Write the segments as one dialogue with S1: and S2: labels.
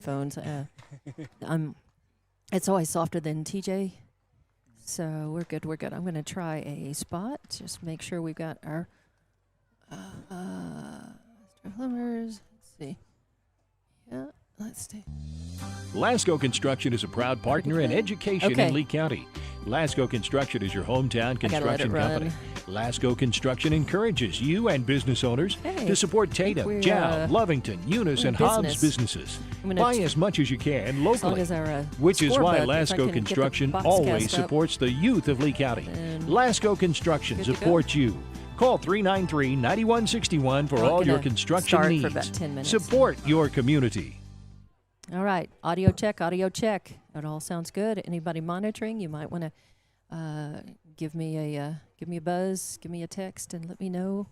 S1: phones. I'm. It's always softer than TJ, so we're good. We're good. I'm going to try a spot. Just make sure we've got our limers. Let's see. Yeah, let's see.
S2: Lasco Construction is a proud partner in education in Lee County. Lasco Construction is your hometown construction company. Lasco Construction encourages you and business owners to support Tatum, Jow, Lovington, Eunice, and Hobbs businesses. Buy as much as you can locally, which is why Lasco Construction always supports the youth of Lee County. Lasco Construction supports you. Call 393-9161 for all your construction needs.
S1: For about 10 minutes.
S2: Support your community.
S1: All right, audio check, audio check. It all sounds good. Anybody monitoring? You might want to give me a buzz, give me a text, and let me know.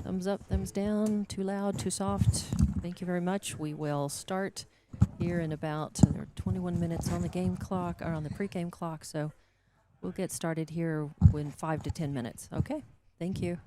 S1: Thumbs up, thumbs down, too loud, too soft. Thank you very much. We will start here in about there are 21 minutes on the game clock or on the pregame clock, so we'll get started here in 5 to 10 minutes. Okay, thank you.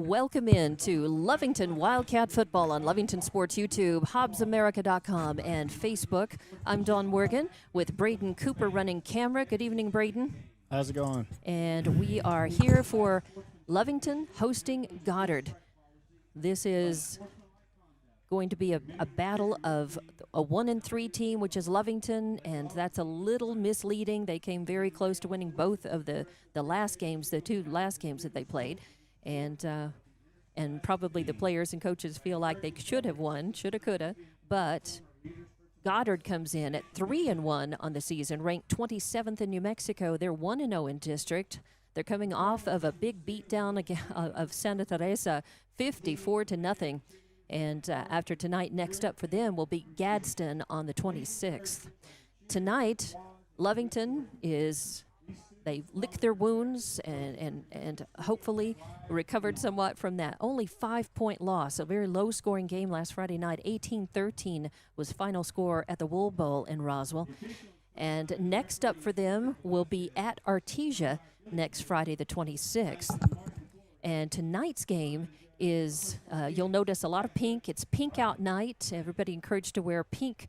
S1: Welcome in to Lovington Wildcat Football on Lovington Sports YouTube, HobbsAmerica.com, and Facebook. I'm Dawn Morgan with Braden Cooper running camera. Good evening, Braden.
S3: How's it going?
S1: And we are here for Lovington hosting Goddard. This is going to be a battle of a 1-3 team, which is Lovington, and that's a little misleading. They came very close to winning both of the last games, the two last games that they played. And probably the players and coaches feel like they should have won, shoulda, coulda. But Goddard comes in at 3-1 on the season, ranked 27th in New Mexico. They're 1-0 in district. They're coming off of a big beatdown of Santa Teresa, 54-0. And after tonight, next up for them will be Gadsden on the 26th. Tonight, Lovington they've licked their wounds and hopefully recovered somewhat from that only 5-point loss, a very low-scoring game last Friday night. 18-13 was final score at the Wool Bowl in Roswell. And next up for them will be at Artesia next Friday, the 26th. And tonight's game is, you'll notice a lot of pink. It's pink out night. Everybody encouraged to wear pink.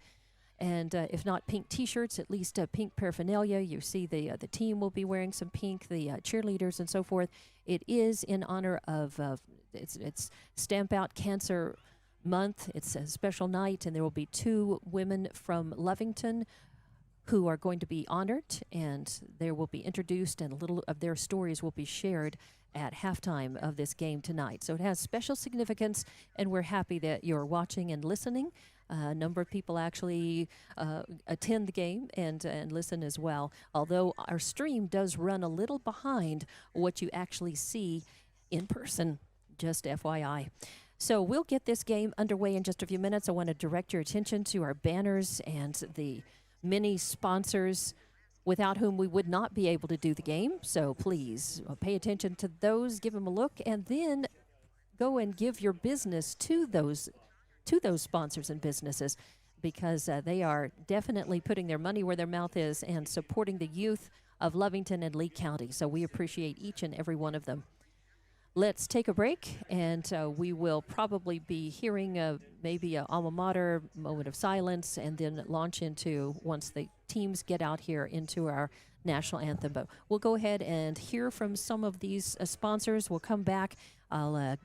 S1: And if not pink T-shirts, at least pink paraphernalia. You see the team will be wearing some pink, the cheerleaders and so forth. It is in honor of it's Stamp Out Cancer Month. It's a special night, and there will be 2 women from Lovington who are going to be honored, and they will be introduced, and a little of their stories will be shared at halftime of this game tonight. So it has special significance, and we're happy that you're watching and listening. A number of people actually attend the game and listen as well, although our stream does run a little behind what you actually see in person, just FYI. So we'll get this game underway in just a few minutes. I want to direct your attention to our banners and the many sponsors without whom we would not be able to do the game. So please pay attention to those, give them a look, and then go and give your business to those sponsors and businesses, because they are definitely putting their money where their mouth is and supporting the youth of Lovington and Lee County. So we appreciate each and every one of them. Let's take a break, and we will probably be hearing maybe an alma mater moment of silence, and then launch into, once the teams get out here, into our national anthem. But we'll go ahead and hear from some of these sponsors. We'll come back. I'll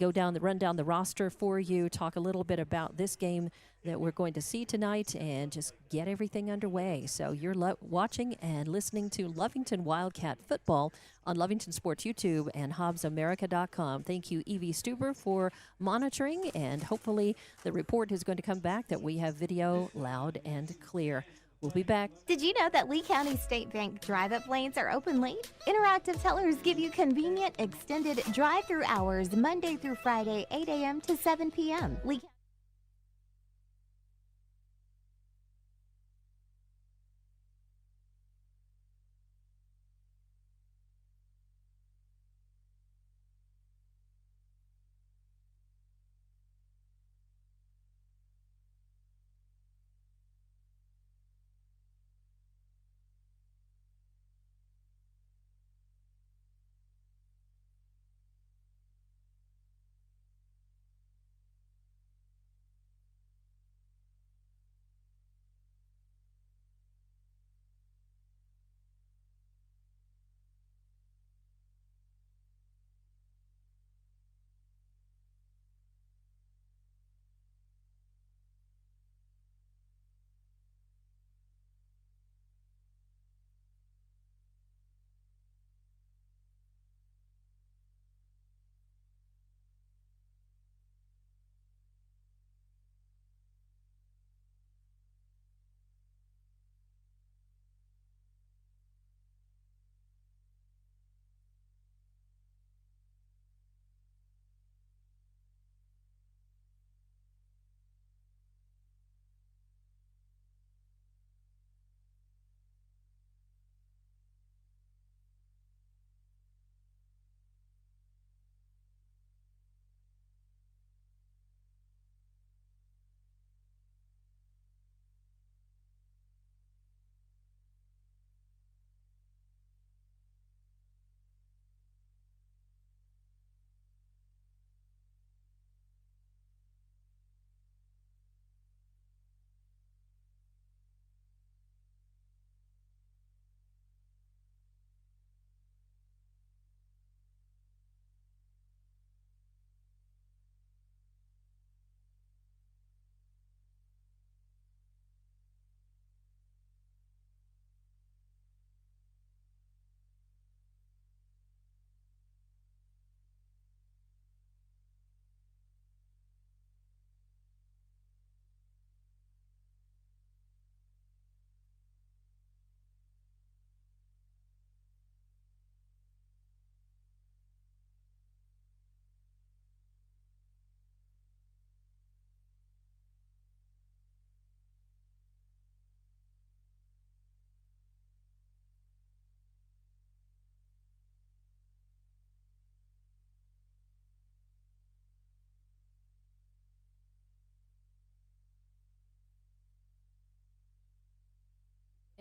S1: run down the roster for you, talk a little bit about this game that we're going to see tonight, and just get everything underway. So you're watching and listening to Lovington Wildcat Football on Lovington Sports YouTube and HobbsAmerica.com. Thank you, Evie Stuber, for monitoring, and hopefully the report is going to come back that we have video loud and clear. We'll be back.
S4: Did you know that Lee County State Bank drive-up lanes are open late? Interactive tellers give you convenient, extended drive-through hours Monday through Friday, 8 a.m. to 7 p.m. Lee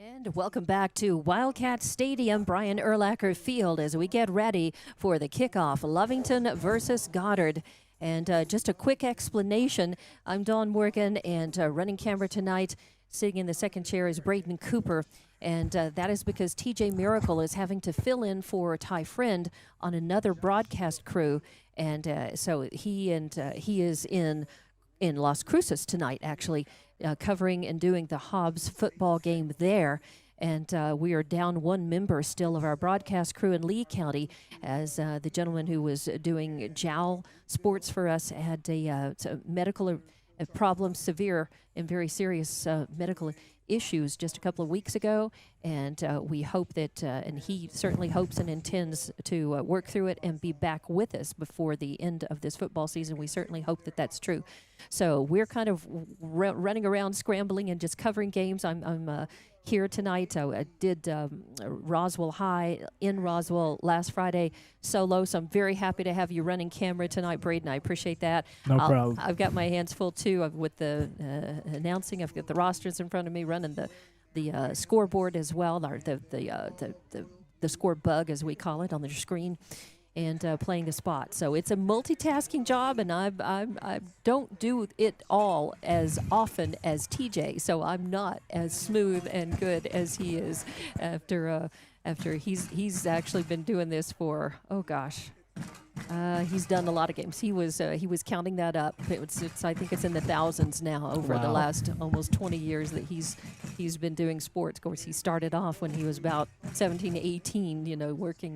S1: And welcome back to Wildcat Stadium, Brian Urlacher Field, as we get ready for the kickoff, Lovington versus Goddard. And just a quick explanation, I'm Dawn Morgan, and running camera tonight, sitting in the second chair is Braden Cooper. And that is because TJ Miracle is having to fill in for Ty Friend on another broadcast crew. And so he is in Las Cruces tonight, actually, covering and doing the Hobbs football game there. And we are down one member still of our broadcast crew in Lee County, as the gentleman who was doing JOWL sports for us had a medical problem, severe and very serious medical issues just a couple of weeks ago, and we hope that, and he certainly hopes and intends to work through it and be back with us before the end of this football season. We certainly hope that that's true. So we're kind of running around, scrambling, and just covering games. I'm here tonight. I did Roswell High in Roswell last Friday solo, so I'm very happy to have you running camera tonight, Braden. I appreciate that.
S3: No problem.
S1: I've got my hands full too with the announcing. I've got the rosters in front of me, running the scoreboard as well, or the score bug as we call it on the screen, and playing the spot. So it's a multitasking job, and I don't do it all as often as TJ, so I'm not as smooth and good as he is after he's actually been doing this for, he's done a lot of games. He was counting that up. I think it's in the thousands now over the last almost 20 years that he's been doing sports. Of course, he started off when he was about 17 to 18,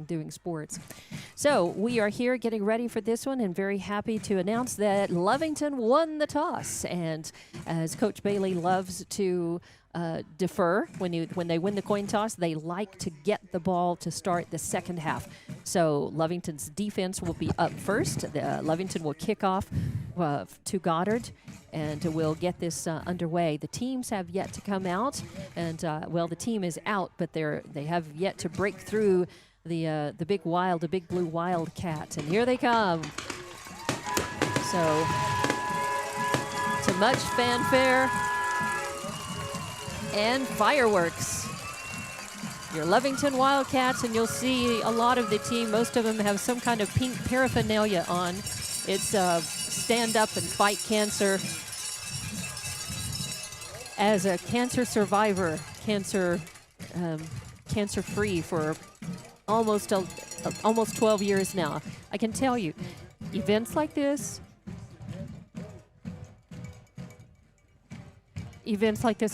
S1: doing sports. So we are here getting ready for this one, and very happy to announce that Lovington won the toss. And as Coach Bailey loves to defer when they win the coin toss, they like to get the ball to start the second half. So Lovington's defense will be up first. Lovington will kick off to Goddard, and we'll get this underway. The teams have yet to come out, and the team is out, but they have yet to break through the big blue Wildcat, and here they come. So to much fanfare and fireworks. Your Lovington Wildcats, and you'll see a lot of the team. Most of them have some kind of pink paraphernalia on. It's stand up and fight cancer. As a cancer survivor, cancer-free for almost 12 years now, I can tell you, events like this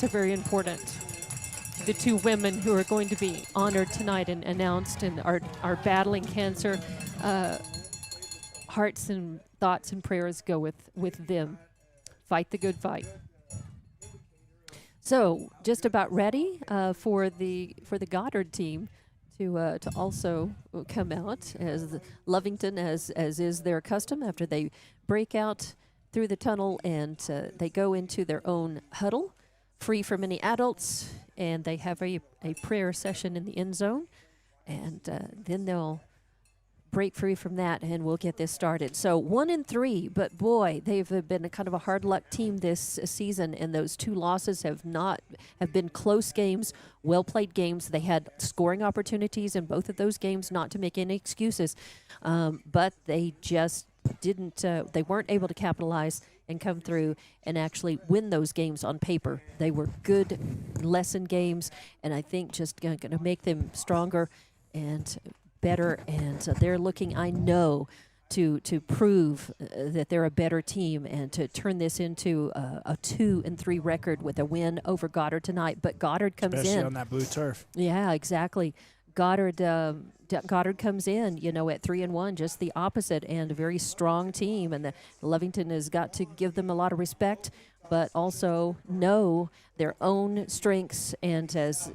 S1: are very important. The two women who are going to be honored tonight and announced and are battling cancer, hearts and thoughts and prayers go with them. Fight the good fight. So just about ready for the Goddard team to also come out, as Lovington, as is their custom, after they break out through the tunnel, and they go into their own huddle, free from any adults, and they have a prayer session in the end zone, and then they'll break free from that, and we'll get this started. So 1-3, but boy, they've been a kind of a hard luck team this season, and those two losses have been close games, well played games. They had scoring opportunities in both of those games, not to make any excuses, but they just didn't. They weren't able to capitalize and come through and actually win those games on paper. They were good lesson games, and I think just going to make them stronger and better, and they're looking, I know, to prove that they're a better team and to turn this into a 2-3 record with a win over Goddard tonight. But Goddard comes
S3: especially on that blue turf.
S1: Yeah, exactly. Goddard comes in, at 3-1, just the opposite, and a very strong team. And the Lovington has got to give them a lot of respect, but also know their own strengths. And as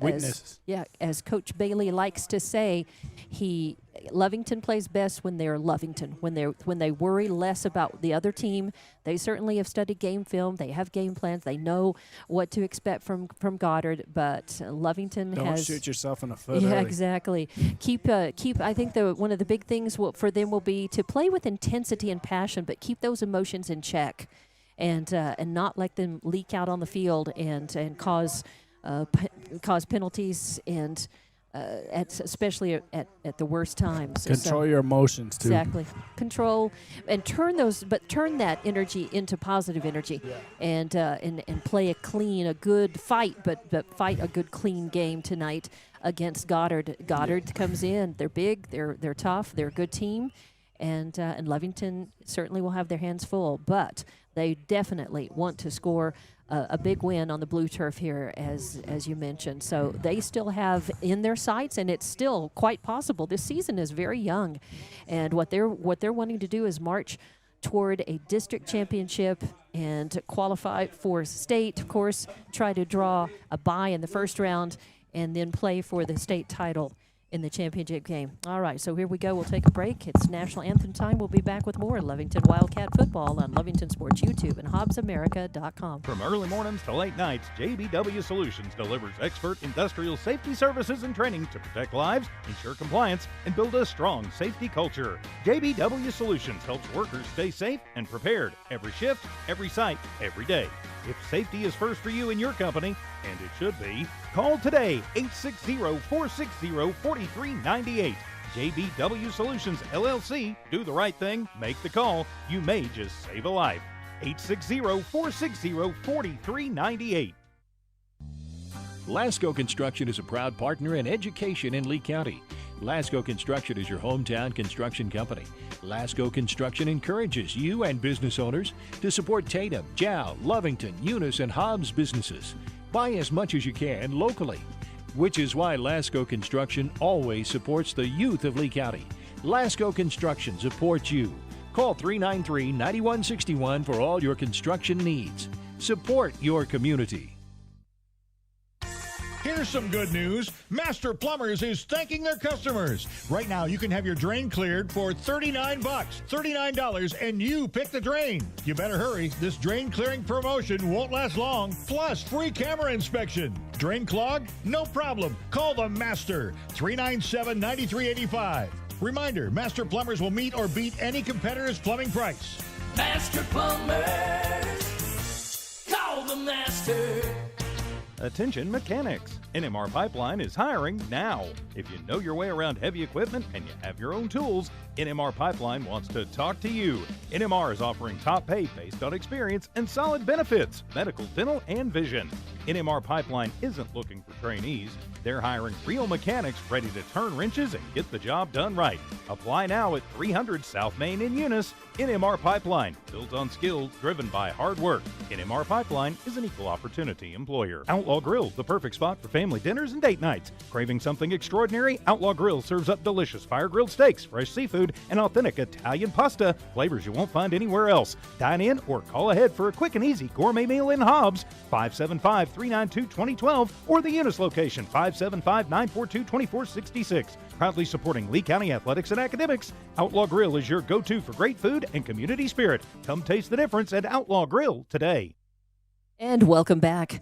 S1: Coach Bailey likes to say, Lovington plays best when they're Lovington, when they worry less about the other team. They certainly have studied game film. They have game plans. They know what to expect from Goddard. But Lovington
S3: don't shoot yourself in the foot.
S1: Yeah,
S3: early.
S1: Exactly. Keep. I think one of the big things for them will be to play with intensity and passion, but keep those emotions in check, and not let them leak out on the field and cause cause penalties, and especially at the worst times.
S3: Control your emotions too.
S1: Exactly. Control and turn that energy into positive energy, and play a good fight, but fight a good clean game tonight against Goddard. Goddard comes in. They're big. They're tough. They're a good team, and Lovington certainly will have their hands full, but they definitely want to score a big win on the blue turf here, as you mentioned. So they still have in their sights, and it's still quite possible. This season is very young, and what they're wanting to do is march toward a district championship and qualify for state. Of course, try to draw a bye in the first round, and then play for the state title in the championship game. All right, so here we go. We'll take a break. It's national anthem time. We'll be back with more Lovington Wildcat football on Lovington Sports YouTube and HobbsAmerica.com.
S5: From early mornings to late nights, JBW Solutions delivers expert industrial safety services and training to protect lives, ensure compliance, and build a strong safety culture. JBW Solutions helps workers stay safe and prepared every shift, every site, every day. If safety is first for you and your company, and it should be, call today, 860-460-4398. JBW Solutions, LLC. Do the right thing. Make the call. You may just save a life. 860-460-4398.
S2: Lasco Construction is a proud partner in education in Lee County. Lasco Construction is your hometown construction company. Lasco Construction encourages you and business owners to support Tatum, Jow, Lovington, Eunice, and Hobbs businesses. Buy as much as you can locally, which is why Lasco Construction always supports the youth of Lee County. Lasco Construction supports you. Call 393-9161 for all your construction needs. Support your community.
S6: Here's some good news. Master Plumbers is thanking their customers. Right now, you can have your drain cleared for $39. $39, and you pick the drain. You better hurry. This drain clearing promotion won't last long. Plus, free camera inspection. Drain clogged? No problem. Call the Master. 397-9385. Reminder, Master Plumbers will meet or beat any competitor's plumbing price.
S7: Master Plumbers. Call the Master.
S5: Attention mechanics. NMR Pipeline is hiring now. If you know your way around heavy equipment and you have your own tools, NMR Pipeline wants to talk to you. NMR is offering top pay based on experience and solid benefits, medical, dental, and vision. NMR Pipeline isn't looking for trainees. They're hiring real mechanics ready to turn wrenches and get the job done right. Apply now at 300 South Main in Eunice. NMR Pipeline, built on skills driven by hard work. NMR Pipeline is an equal opportunity employer. Outlaw Grill, the perfect spot for family dinners and date nights. Craving something extraordinary? Outlaw Grill serves up delicious fire-grilled steaks, fresh seafood, and authentic Italian pasta, flavors you won't find anywhere else. Dine in or call ahead for a quick and easy gourmet meal in Hobbs, 575-392-2012, or the Eunice location, 575-942-2466. Proudly supporting Lee County athletics and academics, Outlaw Grill is your go-to for great food and community spirit. Come taste the difference at Outlaw Grill today.
S1: And welcome back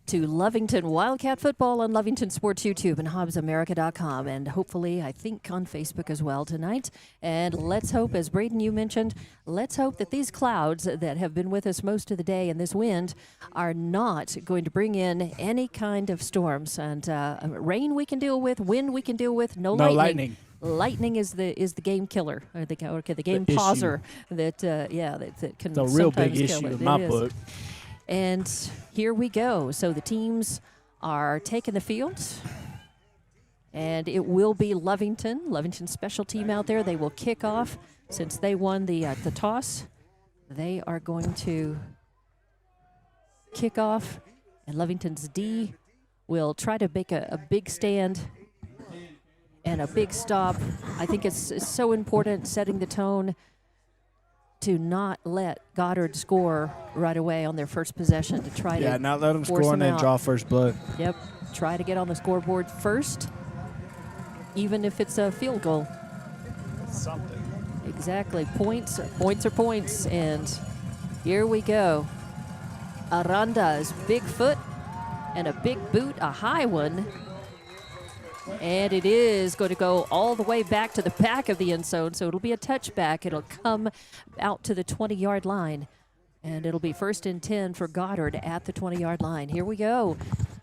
S1: to Lovington Wildcat Football on Lovington Sports YouTube and HobbsAmerica.com, and hopefully, I think, on Facebook as well tonight. And let's hope, as Braden, you mentioned, let's hope that these clouds that have been with us most of the day and this wind are not going to bring in any kind of storms. And rain we can deal with, wind we can deal with, no lightning. Lightning is the game killer, or the game pauser that can
S3: the real big
S1: sometimes
S3: issue
S1: kill it.
S3: in my
S1: It is.
S3: book.
S1: And here we go. So the teams are taking the field, and it will be Lovington's special team out there. They will kick off since they won the toss. They are going to kick off, and Lovington's D will try to make a big stand and a big stop. I think it's so important setting the tone to not let Goddard score right away on their first possession, to try to
S3: not let them
S1: force
S3: score and then
S1: out.
S3: draw first blood.
S1: Yep, try to get on the scoreboard first, even if it's a field goal.
S3: Something.
S1: Exactly, points are points, and here we go. Aranda's big foot and a big boot, a high one. And it is going to go all the way back to the back of the end zone, so it'll be a touchback. It'll come out to the 20-yard line, and it'll be 1st and 10 for Goddard at the 20-yard line. Here we go.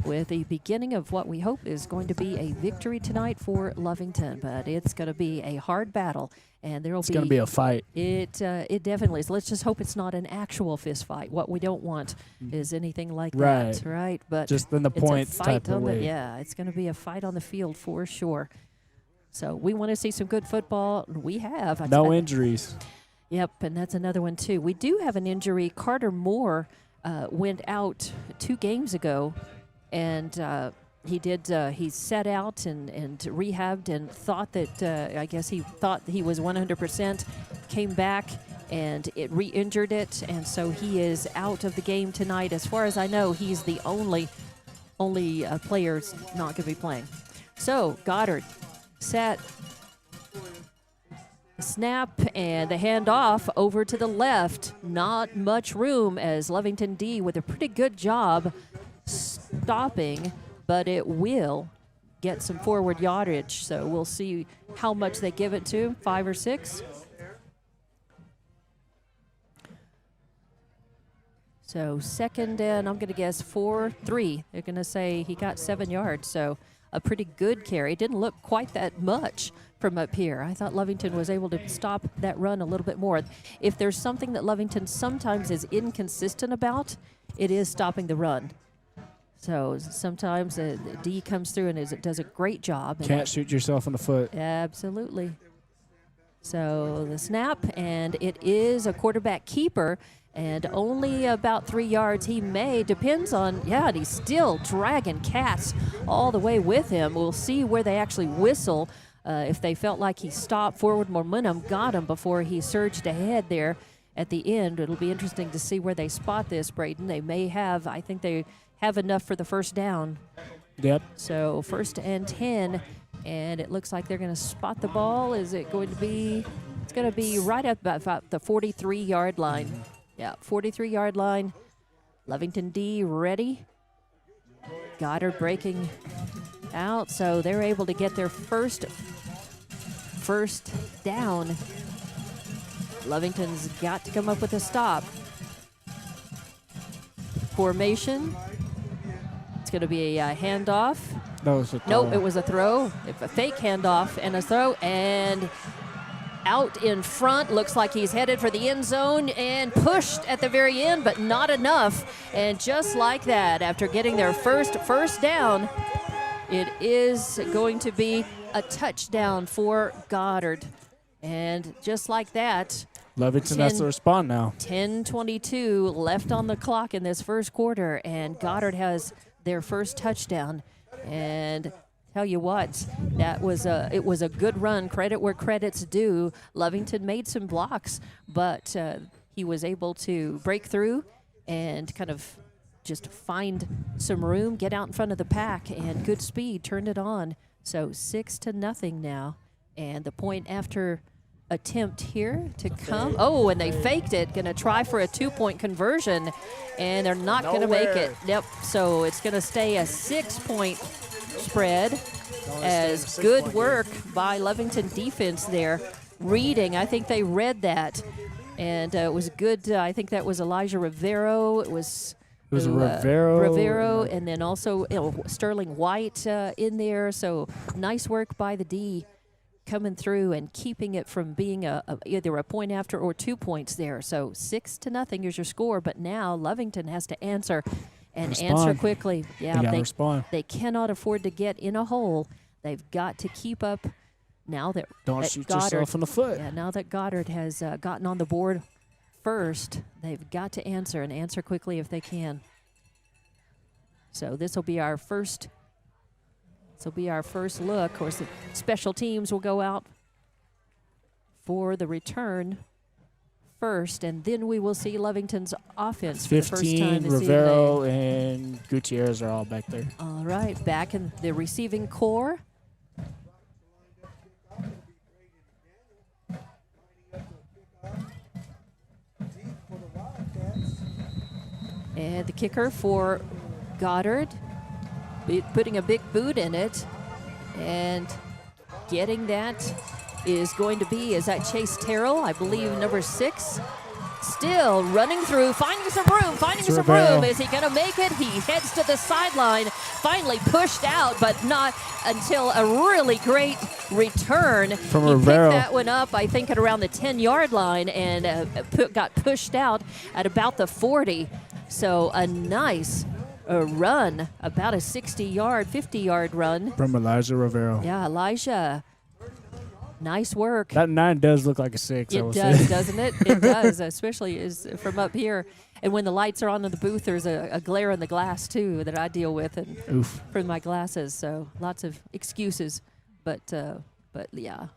S1: with the beginning of what we hope is going to be a victory tonight for Lovington. But it's going to be a hard battle, and
S3: it's going to be a fight.
S1: It definitely is. Let's just hope it's not an actual fist fight. What we don't want is anything like that, right? But
S3: just in the points type of way.
S1: Yeah, it's going to be a fight on the field for sure. So we want to see some good football. We have.
S3: No injuries.
S1: Yep, and that's another one, too. We do have an injury. Carter Moore went out 2 games ago, and he sat out and rehabbed and thought that, I guess he thought he was 100%, came back, and it re-injured it, and so he is out of the game tonight. As far as I know, he's the only player not going to be playing. So, Goddard set, snap, and the handoff over to the left. Not much room as Lovington D with a pretty good job stopping, but it will get some forward yardage. So we'll see how much they give it to, 5 or 6. So second and I'm going to guess 4-3. They're going to say he got 7 yards. So a pretty good carry. Didn't look quite that much from up here. I thought Lovington was able to stop that run a little bit more. If there's something that Lovington sometimes is inconsistent about, it is stopping the run. So sometimes the D comes through and it does a great job.
S3: Can't shoot yourself in the foot.
S1: Absolutely. So the snap, and it is a quarterback keeper. And only about 3 yards he may. Depends on, and he's still dragging Katz all the way with him. We'll see where they actually whistle. If they felt like he stopped, forward momentum got him before he surged ahead there at the end. It'll be interesting to see where they spot this, Braden. They may have, I think they have enough for the first down.
S3: Yep.
S1: So 1st and 10, and it looks like they're going to spot the ball. Is it going to be, it's going to be right up about the 43-yard line. Yeah, 43-yard line. Lovington D ready. Goddard breaking out, so they're able to get their first down. Lovington's got to come up with a stop. Formation. It's going to be a handoff.
S3: No, it was a throw.
S1: Nope, it was a throw. A fake handoff and a throw, and out in front, looks like he's headed for the end zone and pushed at the very end, but not enough. And just like that, after getting their first down, it is going to be a touchdown for Goddard. And just like that,
S3: Lovington has to respond now.
S1: 10:22 left on the clock in this first quarter, and Goddard has their first touchdown. And tell you what, it was a good run. Credit where credit's due. Lovington made some blocks, but he was able to break through and kind of just find some room, get out in front of the pack, and good speed turned it on. So 6-0 now, and the point after attempt here to come. Oh, and they faked it. Going to try for a 2-point conversion, and they're not going to make it. Yep. So it's going to stay a 6-point spread. As good work by Lovington defense there, reading. I think they read that, and it was good. I think that was Elijah Rivero. It was Rivero, and then also Sterling White in there. So nice work by the D coming through and keeping it from being either a point after or 2 points there. So 6-0 is your score, but now Lovington has to answer. And answer quickly. Yeah, they cannot afford to get in a hole. They've got to keep up now that
S3: shoot yourself in the foot.
S1: Yeah, now that Goddard has gotten on the board first, they've got to answer and answer quickly if they can. So this will be our first. This will be our first look. Of course, the special teams will go out for the return first, and then we will see Lovington's offense for the first time this
S3: Rivero
S1: evening.
S3: And Gutierrez are all back there.
S1: All right, back in the receiving core. And the kicker for Goddard, putting a big boot in it, and getting that is going to be, is that Chase Terrell, I believe, number 6. still running through, finding some room. Is he going to make it? He heads to the sideline, finally pushed out, but not until a really great return.
S3: From
S1: he
S3: Rivero.
S1: picked that one up, I think, at around the 10-yard line and got pushed out at about the 40. So a nice run, about a 60-yard, 50-yard run.
S3: From Elijah Rivero.
S1: Yeah, Elijah. Nice work.
S3: That 9 does look like a 6.
S1: It does, doesn't it? It does, especially from up here. And when the lights are on in the booth, there's a glare in the glass, too, that I deal with and for my glasses. So lots of excuses. But yeah.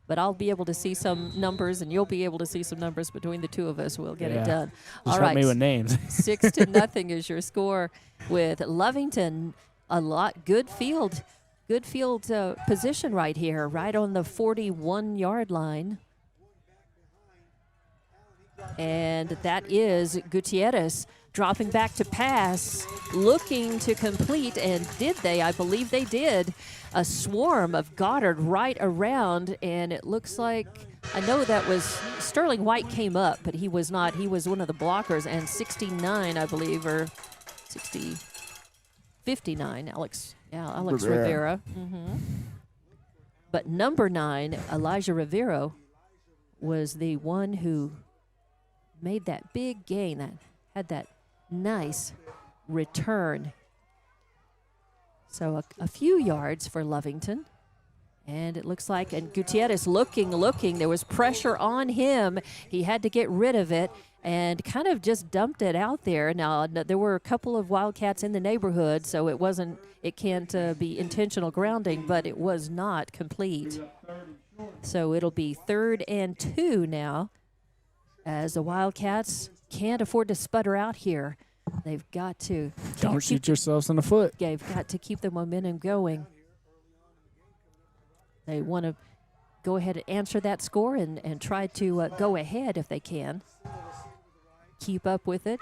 S1: But I'll be able to see some numbers, and you'll be able to see some numbers between the two of us. We'll get it done.
S3: Just
S1: all right.
S3: help me with names.
S1: 6-0 is your score with Lovington. Good field position right here, right on the 41-yard line. And that is Gutierrez dropping back to pass, looking to complete, and did they? I believe they did. A swarm of Goddard right around, and it looks like, I know that was Sterling White came up, but he was not. He was one of the blockers, and 69, I believe, or 59, Alex Rivera. But number 9, Elijah Rivero, was the one who made that big gain, that had that nice return. So a few yards for Lovington. And it looks like, and Gutierrez looking, there was pressure on him. He had to get rid of it and kind of just dumped it out there. Now, there were a couple of Wildcats in the neighborhood, so it can't be intentional grounding, but it was not complete. So it'll be 3rd and 2 now, as the Wildcats can't afford to sputter out here. They've got to.
S3: Don't shoot yourselves in the foot.
S1: They've got to keep the momentum going. They want to go ahead and answer that score and try to go ahead if they can. Keep up with it.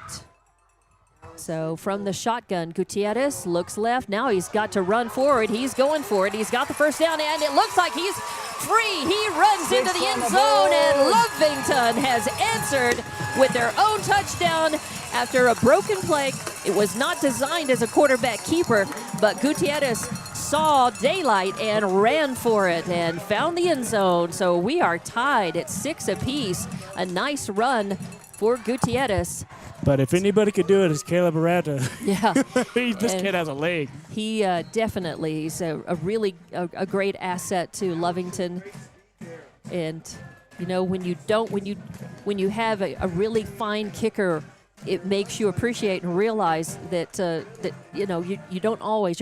S1: So from the shotgun, Gutierrez looks left. Now he's got to run forward. He's going for it. He's got the first down, and it looks like he's free. He runs into the end zone, and Lovington has answered with their own touchdown after a broken play. It was not designed as a quarterback keeper, but Gutierrez saw daylight and ran for it and found the end zone. So we are tied at 6 apiece. A nice run for Gutierrez.
S3: But if anybody could do it, it's Caleb Arata.
S1: Yeah.
S3: This kid has a leg.
S1: He definitely is a really great asset to Lovington. And, you know, when you have a really fine kicker, it makes you appreciate and realize that you're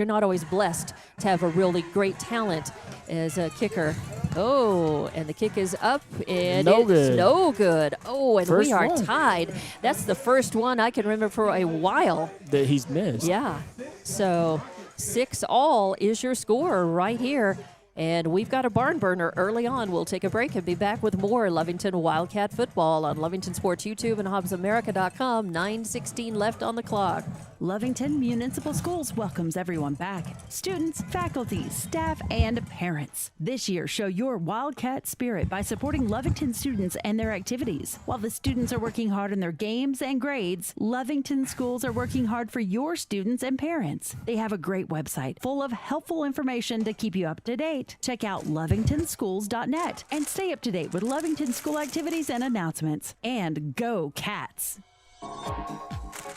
S1: not always blessed to have a really great talent as a kicker. Oh, and the kick is up, and it's no good. Oh, and we are tied. That's the first one I can remember for a while
S3: that he's missed.
S1: Yeah. So 6-all is your score right here. And we've got a barn burner early on. We'll take a break and be back with more Lovington Wildcat football on Lovington Sports YouTube and HobbsAmerica.com. 9:16 left on the clock.
S8: Lovington Municipal Schools welcomes everyone back. Students, faculty, staff, and parents. This year, show your Wildcat spirit by supporting Lovington students and their activities. While the students are working hard on their games and grades, Lovington schools are working hard for your students and parents. They have a great website full of helpful information to keep you up to date. Check out lovingtonschools.net and stay up to date with Lovington school activities and announcements. And go Cats!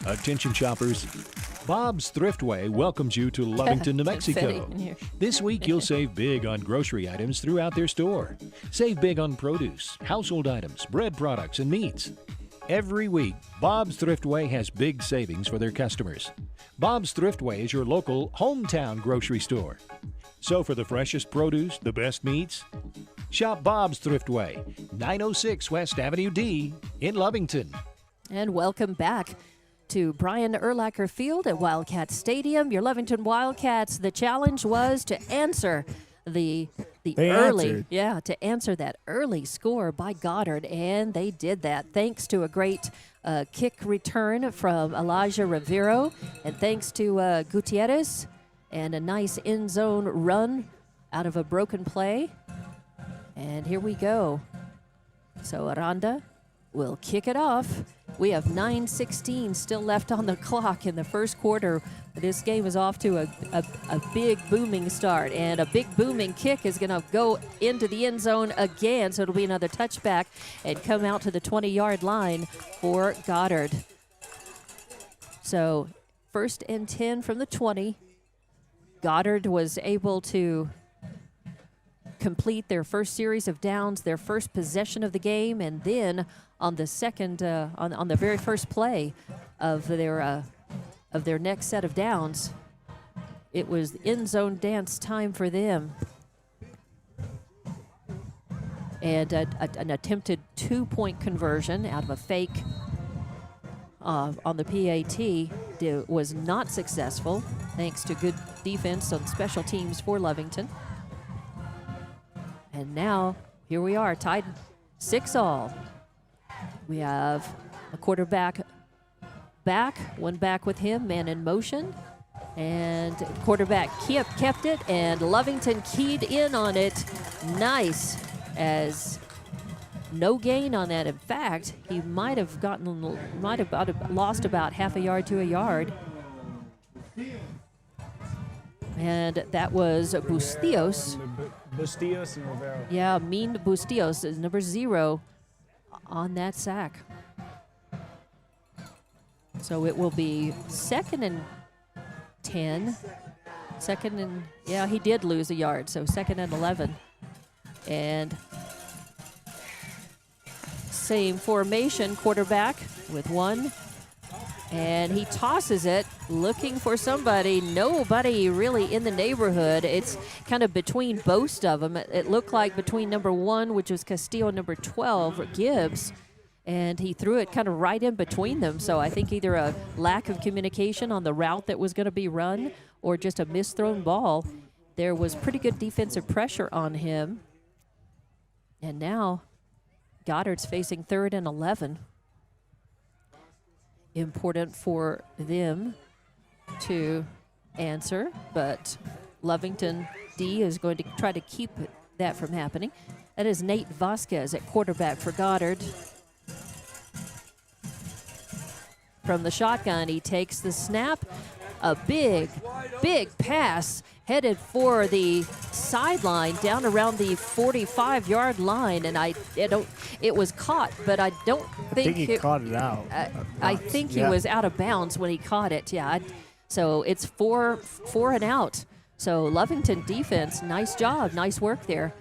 S2: Attention shoppers, Bob's Thriftway welcomes you to Lovington, New Mexico. This week you'll save big on grocery items throughout their store. Save big on produce, household items, bread products, and meats. Every week, Bob's Thriftway has big savings for their customers. Bob's Thriftway is your local hometown grocery store. So for the freshest produce, the best meats, shop Bob's Thriftway, 906 West Avenue D in Lovington.
S1: And welcome back to Brian Urlacher Field at Wildcat Stadium. Your Lovington Wildcats, the challenge was to answer to answer that early score by Goddard, and they did that thanks to a great kick return from Elijah Rivero, and thanks to Gutierrez, and a nice end zone run out of a broken play. And here we go. So Aranda will kick it off. We have 9:16 still left on the clock in the first quarter. This game is off to a big booming start, and a big booming kick is going to go into the end zone again, so it'll be another touchback and come out to the 20-yard line for Goddard. So 1st and 10 from the 20. Goddard was able to complete their first series of downs, their first possession of the game, and then on the second, on the very first play of their next set of downs, it was end zone dance time for them. And an attempted 2-point conversion out of a fake on the PAT was not successful, thanks to good defense on special teams for Lovington. And now, here we are, tied 6-all. We have a quarterback back, one back with him, man in motion. And quarterback kept it, and Lovington keyed in on it. Nice, as no gain on that. In fact, he might have lost about half a yard to a yard. And that was Bustillos.
S3: Bustillos and Rivera.
S1: Yeah, Mean Bustillos is number 0 on that sack. So it will be 2nd and 10. He did lose a yard, so 2nd and 11. And same formation, quarterback with 1. And he tosses it, looking for somebody. Nobody really in the neighborhood. It's kind of between both of them. It looked like between number 1, which was Castillo, number 12, Gibbs. And he threw it kind of right in between them. So I think either a lack of communication on the route that was going to be run or just a misthrown ball. There was pretty good defensive pressure on him. And now Goddard's facing 3rd and 11. Important for them to answer, but Lovington D is going to try to keep that from happening. That is Nate Vasquez at quarterback for Goddard. From the shotgun, he takes the snap. A big pass headed for the sideline down around the 45-yard line, and it was caught, but I think
S3: he caught it out.
S1: I think he was out of bounds when he caught it. Yeah, so it's 4 and out. So Lovington defense, nice job, nice work there,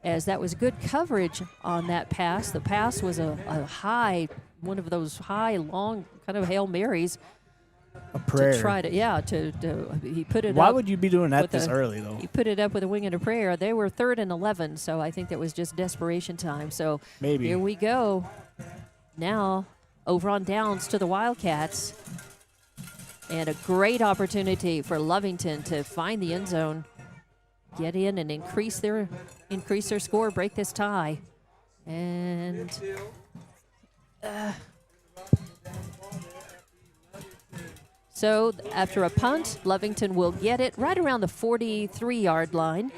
S1: as that was good coverage on that pass. The pass was a high, one of those high, long kind of Hail Marys.
S3: A prayer.
S1: To try to, he put it up.
S3: Why would you be doing that this early, though?
S1: He put it up with a wing and a prayer. They were 3rd and 11, so I think that was just desperation time. So
S3: maybe
S1: here we go. Now over on downs to the Wildcats. And a great opportunity for Lovington to find the end zone, get in and increase their score, break this tie. And so after a punt, Lovington will get it right around the 43-yard line.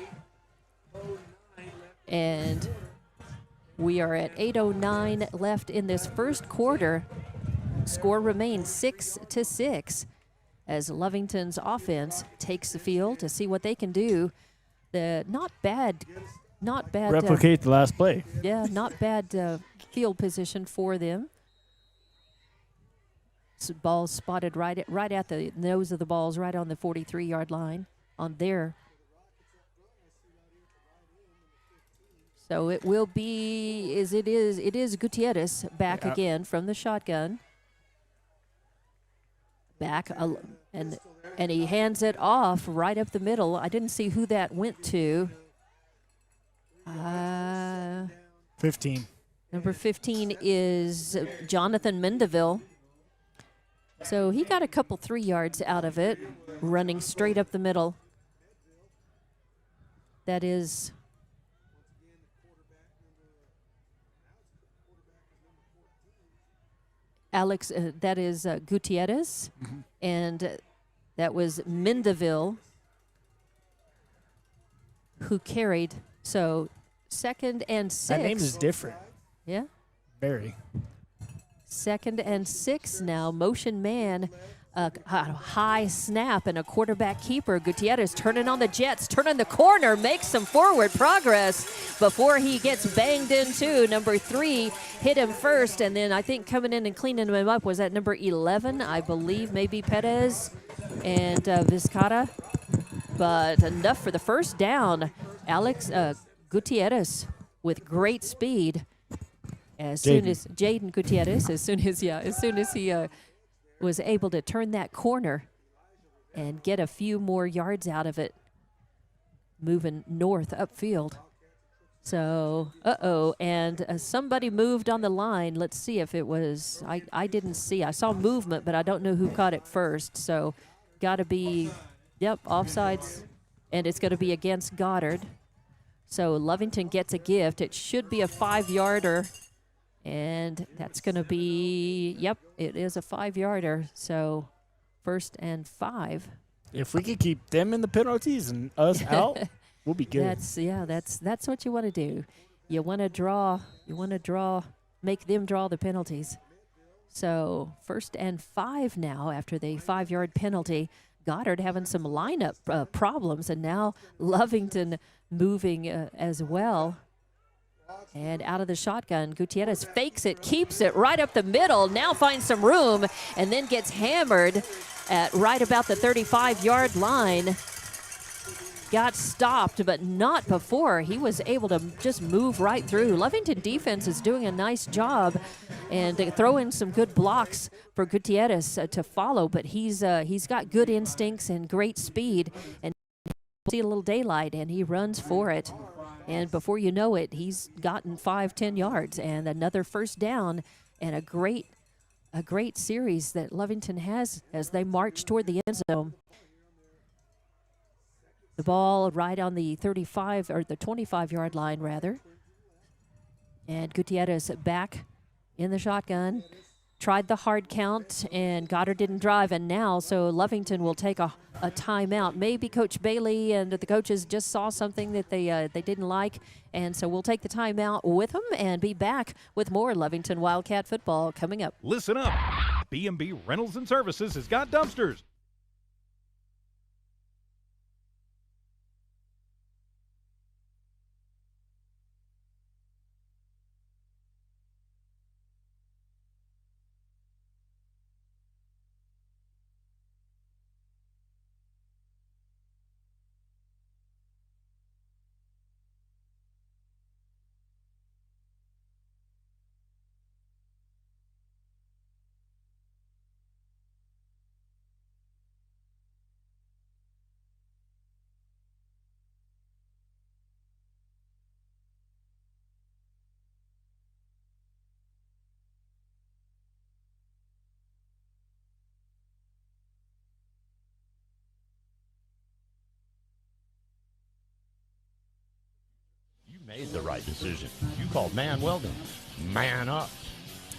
S1: And we are at 8:09 left in this first quarter. Score remains 6-6 as Lovington's offense takes the field to see what they can do. Not bad.
S3: Replicate the last play.
S1: Yeah, not bad field position for them. Ball spotted right at the nose of the balls, right on the 43-yard line on there. So it will be, it is Gutierrez back again from the shotgun. Back, and he hands it off right up the middle. I didn't see who that went to.
S3: 15.
S1: Number 15 is Jonathan Mendeville. So he got a couple 3 yards out of it, running straight up the middle. That is Alex, that is Gutierrez, and that was Mendeville who carried. So 2nd and 6.
S3: That name is different.
S1: Yeah?
S3: Very.
S1: 2nd and 6 now. Motion man. A high snap and a quarterback keeper. Gutierrez turning on the jets, turning the corner, makes some forward progress before he gets banged into. Number 3 hit him first, and then I think coming in and cleaning him up was at number 11, I believe, maybe Perez and Vizcarra. But enough for the first down. Alex Gutierrez with great speed. Soon as Jaden Gutierrez, as soon as he was able to turn that corner and get a few more yards out of it, moving north upfield. So, and somebody moved on the line. Let's see if it was, I didn't see. I saw movement, but I don't know who caught it first. So, got to be, offsides, and it's going to be against Goddard. So, Lovington gets a gift. It should be a 5-yarder. And that's going to be, it is a 5-yarder. So 1st and 5.
S3: If we could keep them in the penalties and us out, we'll be good.
S1: That's what you want to do. You want to draw, make them draw the penalties. So 1st and 5 now after the 5-yard penalty. Goddard having some lineup problems, and now Lovington moving as well. And out of the shotgun, Gutierrez fakes it, keeps it right up the middle, now finds some room, and then gets hammered at right about the 35-yard line. Got stopped, but not before. He was able to just move right through. Lovington defense is doing a nice job and throwing some good blocks for Gutierrez to follow, but he's got good instincts and great speed, and see a little daylight, and he runs for it. And before you know it, he's gotten 5-10 yards and another first down, and a great series that Lovington has as they march toward the end zone. The ball right on the 35 or the 25-yard line rather. And Gutierrez back in the shotgun. Tried the hard count, and Goddard didn't drive, and now so Lovington will take a timeout. Maybe Coach Bailey and the coaches just saw something that they didn't like, and so we'll take the timeout with them and be back with more Lovington Wildcat football coming up.
S5: Listen up. B&B Rentals and Services has got dumpsters.
S9: Made the right decision. You called man welding. Man up.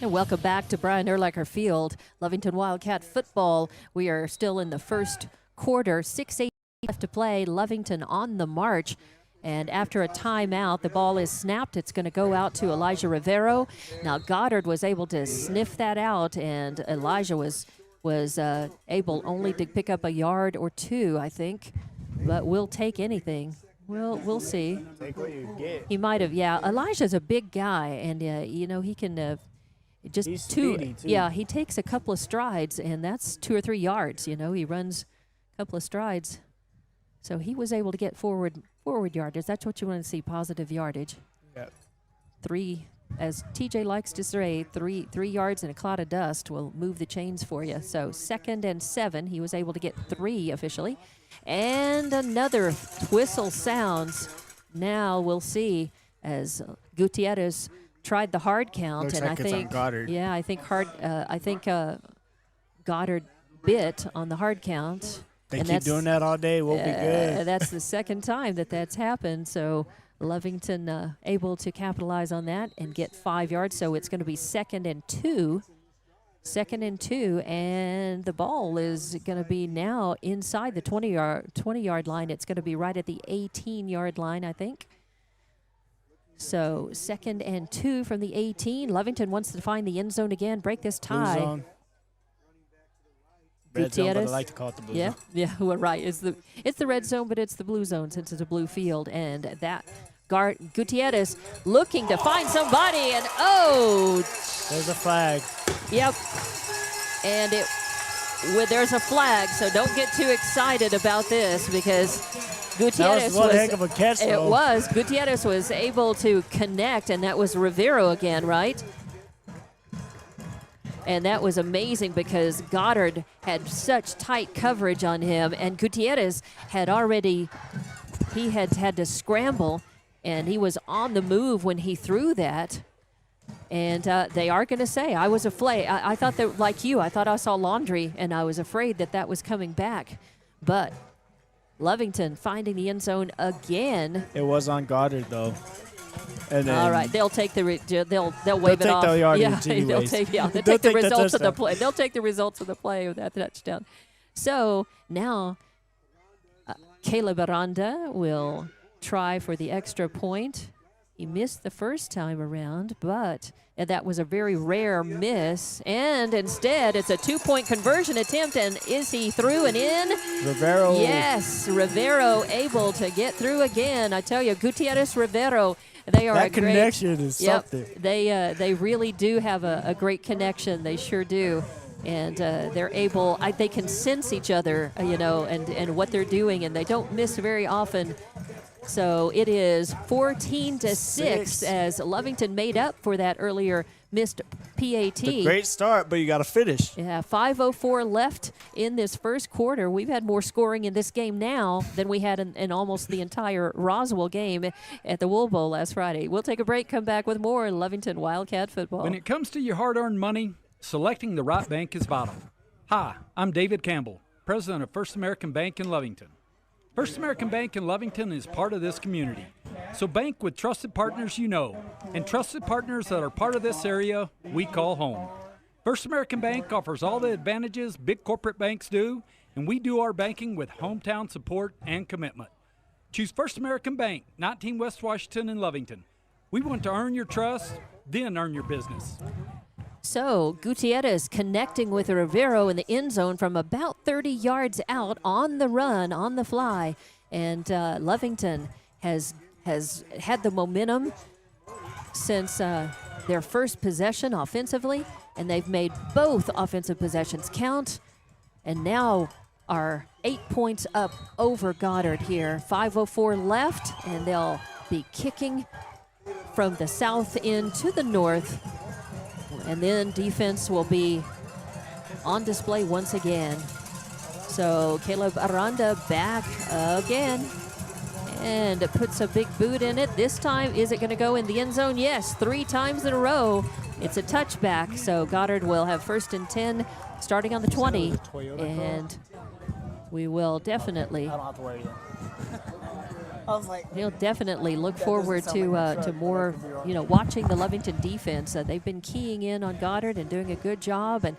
S1: And welcome back to Brian Urlacher Field, Lovington Wildcat football. We are still in the first quarter, 6:8 left to play. Lovington on the march. And after a timeout, the ball is snapped. It's going to go out to Elijah Rivero. Now Goddard was able to sniff that out, and Elijah was able only to pick up a yard or two, I think. But we'll take anything. We'll see.
S3: Take what you get.
S1: He might have, Elijah's a big guy, and he can just
S3: He's
S1: two.
S3: speedy, too.
S1: Yeah, he takes a couple of strides, and that's 2 or 3 yards. He runs a couple of strides, so he was able to get forward yardage. That's what you want to see, positive yardage.
S3: Yeah.
S1: 3, as TJ likes to say, 3 yards and a cloud of dust will move the chains for you. So 2nd and 7, he was able to get 3 officially. And another whistle sounds. Now we'll see as Gutierrez tried the hard count.
S3: Looks
S1: and
S3: like
S1: I
S3: it's
S1: think
S3: on Goddard.
S1: Yeah, I think Goddard bit on the hard count.
S3: They
S1: and
S3: keep doing that all day, we'll be good.
S1: That's the second time that's happened. So Lovington able to capitalize on that and get 5 yards. So it's going to be 2nd and 2. 2nd and 2, and the ball is going to be now inside the 20-yard line. It's going to be right at the 18-yard line, I think. So 2nd and 2 from the 18. Lovington wants to find the end zone again, break this tie.
S3: Blue zone. Red zone, but I like to call it the blue zone.
S1: Yeah, well, right. It's the red zone, but it's the blue zone since it's a blue field. And that Gutierrez looking to find somebody, and
S3: there's a flag.
S1: Yep. And there's a flag, so don't get too excited about this because Gutierrez
S3: that was one heck of a catch, though.
S1: It was. Gutierrez was able to connect, and that was Rivero again, right? And that was amazing because Goddard had such tight coverage on him, and Gutierrez had had to scramble, and he was on the move when he threw that. And they are going to say, I was afraid. I thought that, like you, I thought I saw laundry, and I was afraid that was coming back. But Lovington finding the end zone again.
S3: It was on Goddard, though. And
S1: all right, they'll take they'll wave it off. They'll take the results of the play. They'll take the results of the play of that touchdown. So now Caleb Aranda will try for the extra point. He missed the first time around, but that was a very rare miss. And instead, it's a 2-point conversion attempt. And is he through and in?
S3: Rivero.
S1: Yes, Rivero able to get through again. I tell you, Gutierrez, Rivero, they are
S3: that connection is something.
S1: They really do have a great connection. They sure do. And they're able, they can sense each other, and what they're doing, and they don't miss very often. So it is 14-6 as Lovington made up for that earlier missed PAT.
S3: A great start, but you got to finish.
S1: Yeah, 5:04 left in this first quarter. We've had more scoring in this game now than we had in almost the entire Roswell game at the Wool Bowl last Friday. We'll take a break, come back with more Lovington Wildcat football.
S10: When it comes to your hard-earned money, selecting the right bank is vital. Hi, I'm David Campbell, president of First American Bank in Lovington. First American Bank in Lovington is part of this community. So bank with trusted partners you know, and trusted partners that are part of this area we call home. First American Bank offers all the advantages big corporate banks do, and we do our banking with hometown support and commitment. Choose First American Bank, 19 West Washington in Lovington. We want to earn your trust, then earn your business.
S1: So Gutierrez connecting with Rivero in the end zone from about 30 yards out on the run, on the fly. And Lovington has had the momentum since their first possession offensively, and they've made both offensive possessions count, and now are 8 points up over Goddard here. 5:04 left, and they'll be kicking from the south end to the north. And then defense will be on display once again. So Caleb Aranda back again and puts a big boot in it. This time, is it going to go in the end zone? Yes, 3 times in a row. It's a touchback. So Goddard will have 1st and 10 starting on the 20. And we will definitely...
S3: I don't have to worry yet.
S1: He'll definitely look forward to more, watching the Lovington defense. They've been keying in on Goddard and doing a good job, and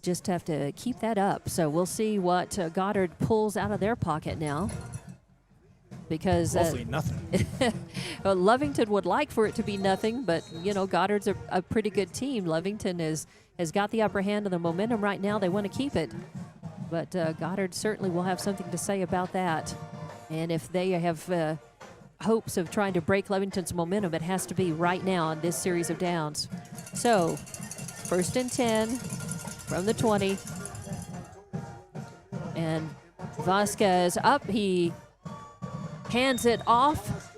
S1: just have to keep that up. So we'll see what Goddard pulls out of their pocket now. Because
S3: hopefully nothing.
S1: Well, Lovington would like for it to be nothing, but Goddard's a pretty good team. Lovington has got the upper hand of the momentum right now. They want to keep it, but Goddard certainly will have something to say about that. And if they have hopes of trying to break Lovington's momentum, it has to be right now on this series of downs. So, 1st and 10 from the 20. And Vasquez up. He hands it off,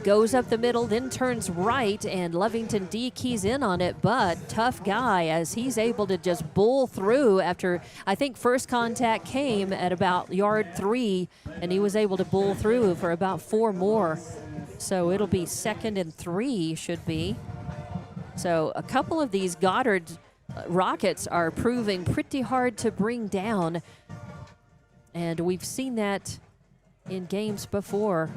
S1: goes up the middle, then turns right, and Lovington D keys in on it, but tough guy as he's able to just bull through after, I think, first contact came at about yard 3, and he was able to bull through for about 4 more. So it'll be 2nd and 3, should be. So a couple of these Goddard Rockets are proving pretty hard to bring down, and we've seen that in games before.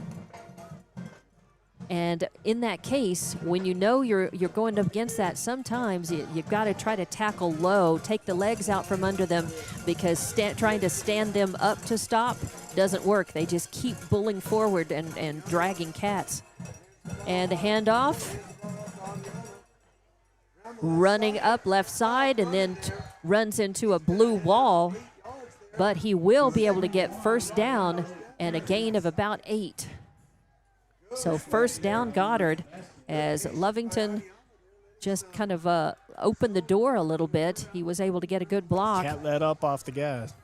S1: And in that case, when you know you're going up against that, sometimes you've got to try to tackle low, take the legs out from under them, because trying to stand them up to stop doesn't work. They just keep bulling forward and dragging cats. And the handoff. Running up left side and then runs into a blue wall. But he will be able to get first down and a gain of about 8. So first down Goddard as Lovington just kind of opened the door a little bit. He was able to get a good block.
S3: Can't let up off the gas.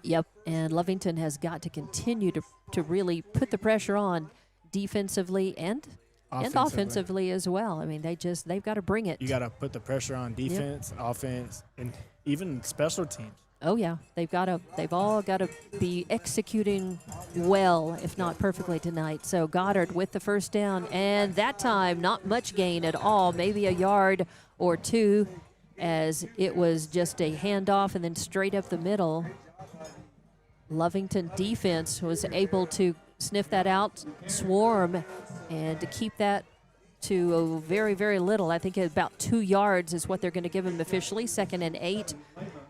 S1: Yep, and Lovington has got to continue to really put the pressure on defensively and offensively as well. I mean, they've got to bring it.
S3: You got to put the pressure on defense, offense, and even special teams.
S1: Oh yeah, they've all got to be executing well, if not perfectly tonight. So Goddard with the first down, and that time not much gain at all, maybe a yard or 2, as it was just a handoff and then straight up the middle. Lovington defense was able to sniff that out, swarm, and to keep that to very, very little. I think about 2 yards is what they're going to give him officially. 2nd and 8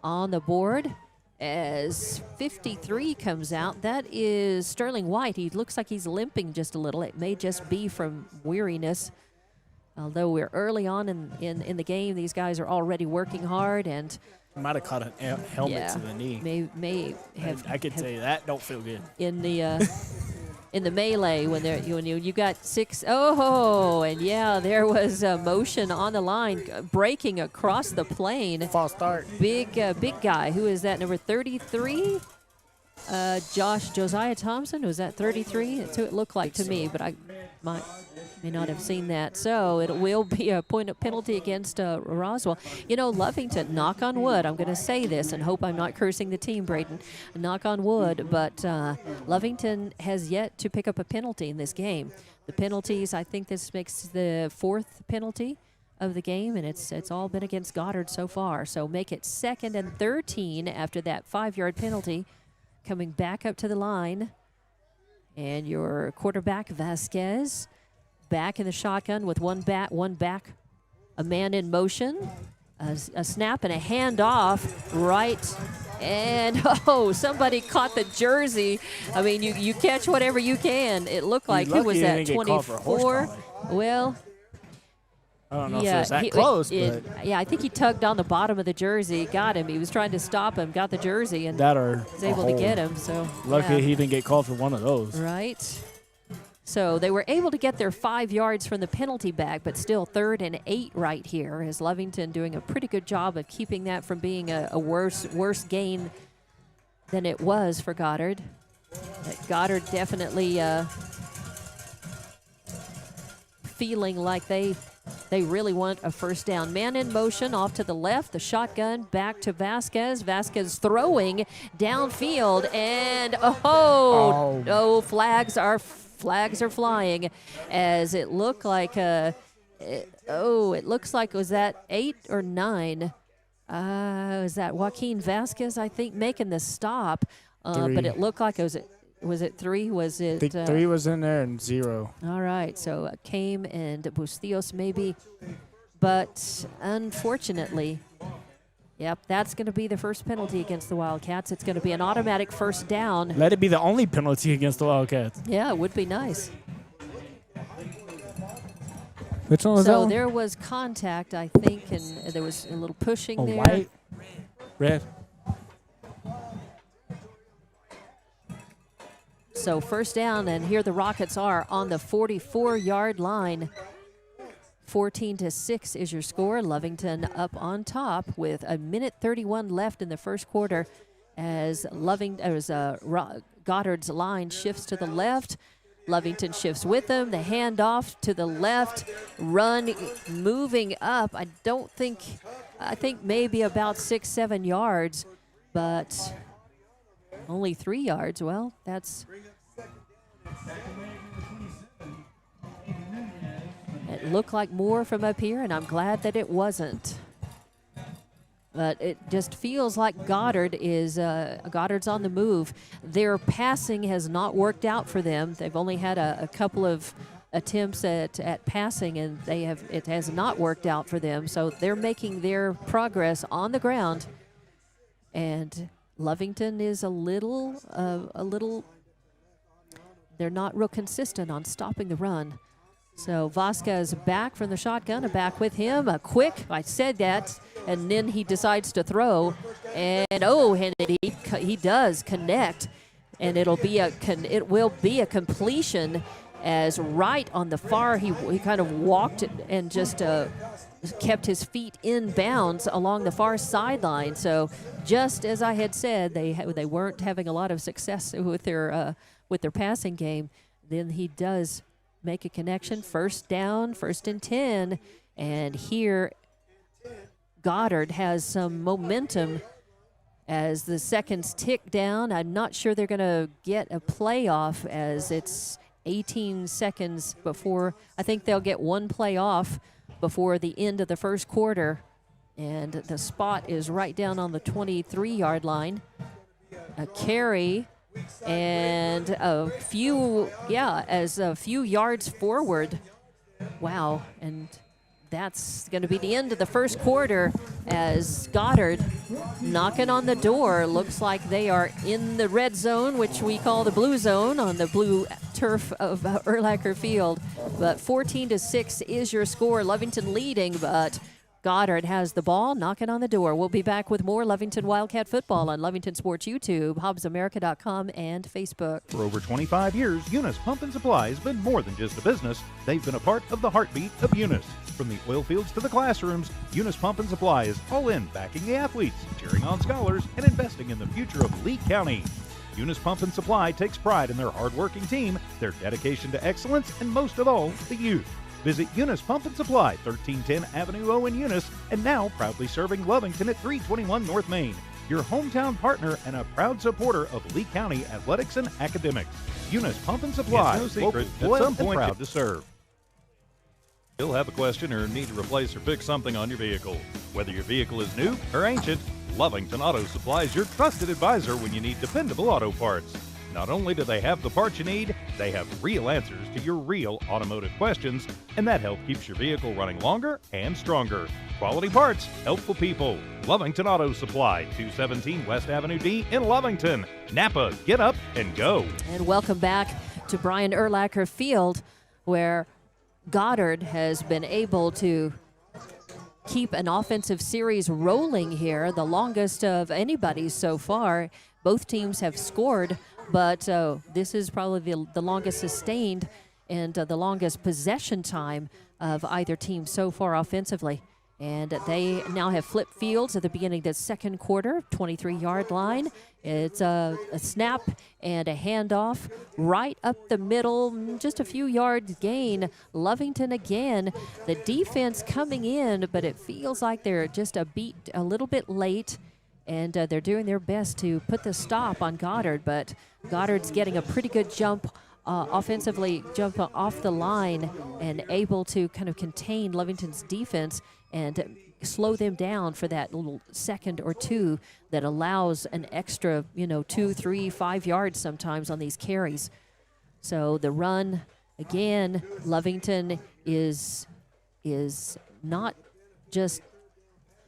S1: on the board as 53 comes out. That is Sterling White. He looks like he's limping just a little. It may just be from weariness. Although we're early on in the game, these guys are already working hard and
S3: might have caught a helmet to the knee.
S1: May have.
S3: I could tell you that don't feel good.
S1: In the melee when you got 6. Oh, and yeah, there was a motion on the line, breaking across the plane.
S3: False start.
S1: Big guy. Who is that? Number 33. Josiah Thompson. Was that 33? That's who it looked like to me, but I may not have seen that. So it will be a point of penalty against Roswell. Lovington, knock on wood, I'm going to say this and hope I'm not cursing the team, Braden. Knock on wood, but Lovington has yet to pick up a penalty in this game. The penalties, I think this makes the 4th penalty of the game, and it's all been against Goddard so far. So make it 2nd and 13 after that 5-yard penalty. Coming back up to the line. And your quarterback, Vasquez, back in the shotgun with one back, a man in motion, a snap and a handoff right. And, somebody caught the jersey. I mean, you catch whatever you can. It looked like, who was that, 24? Well,
S3: I don't know if it was that close, but...
S1: Yeah, I think he tugged on the bottom of the jersey, got him. He was trying to stop him, got the jersey, and was able to get him. So
S3: lucky he didn't get called for one of those.
S1: Right. So they were able to get their 5 yards from the penalty bag, but still 3rd and 8 right here. As Lovington doing a pretty good job of keeping that from being a worse gain than it was for Goddard. Goddard definitely feeling like they really want a first down. Man in motion off to the left, the shotgun back to Vasquez. Vasquez throwing downfield, and flags are flying as it looked like it looks like, was that 8 or 9? Was that Joaquin Vasquez, I think, making the stop? But it looked like was it 3? Was it?
S3: I think 3 was in there and 0.
S1: All right, so Came and Bustillos maybe. But unfortunately, yep, that's going to be the first penalty against the Wildcats. It's going to be an automatic first down.
S3: Let it be the only penalty against the Wildcats.
S1: Yeah, it would be nice.
S3: Which one was that?
S1: So there was contact, I think, and there was a little pushing there.
S3: White, red.
S1: So first down, and here the Rockets are on the 44-yard line. 14-6 is your score. Lovington up on top with 1:31 left in the first quarter as Goddard's line shifts to the left. Lovington shifts with them. The handoff to the left. Run moving up. I think maybe about 6-7 yards, but only 3 yards. Well, that's... It looked like more from up here, and I'm glad that it wasn't. But it just feels like Goddard's on the move. Their passing has not worked out for them. They've only had a couple of attempts at passing, and it has not worked out for them. So they're making their progress on the ground. And Lovington is a little. They're not real consistent on stopping the run. So Vasquez back from the shotgun, back with him. A quick, I said that, and then he decides to throw. And, he does connect. And it will be a completion as right on the far, he kind of walked and just kept his feet in bounds along the far sideline. So just as I had said, they weren't having a lot of success with their passing game. Then he does make a connection. First down, 1st and 10. And here Goddard has some momentum as the seconds tick down. I'm not sure they're going to get a playoff as it's 18 seconds before. I think they'll get one play off before the end of the first quarter. And the spot is right down on the 23-yard line. A carry and a few yards forward. Wow. And that's going to be the end of the first quarter as Goddard knocking on the door. Looks like they are in the red zone, which we call the blue zone on the blue turf of Erlacher Field. But 14-6 is your score. Lovington leading, but Goddard has the ball, knocking on the door. We'll be back with more Lovington Wildcat football on Lovington Sports YouTube, HobbsAmerica.com, and Facebook.
S5: For over 25 years, Eunice Pump and Supply has been more than just a business. They've been a part of the heartbeat of Eunice. From the oil fields to the classrooms, Eunice Pump and Supply is all in backing the athletes, cheering on scholars, and investing in the future of Lee County. Eunice Pump and Supply takes pride in their hard-working team, their dedication to excellence, and most of all, the youth. Visit Eunice Pump and Supply, 1310 Avenue O in Eunice, and now proudly serving Lovington at 321 North Main. Your hometown partner and a proud supporter of Lee County athletics and academics. Eunice Pump and Supply, it's no secret, local, at some point, proud to serve. You'll have a question or need to replace or fix something on your vehicle. Whether your vehicle is new or ancient, Lovington Auto Supply is your trusted advisor when you need dependable auto parts. Not only do they have the parts you need, they have real answers to your real automotive questions, and that help keeps your vehicle running longer and stronger. Quality parts, helpful people. Lovington Auto Supply, 217 West Avenue D in Lovington. Napa, get up and go.
S1: And welcome back to Brian Erlacher Field, where Goddard has been able to keep an offensive series rolling here, the longest of anybody so far. Both teams have scored, but this is probably the longest sustained and the longest possession time of either team so far offensively. And they now have flipped fields at the beginning of the second quarter, 23-yard line. It's a snap and a handoff right up the middle, just a few yards gain. Lovington again. The defense coming in, but it feels like they're just a little bit late. And they're doing their best to put the stop on Goddard, but Goddard's getting a pretty good jump offensively, jump off the line and able to kind of contain Lovington's defense and slow them down for that little second or two that allows an extra, 2, 3, 5 yards sometimes on these carries. So the run, again, Lovington is not just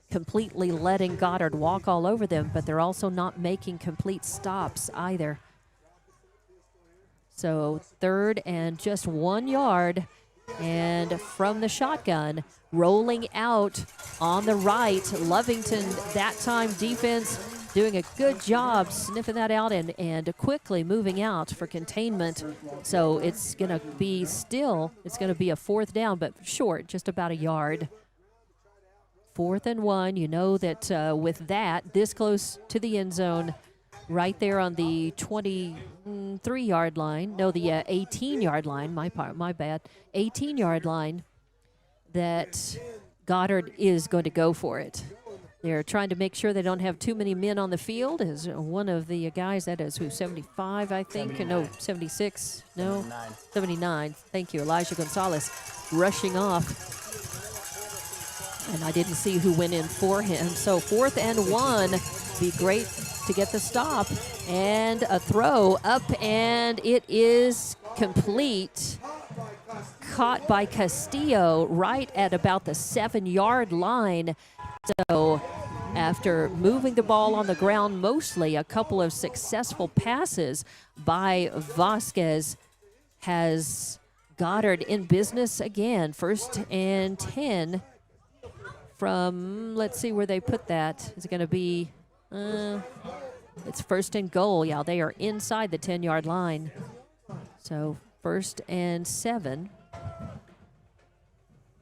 S1: completely letting Goddard walk all over them, but they're also not making complete stops either. So 3rd and just 1 yard, and from the shotgun, rolling out on the right, Lovington, that time defense doing a good job sniffing that out and quickly moving out for containment. So it's going to be a 4th down, but short, just about a yard. 4th and 1, you know that with that, this close to the end zone, right there on the 23-yard line, no, the 18-yard line, my bad, 18-yard line, that Goddard is going to go for it. They're trying to make sure they don't have too many men on the field. As one of the guys, that is 75, I think, 79. No, 76, no, 79. Thank you, Elijah Gonzalez, rushing off. And I didn't see who went in for him. So 4th and 1, be great to get the stop. And a throw up, and it is complete. Caught by Castillo right at about the 7-yard line. So after moving the ball on the ground mostly, a couple of successful passes by Vasquez has Goddard in business again. 1st and 10 from, let's see where they put that. Is it going to be, it's 1st and goal. Yeah, they are inside the 10-yard line. So 1st and 7.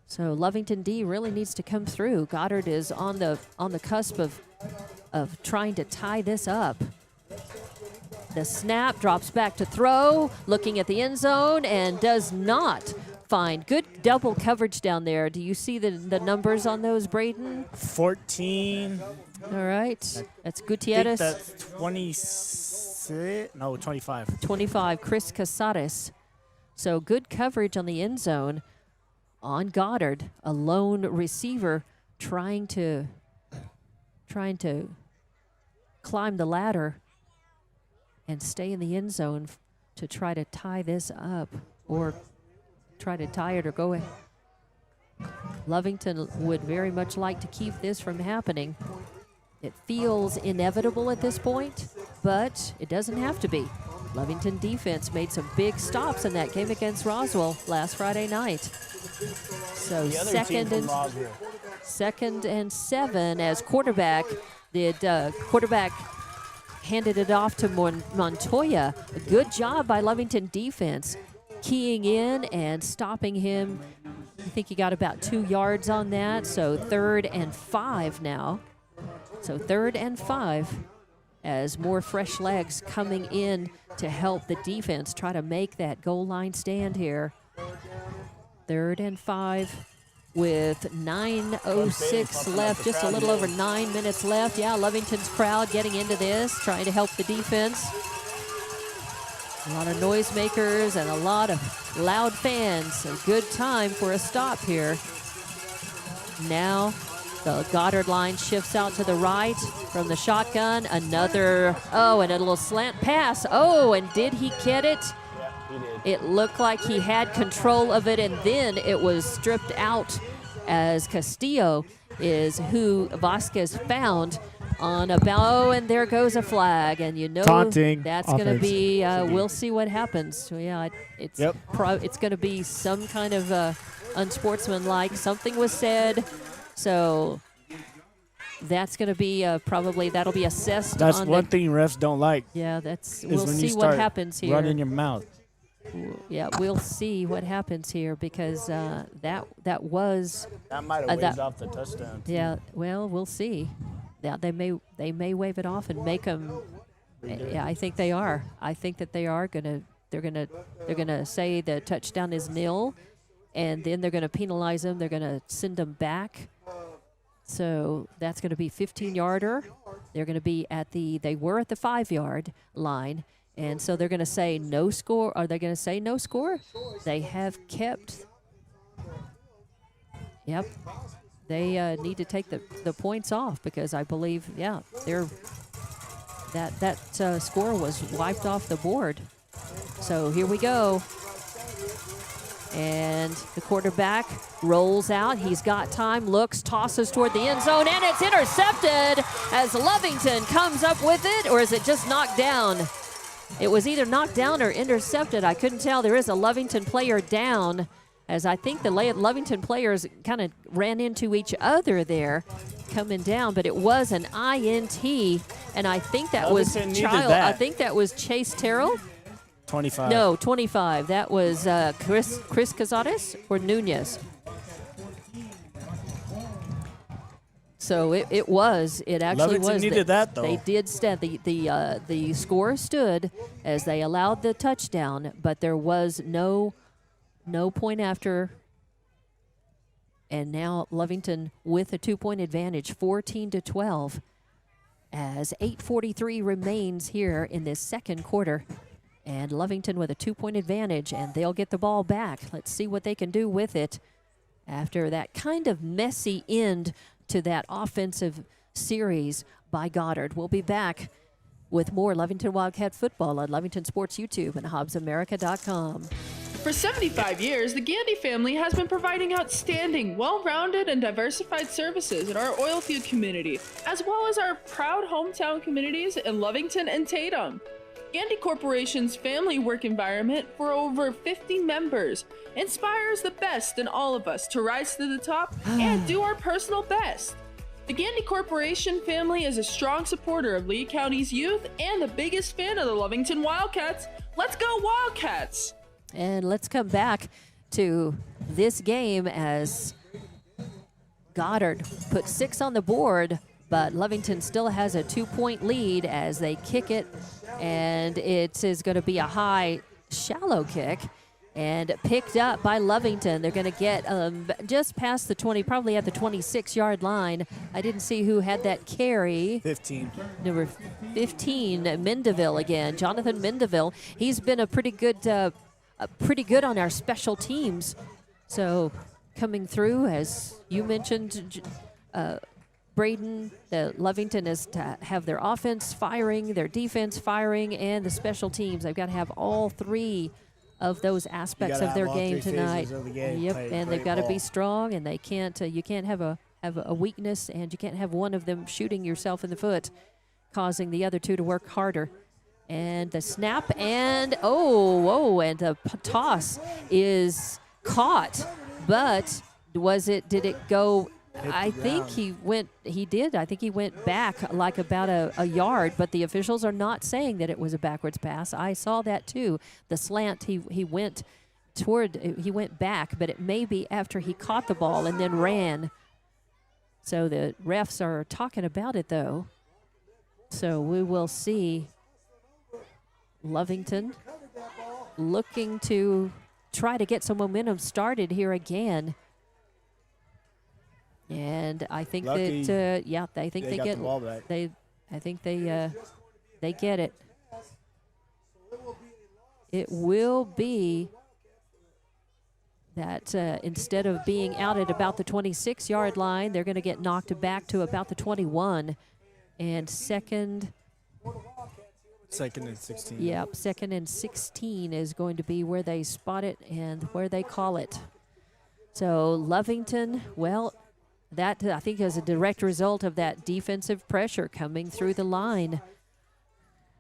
S1: So Lovington D really needs to come through. Goddard is on the cusp of trying to tie this up. The snap drops back to throw, looking at the end zone, and does not find good double coverage down there. Do you see the numbers on those, Braden?
S3: 14.
S1: All right. That's
S3: I
S1: Gutierrez.
S3: think that's 26. No, 25.
S1: 25, Chris Casares. So good coverage on the end zone on Goddard, a lone receiver trying to climb the ladder and stay in the end zone to try to tie this up or try to tie it or go ahead. Lovington would very much like to keep this from happening. It feels inevitable at this point, but it doesn't have to be. Lovington defense made some big stops in that game against Roswell last Friday night. So second and 7 as quarterback. Quarterback handed it off to Montoya. A good job by Lovington defense, keying in and stopping him. I think he got about 2 yards on that. So 3rd and 5 now. So 3rd and 5 as more fresh legs coming in to help the defense try to make that goal line stand here. 3rd and 5 with 9:06 left, just a little over 9 minutes left. Yeah, Lovington's crowd getting into this, trying to help the defense. A lot of noisemakers and a lot of loud fans. A good time for a stop here. Now the Goddard line shifts out to the right from the shotgun. Another, and a little slant pass. And did he get it? It looked like he had control of it, and then it was stripped out as Castillo is who Vasquez found on a bow, and there goes a flag. And you know
S3: taunting
S1: that's going to be, we'll see what happens. So, yeah, it's going to be some kind of unsportsmanlike. Something was said, so that's going to be probably, that'll be assessed.
S3: That's one thing refs don't like.
S1: Yeah, we'll see what happens here.
S3: Running your mouth.
S1: Yeah, we'll see what happens here because that
S3: might have waved off the touchdown.
S1: Yeah, well, we'll see. Yeah, they may wave it off and make them. Yeah, I think they are. I think that they are gonna. They're gonna say the touchdown is nil, and then they're gonna penalize them. They're gonna send them back. So that's gonna be 15-yarder. They're gonna be they were at the 5-yard line. And so they're going to say no score. Are they going to say no score? They have kept. Yep. They need to take the points off because I believe, that score was wiped off the board. So here we go. And the quarterback rolls out. He's got time, looks, tosses toward the end zone, and it's intercepted as Lovington comes up with it, or is it just knocked down? It was either knocked down or intercepted. I couldn't tell. There is a Lovington player down, as I think the Lovington players kind of ran into each other there coming down, but it was an INT, and I think that was I think that was Chase Terrell.
S3: 25.
S1: No, 25. That was Chris Casares or Nunez. So it actually
S3: Lovington
S1: was.
S3: Needed that though.
S1: They did stand. The score stood as they allowed the touchdown, but there was no point after. And now Lovington with a 2-point advantage, 14-12, as 8:43 remains here in this second quarter. And Lovington with a 2-point advantage, and they'll get the ball back. Let's see what they can do with it after that kind of messy end to that offensive series by Goddard. We'll be back with more Lovington Wildcat football on Lovington Sports YouTube and HobbsAmerica.com.
S11: For 75 years, the Gandy family has been providing outstanding, well-rounded, and diversified services in our oil field community, as well as our proud hometown communities in Lovington and Tatum. Gandy Corporation's family work environment for over 50 members inspires the best in all of us to rise to the top and do our personal best. The Gandy Corporation family is a strong supporter of Lee County's youth and the biggest fan of the Lovington Wildcats. Let's go Wildcats!
S1: And let's come back to this game as Goddard put 6 on the board, but Lovington still has a 2-point lead as they kick it, and it is going to be a high, shallow kick, and picked up by Lovington. They're going to get just past the 20, probably at the 26-yard line. I didn't see who had that carry.
S3: 15.
S1: Number 15, Mendeville again. Jonathan Mendeville. He's been a pretty good on our special teams. So coming through, as you mentioned, Braden, the Lovington is to have their offense firing, their defense firing, and the special teams. They've got to have all 3 of those aspects of their game tonight. And they've got to be strong, and they can't. You can't have a weakness, and you can't have one of them shooting yourself in the foot, causing the other 2 to work harder. And the snap, and and the toss is caught, but did it go? I think he went back like about a yard, but the officials are not saying that it was a backwards pass. I saw that too. The slant, he went back, but it may be after he caught the ball and then ran. So the refs are talking about it though. So we will see Lovington looking to try to get some momentum started here again. And I think
S3: Lucky.
S1: they think they get
S3: the ball back.
S1: I think they get it. It will be that instead of being out at about the 26-yard line, they're going to get knocked back to about the 21, and second
S3: and 16.
S1: Yep, 2nd and 16 is going to be where they spot it and where they call it. So Lovington, well, that I think is a direct result of that defensive pressure coming through the line,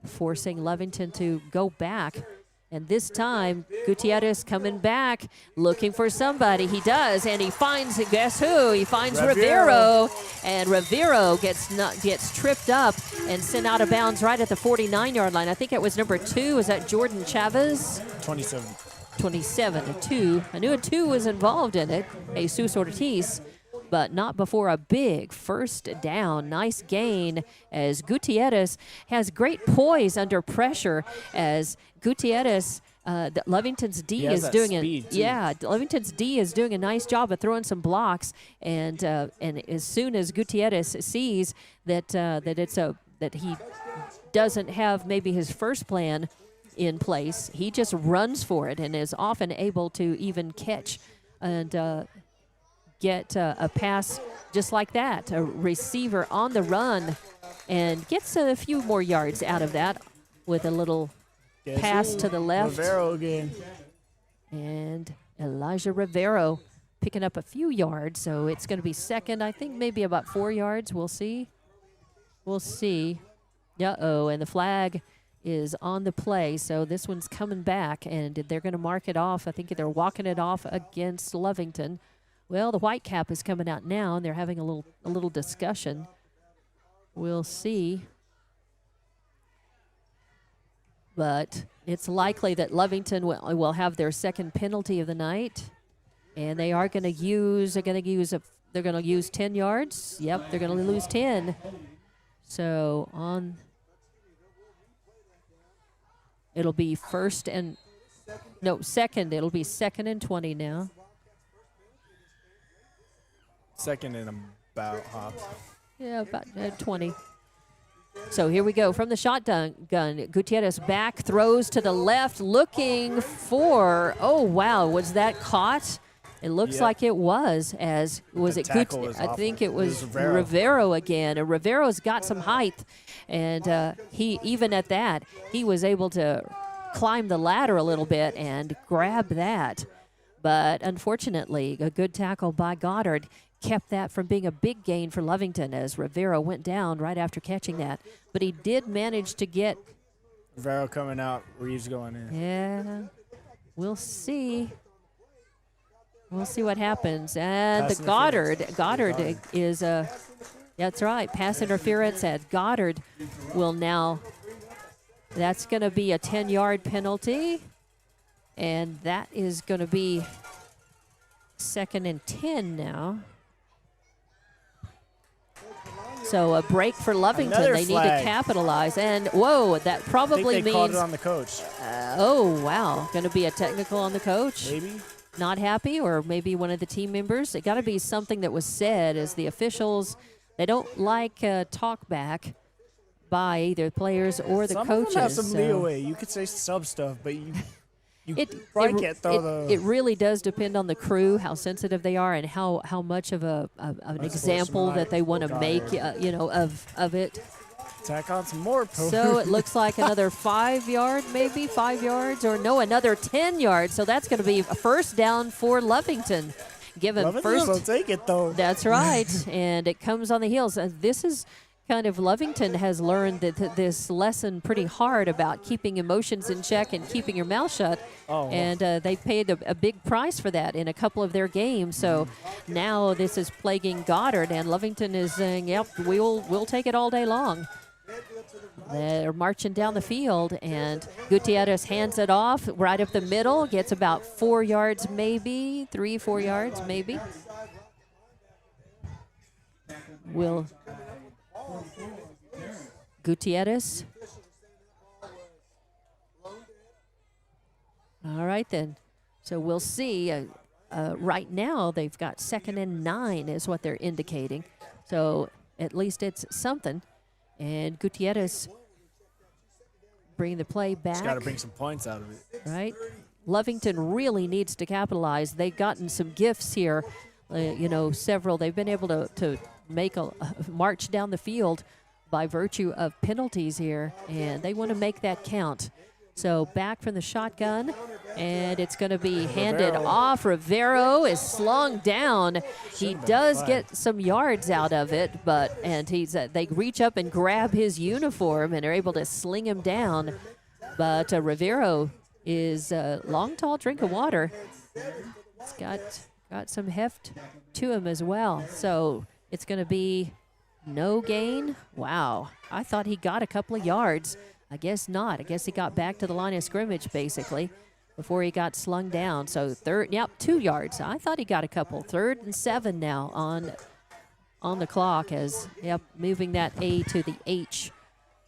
S1: forcing Lovington to go back. And this time, Gutierrez coming back, looking for somebody. He does, and he finds, guess who? He finds Rivero. And Rivero gets tripped up and sent out of bounds right at the 49-yard line. I think it was number 2. Is that Jordan Chavez?
S3: 27.
S1: 27, a 2. I knew a 2 was involved in it, Jesus Ortiz, but not before a big first down. Nice gain as Gutierrez has great poise under pressure as Gutierrez, Lovington's D is doing Lovington's D is doing a nice job of throwing some blocks, and as soon as Gutierrez sees that he doesn't have maybe his first plan in place, he just runs for it and is often able to even catch and get a pass just like that, a receiver on the run, and gets a few more yards out of that with a little pass to the left.
S3: Rivero again.
S1: And Elijah Rivero picking up a few yards, so it's going to be second, I think maybe about 4 yards. We'll see. We'll see. Uh-oh, and the flag is on the play, so this one's coming back, and they're going to mark it off. I think they're walking it off against Lovington. Well, the white cap is coming out now, and they're having a little discussion. We'll see. But it's likely that Lovington will have their second penalty of the night, and they are going to use. They're going to use 10 yards. Yep, they're going to lose 10. So it'll be second. It'll be 2nd and 20 now.
S3: 2nd and about,
S1: Yeah, about 20. So here we go from the shotgun gun. Gutierrez back, throws to the left, looking for. Oh wow, was that caught? It looks like it was. I think it was Rivero again. And Rivero's got some height, and he even at that he was able to climb the ladder a little bit and grab that. But unfortunately, a good tackle by Goddard kept that from being a big gain for Lovington as Rivero went down right after catching that. But he did manage to get
S3: Rivero coming out, Reeves going in.
S1: Yeah, we'll see. We'll see what happens. And the Goddard is that's right, pass interference at Goddard will now, that's going to be a 10-yard penalty. And that is going to be 2nd and 10 now. So a break for Lovington.
S3: Another
S1: they
S3: flag.
S1: need to capitalize. And, whoa, that probably
S3: I think they called
S1: means...
S3: it on the coach.
S1: Oh, wow. Going to be a technical on the coach?
S3: Maybe.
S1: Not happy, or maybe one of the team members. It got to be something that was said, as the officials, they don't like talk back by either players or the coaches.
S3: Some of them have some leeway. You could say some stuff, but you
S1: It
S3: can't throw
S1: it really does depend on the crew, how sensitive they are, and how much of an example that they want to make, of it.
S3: Tack on some more.
S1: So it looks like another 5 yard, maybe 5 yards, or no, another 10 yards. So that's going to be a first down for Lovington. Give him first.
S3: Will take it though.
S1: That's right, and it comes on the heels. This is kind of, Lovington has learned this lesson pretty hard about keeping emotions in check and keeping your mouth shut. And they paid a big price for that in a couple of their games. So now this is plaguing Goddard, and Lovington is saying, "Yep, we'll take it all day long." They're marching down the field, and Gutierrez hands it off right up the middle. Gets about 4 yards, maybe 3-4 yards, maybe. Will Gutierrez. All right, then. So we'll see. Right now, they've got 2nd and 9 is what they're indicating. So at least it's something. And Gutierrez bring the play back.
S3: Just got to bring some points out of it.
S1: Right? Lovington really needs to capitalize. They've gotten some gifts here. Several. They've been able to make a march down the field by virtue of penalties here, and they want to make that count. So back from the shotgun, and it's going to be handed off. Rivero is slung down. He does get some yards out of it, and they reach up and grab his uniform and are able to sling him down. But Rivero is a long, tall drink of water. It's got some heft to him as well. So it's going to be no gain. Wow. I thought he got a couple of yards. I guess not. I guess he got back to the line of scrimmage, basically, before he got slung down. So 2 yards. I thought he got a couple. 3rd and 7 now on the clock, as, moving that A to the H.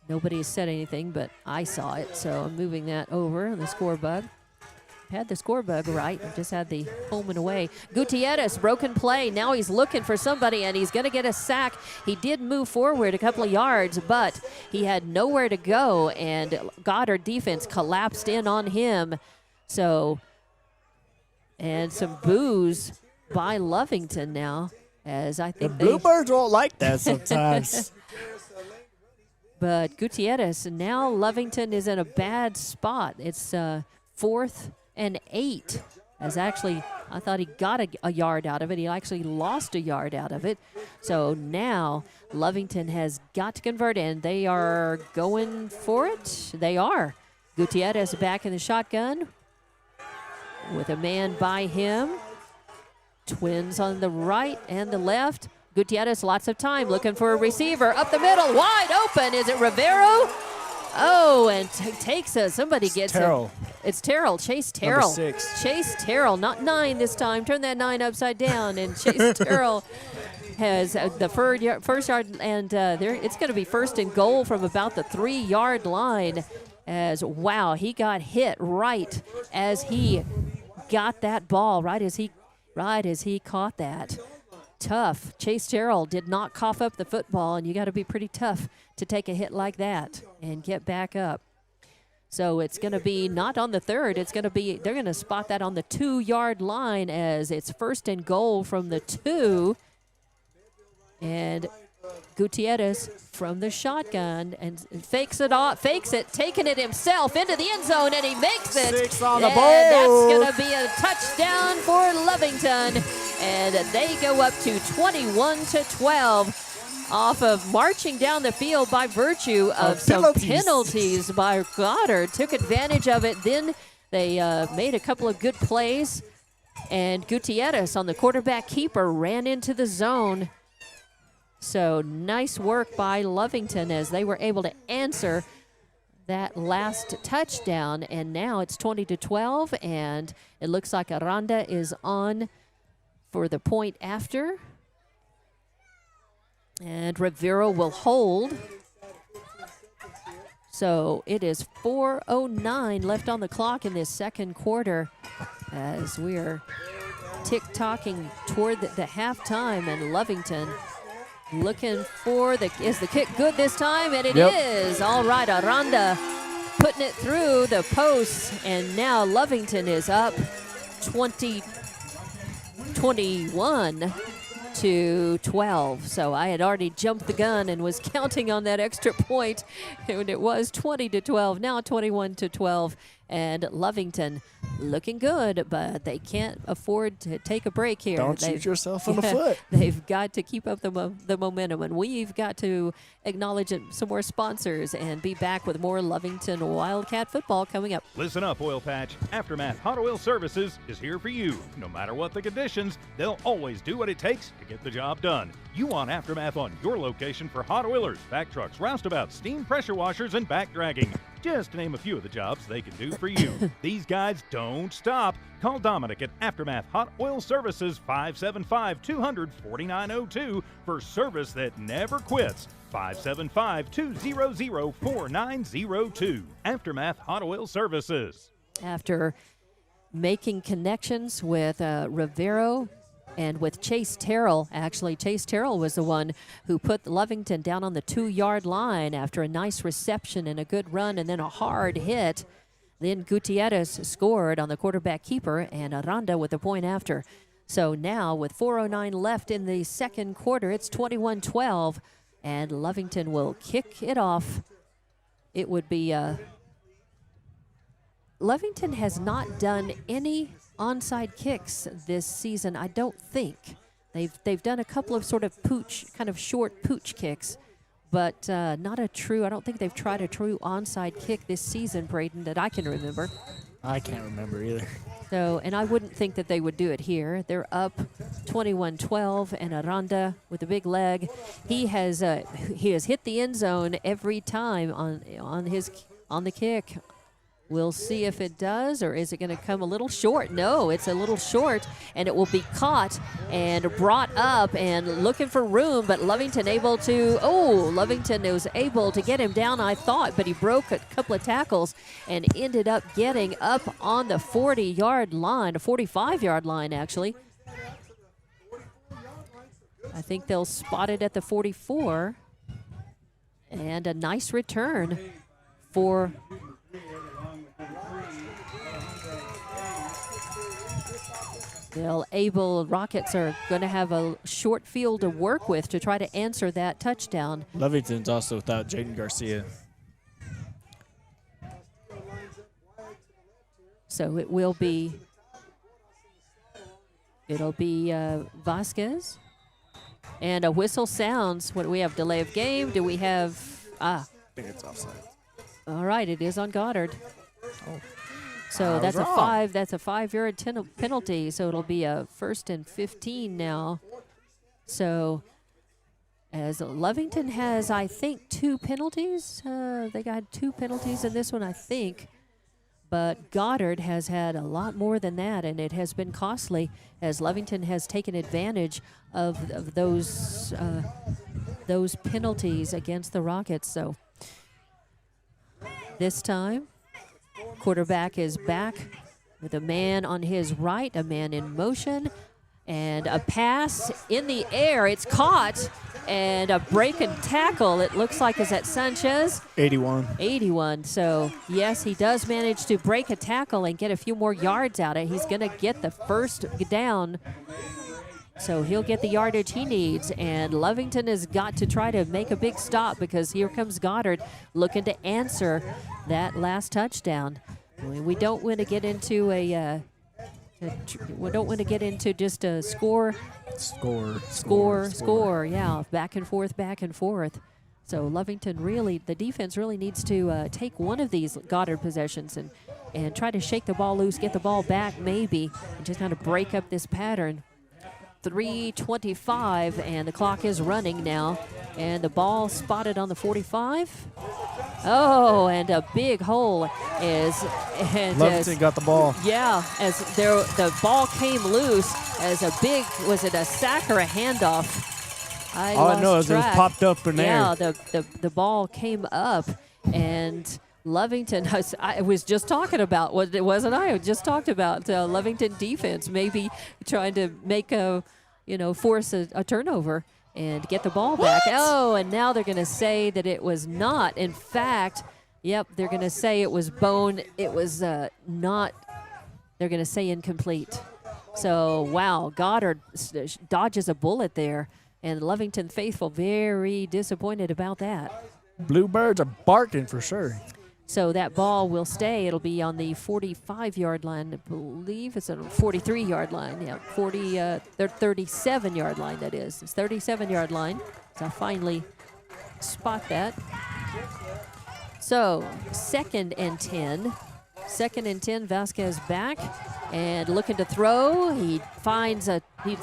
S1: Nobody has said anything, but I saw it, so I'm moving that over on the score bug. Had the score bug right. Just had the home and away. Gutierrez, broken play. Now he's looking for somebody, and he's going to get a sack. He did move forward a couple of yards, but he had nowhere to go, and Goddard defense collapsed in on him. So, and some boos by Lovington now, as I think
S3: the Bluebirds won't like that sometimes.
S1: But Gutierrez, now Lovington is in a bad spot. It's 4th and 8. As actually, I thought he got a yard out of it. He actually lost a yard out of it. So now Lovington has got to convert, and they are going for it. They are. Gutierrez back in the shotgun with a man by him. Twins on the right and the left. Gutierrez, lots of time, looking for a receiver. Up the middle, wide open. Is it Rivero? Oh, and takes somebody gets
S3: Terrell.
S1: It's Terrell, Chase Terrell.
S3: Number 6.
S1: Chase Terrell, not 9 this time. Turn that 9 upside down, and Chase Terrell has the first yard, and it's going to be 1st and goal from about the 3-yard line. As, wow, he got hit right as he got that ball, right as he caught that. Tough. Chase Terrell did not cough up the football, and you got to be pretty tough to take a hit like that and get back up. So it's going to be not on the 3rd. It's going to be, they're going to spot that on the 2-yard line, as it's 1st and goal from the 2. And Gutierrez from the shotgun and fakes it, taking it himself into the end zone, and he makes it.
S3: 6 on the
S1: and
S3: board.
S1: That's going to be a touchdown for Lovington, and they go up to 21-12. off of marching down the field by virtue of some penalties by Goddard. Took advantage of it. Then they made a couple of good plays. And Gutierrez on the quarterback keeper ran into the zone. So nice work by Lovington as they were able to answer that last touchdown. And now it's 20-12, and it looks like Aranda is on for the point after. And Rivera will hold. So it is 4:09 left on the clock in this second quarter as we are tick-tocking toward the halftime, and Lovington looking for is the kick good this time? And it is. All right, Aranda putting it through the posts, and now Lovington is up 21-12. So I had already jumped the gun and was counting on that extra point, and it was 20-12, now 21-12. And Lovington looking good, but they can't afford to take a break here.
S3: Don't shoot yourself in the foot.
S1: They've got to keep up the momentum, and we've got to acknowledge some more sponsors and be back with more Lovington Wildcat football coming up.
S5: Listen up, Oil Patch. Aftermath Hot Oil Services is here for you. No matter what the conditions, they'll always do what it takes to get the job done. You want Aftermath on your location for hot oilers, back trucks, roustabouts, steam pressure washers, and back dragging. Just to name a few of the jobs they can do for you. These guys don't stop. Call Dominic at Aftermath Hot Oil Services, 575-200-4902 for service that never quits. 575-200-4902. Aftermath Hot Oil Services.
S1: After making connections with Rivero and with Chase Terrell, actually, Chase Terrell was the one who put Lovington down on the 2-yard line after a nice reception and a good run and then a hard hit. Then Gutierrez scored on the quarterback keeper, and Aranda with the point after. So now with 4:09 left in the second quarter, it's 21-12, and Lovington will kick it off. It would be Lovington has not done any onside kicks this season, I don't think. They've done a couple of sort of short pooch kicks, but not a true, I don't think they've tried a true onside kick this season, Braden, that I can remember.
S3: I can't remember either.
S1: So, and I wouldn't think that they would do it here. They're up 21-12, and Aranda with a big leg. He has hit the end zone every time on the kick. We'll see if it does, or is it going to come a little short? No, it's a little short, and it will be caught and brought up and looking for room, but Lovington was able to get him down, I thought, but he broke a couple of tackles and ended up getting up on the 40-yard line, a 45-yard line, actually. I think they'll spot it at the 44, and a nice return for Rockets are going to have a short field to work with to try to answer that touchdown.
S3: Lovington's also without Jaden Garcia.
S1: So it'll be Vasquez. And a whistle sounds. What do we have? Delay of game? Do we have?
S3: I think it's offside.
S1: All right, it is on Goddard.
S3: Oh.
S1: So that's wrong. That's a 5-yard penalty. So it'll be a 1st and 15 now. So as Lovington has, I think, 2 penalties. They got 2 penalties in this one, I think. But Goddard has had a lot more than that, and it has been costly as Lovington has taken advantage of those penalties against the Rockets. So this time, quarterback is back with a man on his right, a man in motion, and a pass in the air. It's caught, and a break and tackle. It looks like, is that Sanchez?
S3: 81.
S1: So, yes, he does manage to break a tackle and get a few more yards out of it. He's going to get the first down. So he'll get the yardage he needs, and Lovington has got to try to make a big stop because here comes Goddard looking to answer that last touchdown. We don't want to get into We don't want to get into just a score. Yeah, back and forth. So Lovington really, the defense really needs to take one of these Goddard possessions and try to shake the ball loose, get the ball back maybe, and just kind of break up this pattern. 3:25, and the clock is running now. And the ball spotted on the 45. Oh, and a big hole is.
S3: Lovington got the ball.
S1: Yeah, as the ball came loose as a big, was it a sack or a handoff?
S3: All I know is it was popped up in
S1: there.
S3: there.
S1: Yeah, the ball came up, and Lovington, I was just talking about, wasn't I? I just talked about Lovington defense maybe trying to make force a turnover and get the ball back. Oh, and now they're going to say that it was not. In fact, yep, they're going to say it was bone. It was not. They're going to say incomplete. So, wow, Goddard dodges a bullet there. And Lovington faithful very disappointed about that.
S3: Bluebirds are barking for sure.
S1: So that ball will stay. It'll be on the 45-yard line. I believe it's a 43-yard line. Yeah, 37-yard line, that is. It's 37-yard line. So I finally spot that. So 2nd and 10. 2nd and 10, Vasquez back and looking to throw. He's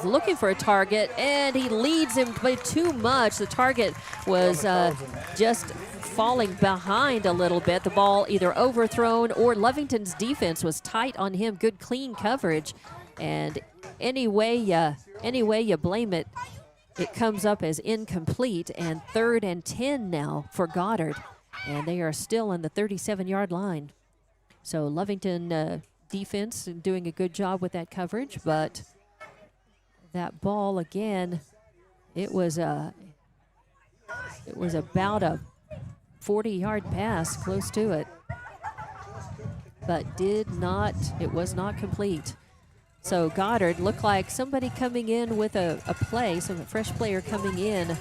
S1: looking for a target, and he leads him by too much. The target was just falling behind a little bit. The ball either overthrown or Lovington's defense was tight on him. Good clean coverage, and any way you blame it, it comes up as incomplete. And 3rd and 10 now for Goddard, and they are still on the 37-yard line. So Lovington defense doing a good job with that coverage, but that ball again, it was about a 40-yard pass, close to it, but it was not complete. So Goddard looked like somebody coming in with a fresh player coming in.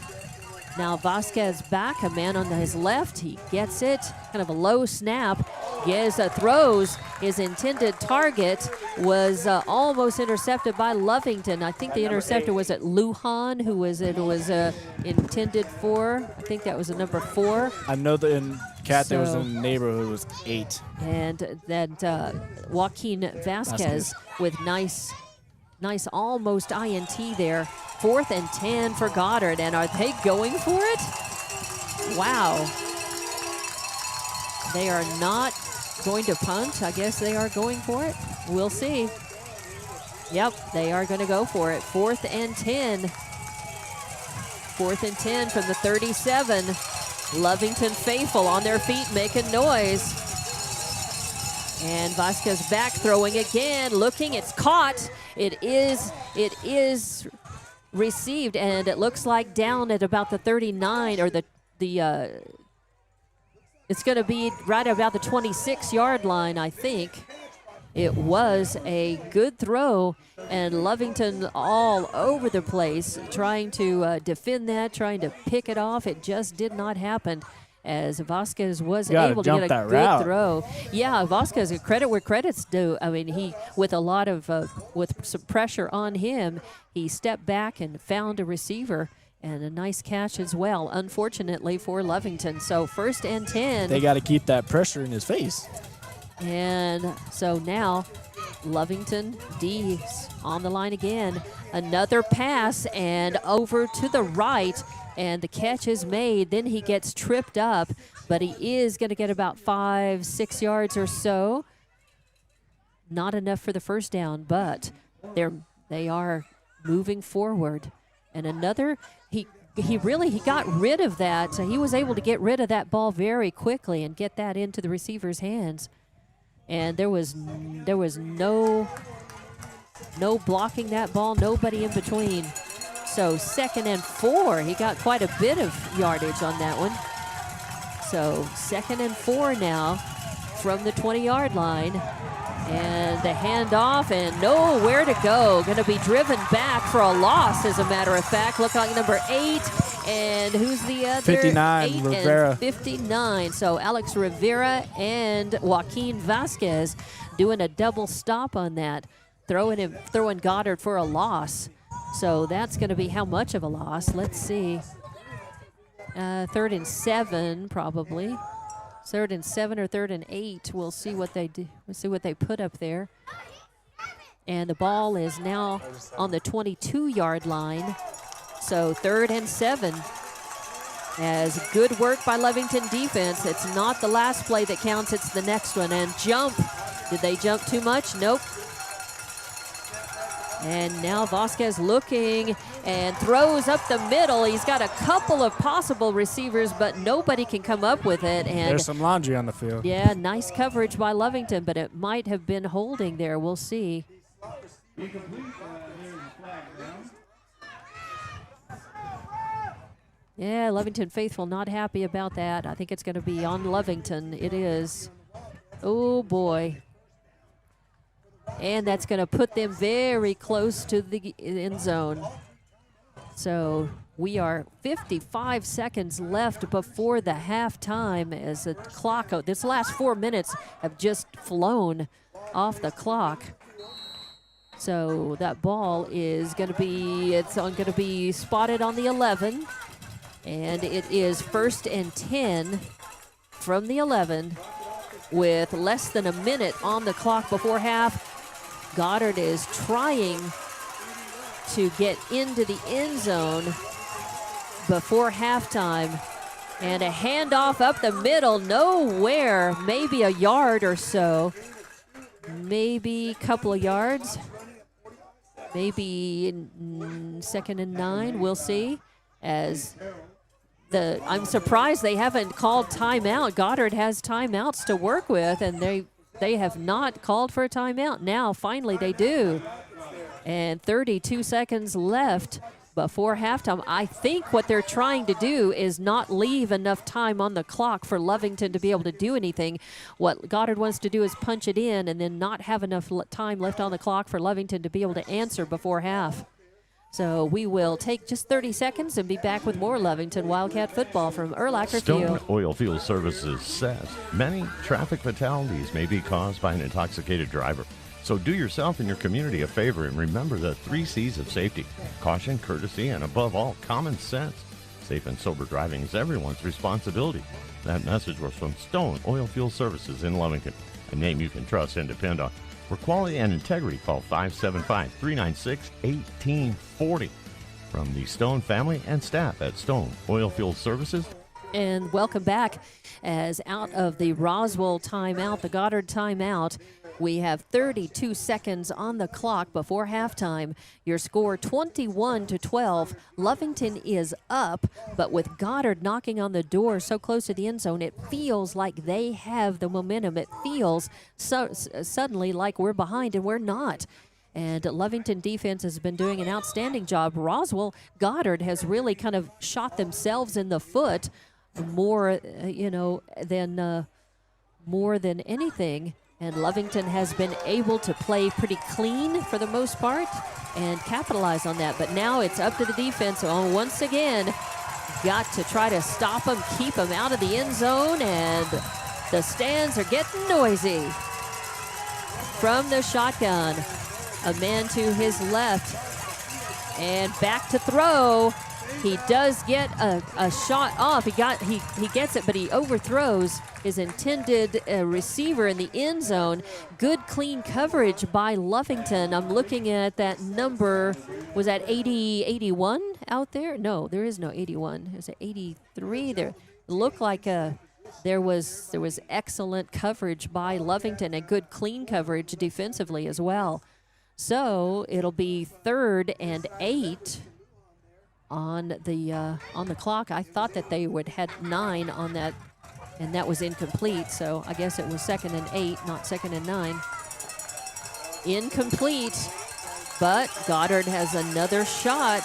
S1: Now Vasquez back, a man on his left. He gets it, kind of a low snap. Throws. His intended target was almost intercepted by Lovington. I think the interceptor was at Lujan, who was intended for. I think that was a number 4.
S3: I know that in Cat there was in the neighborhood was 8.
S1: And that Joaquin Vasquez with nice almost INT there. 4th and 10 for Goddard, and are they going for it? Wow. They are not going to punt. I guess they are going for it. We'll see. Yep, they are going to go for it. 4th and 10. 4th and 10 from the 37. Lovington faithful on their feet making noise. And Vasquez back throwing again, looking, it's caught. It is received, and it looks like down at about the 39, or it's going to be right about the 26-yard line, I think. It was a good throw, and Lovington all over the place trying to defend that, trying to pick it off. It just did not happen, as Vasquez was able to get a good throw. Yeah, Vasquez, credit where credit's due. I mean, he, with a lot of, with some pressure on him, he stepped back and found a receiver, and a nice catch as well, unfortunately for Lovington. So 1st and 10.
S3: They got to keep that pressure in his face.
S1: And so now Lovington D's on the line again. Another pass and over to the right, and the catch is made. Then he gets tripped up, but he is going to get about 5-6 yards or so. Not enough for the first down, but they are moving forward. And another, he got rid of that. He was able to get rid of that ball very quickly and get that into the receiver's hands. And there was no blocking that ball, nobody in between. So 2nd and 4, he got quite a bit of yardage on that one. So 2nd and 4 now from the 20-yard line. And the handoff, and nowhere to go. Going to be driven back for a loss, as a matter of fact. Look like number 8. And who's the other?
S3: 59,
S1: 8
S3: Rivera.
S1: And 59. So Alex Rivera and Joaquin Vasquez doing a double stop on that. throwing Goddard for a loss. So that's going to be how much of a loss? Let's see. 3rd and 7 probably. 3rd and 7 or 3rd and 8. We'll see what they do. We'll see what they put up there. And the ball is now on the 22-yard line. So 3rd and 7. As good work by Lovington defense. It's not the last play that counts, it's the next one. And jump. Did they jump too much? Nope. And now Vasquez looking and throws up the middle. He's got a couple of possible receivers, but nobody can come up with it. And
S3: there's some laundry on the field.
S1: Yeah, nice coverage by Lovington, but it might have been holding there. We'll see. Yeah, Lovington faithful not happy about that. I think it's going to be on Lovington. It is. Oh, boy. And that's going to put them very close to the end zone. So we are 55 seconds left before the halftime as the clock, this last 4 minutes have just flown off the clock. So that ball is going to be, it's going to be spotted on the 11. And it is 1st and 10 from the 11 with less than a minute on the clock before half. Goddard is trying to get into the end zone before halftime. And a handoff up the middle, nowhere, maybe a yard or so. Maybe a couple of yards. Maybe 2nd and 9, we'll see. As I'm surprised they haven't called timeout. Goddard has timeouts to work with, and they have not called for a timeout. Now, finally, they do. And 32 seconds left before halftime. I think what they're trying to do is not leave enough time on the clock for Lovington to be able to do anything. What Goddard wants to do is punch it in and then not have enough time left on the clock for Lovington to be able to answer before half. So we will take just 30 seconds and be back with more Lovington Wildcat football from Erlacher
S9: Stone
S1: Field.
S9: Oil Field Services says many traffic fatalities may be caused by an intoxicated driver. So do yourself and your community a favor and remember the 3 C's of safety: caution, courtesy, and above all, common sense. Safe and sober driving is everyone's responsibility. That message was from Stone Oil Field Services in Lovington, a name you can trust and depend on. For quality and integrity, call 575-396-1840. From the Stone family and staff at Stone Oil Field Services.
S1: And welcome back. As out of the Roswell timeout, the Goddard timeout, we have 32 seconds on the clock before halftime. Your score 21-12. Lovington is up, but with Goddard knocking on the door so close to the end zone, it feels like they have the momentum. It feels suddenly like we're behind, and we're not. And Lovington defense has been doing an outstanding job. Roswell, Goddard has really kind of shot themselves in the foot more than anything. And Lovington has been able to play pretty clean for the most part and capitalize on that. But now it's up to the defense. Once again, got to try to stop them, keep them out of the end zone, and the stands are getting noisy. From the shotgun, a man to his left, and back to throw. He does get a shot off. He gets it, but he overthrows his intended receiver in the end zone. Good, clean coverage by Lovington. I'm looking at that number. Was that 81 out there? No, there is no 81. Is it 83? There it looked like there was excellent coverage by Lovington and good, clean coverage defensively as well. So it'll be 3rd and 8. On the clock. I thought that they would had 9 on that, and that was incomplete. So I guess it was 2nd and 8, not 2nd and 9. Incomplete, but Goddard has another shot.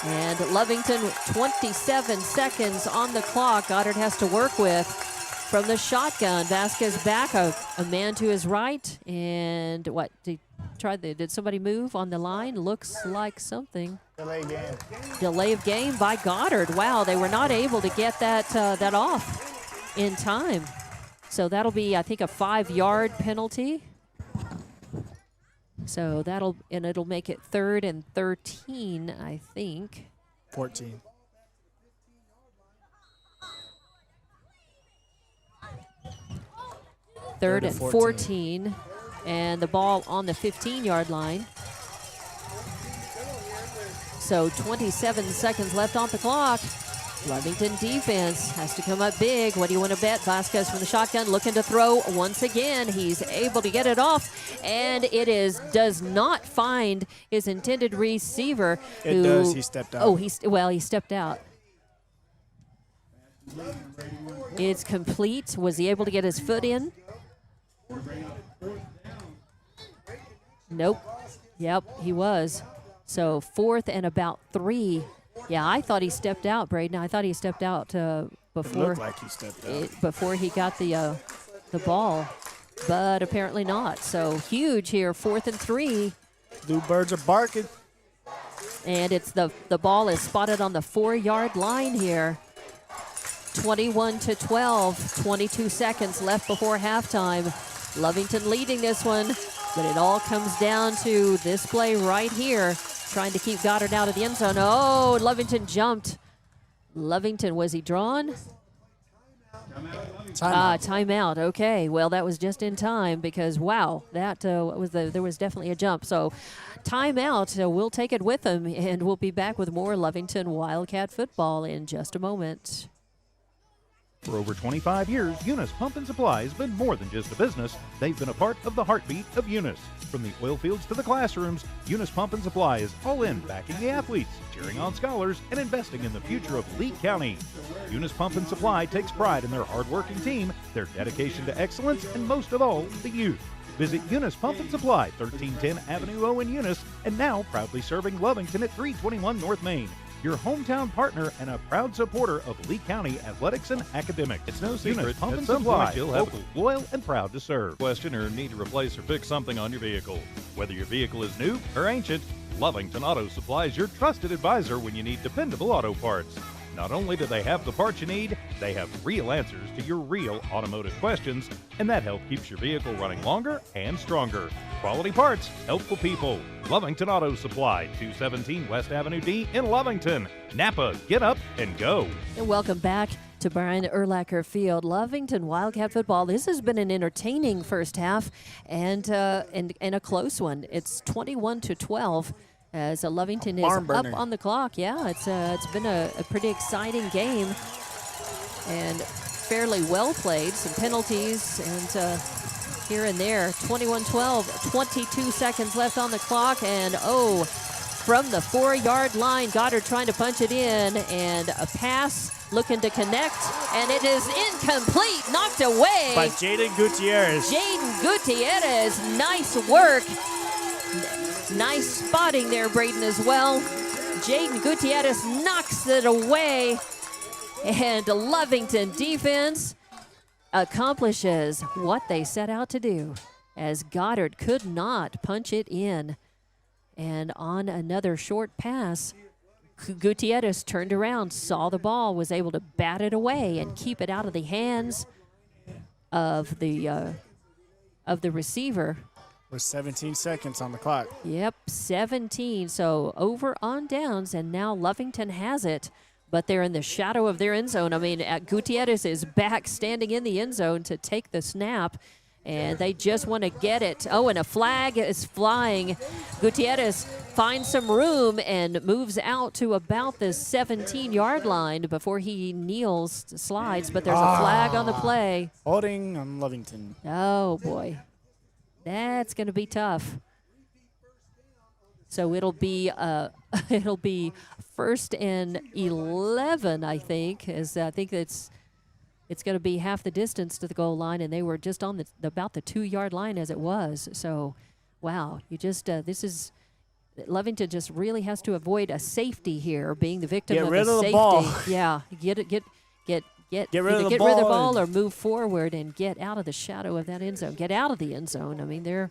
S1: And Lovington, 27 seconds on the clock. Goddard has to work with from the shotgun. Vasquez back, a man to his right, and what? Did somebody move on the line? Looks like something. Delay of game by Goddard. Wow, they were not able to get that off in time. So that'll be, I think, a 5-yard penalty. So it'll make it 3rd and 13, I think.
S3: 14.
S1: Third and 14. And the ball on the 15-yard line. So 27 seconds left on the clock. Lovington defense has to come up big. What do you want to bet? Vasquez from the shotgun looking to throw once again. He's able to get it off, and does not find his intended receiver.
S3: It does. He stepped out.
S1: Oh, he stepped out. It's complete. Was he able to get his foot in? Nope. Yep, he was. So 4th and about 3. Yeah, I thought he stepped out, Braden. I thought he stepped out before.
S3: It looked like he stepped out.
S1: Before he got the ball, but apparently not. So huge here, 4th and 3.
S3: Blue birds are barking.
S1: And it's the ball is spotted on the 4-yard line here. 21-12, 22 seconds left before halftime. Lovington leading this one, but it all comes down to this play right here, trying to keep Goddard out of the end zone. Oh, Lovington jumped. Lovington, was he drawn? Timeout. Okay, well, that was just in time because, wow, there was definitely a jump. So timeout. We'll take it with them, and we'll be back with more Lovington Wildcat football in just a moment.
S5: For over 25 years, Eunice Pump and Supply has been more than just a business. They've been a part of the heartbeat of Eunice. From the oil fields to the classrooms, Eunice Pump and Supply is all in backing the athletes, cheering on scholars, and investing in the future of Lee County. Eunice Pump and Supply takes pride in their hardworking team, their dedication to excellence, and most of all, the youth. Visit Eunice Pump and Supply, 1310 Avenue O in Eunice, and now proudly serving Lovington at 321 North Main. Your hometown partner and a proud supporter of Lee County athletics and academics. It's no secret, Pump and Supply, local, loyal, and proud to serve. Question or need to replace or fix something on your vehicle. Whether your vehicle is new or ancient, Lovington Auto Supply is your trusted advisor when you need dependable auto parts. Not only do they have the parts you need, they have real answers to your real automotive questions, and that help keeps your vehicle running longer and stronger. Quality parts, helpful people. Lovington Auto Supply, 217 West Avenue D in Lovington. Napa, get up and go.
S1: And welcome back to Brian Urlacher Field. Lovington Wildcat football. This has been an entertaining first half and a close one. It's 21-12. As Lovington is up on the clock. Yeah, it's been a pretty exciting game and fairly well played. Some penalties and here and there. 21-12, 22 seconds left on the clock. And, from the 4-yard line, Goddard trying to punch it in. And a pass looking to connect. And it is incomplete, knocked away.
S3: By Jaden Gutierrez.
S1: Jaden Gutierrez, nice work. Nice spotting there, Braden, as well. Jaden Gutierrez knocks it away. And Lovington defense accomplishes what they set out to do, as Goddard could not punch it in. And on another short pass, Gutierrez turned around, saw the ball, was able to bat it away and keep it out of the hands of the receiver.
S3: With 17 seconds on the clock.
S1: Yep, 17. So over on downs, and now Lovington has it, but they're in the shadow of their end zone. I mean, Gutierrez is back standing in the end zone to take the snap, and they just want to get it. Oh, and a flag is flying. Gutierrez finds some room and moves out to about the 17-yard line before he slides, but there's a flag on the play.
S3: Holding on Lovington.
S1: Oh, boy. That's going to be tough. So it'll be 1st and 11, I think. As I think it's going to be half the distance to the goal line, and they were just on about the 2-yard line as it was. So, wow, you just Lovington just really has to avoid a safety here, being the victim of a safety.
S3: Get rid of the ball.
S1: Yeah, get rid of the ball or move forward and get out of the shadow of that end zone. Get out of the end zone. I mean, they've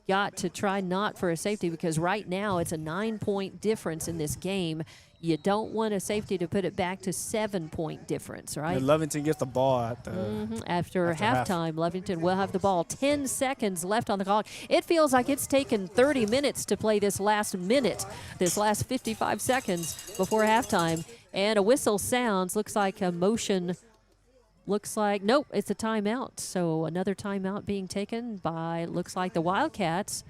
S1: got to try not for a safety, because right now it's a 9-point difference in this game. you don't want a safety to put it back to 7-point difference, right?
S3: And Lovington gets the ball at the
S1: After halftime, Lovington will have the ball. 10 seconds left on the clock. It feels like it's taken 30 minutes to play this last 55 seconds before halftime. And a whistle sounds. Looks like a motion. Looks like, nope, it's a timeout. So another timeout being taken by, looks like the Wildcats.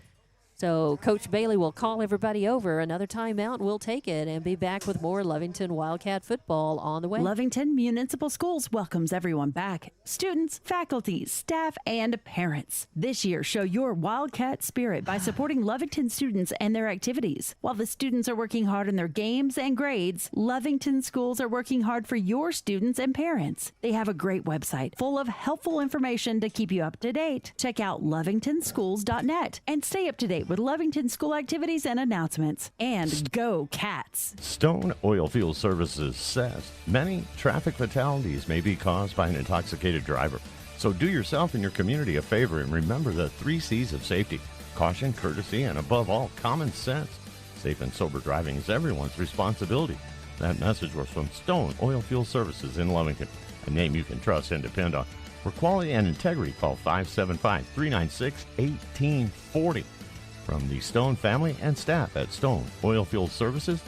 S1: So Coach Bailey will call everybody over. Another timeout. We'll take it and be back with more Lovington Wildcat football on the way.
S8: Lovington Municipal Schools welcomes everyone back. Students, faculty, staff, and parents. This year, show your Wildcat spirit by supporting Lovington students and their activities. While the students are working hard in their games and grades, Lovington schools are working hard for your students and parents. They have a great website full of helpful information to keep you up to date. Check out lovingtonschools.net and stay up to date with Lovington school activities and announcements. And go Cats!
S9: Stone Oilfield Services says many traffic fatalities may be caused by an intoxicated driver. So do yourself and your community a favor and remember the 3 C's of safety: caution, courtesy, and above all, common sense. Safe and sober driving is everyone's responsibility. That message was from Stone Oilfield Services in Lovington, a name you can trust and depend on. For quality and integrity, call 575-396-1840. From the Stone family and staff at Stone Oilfield Services.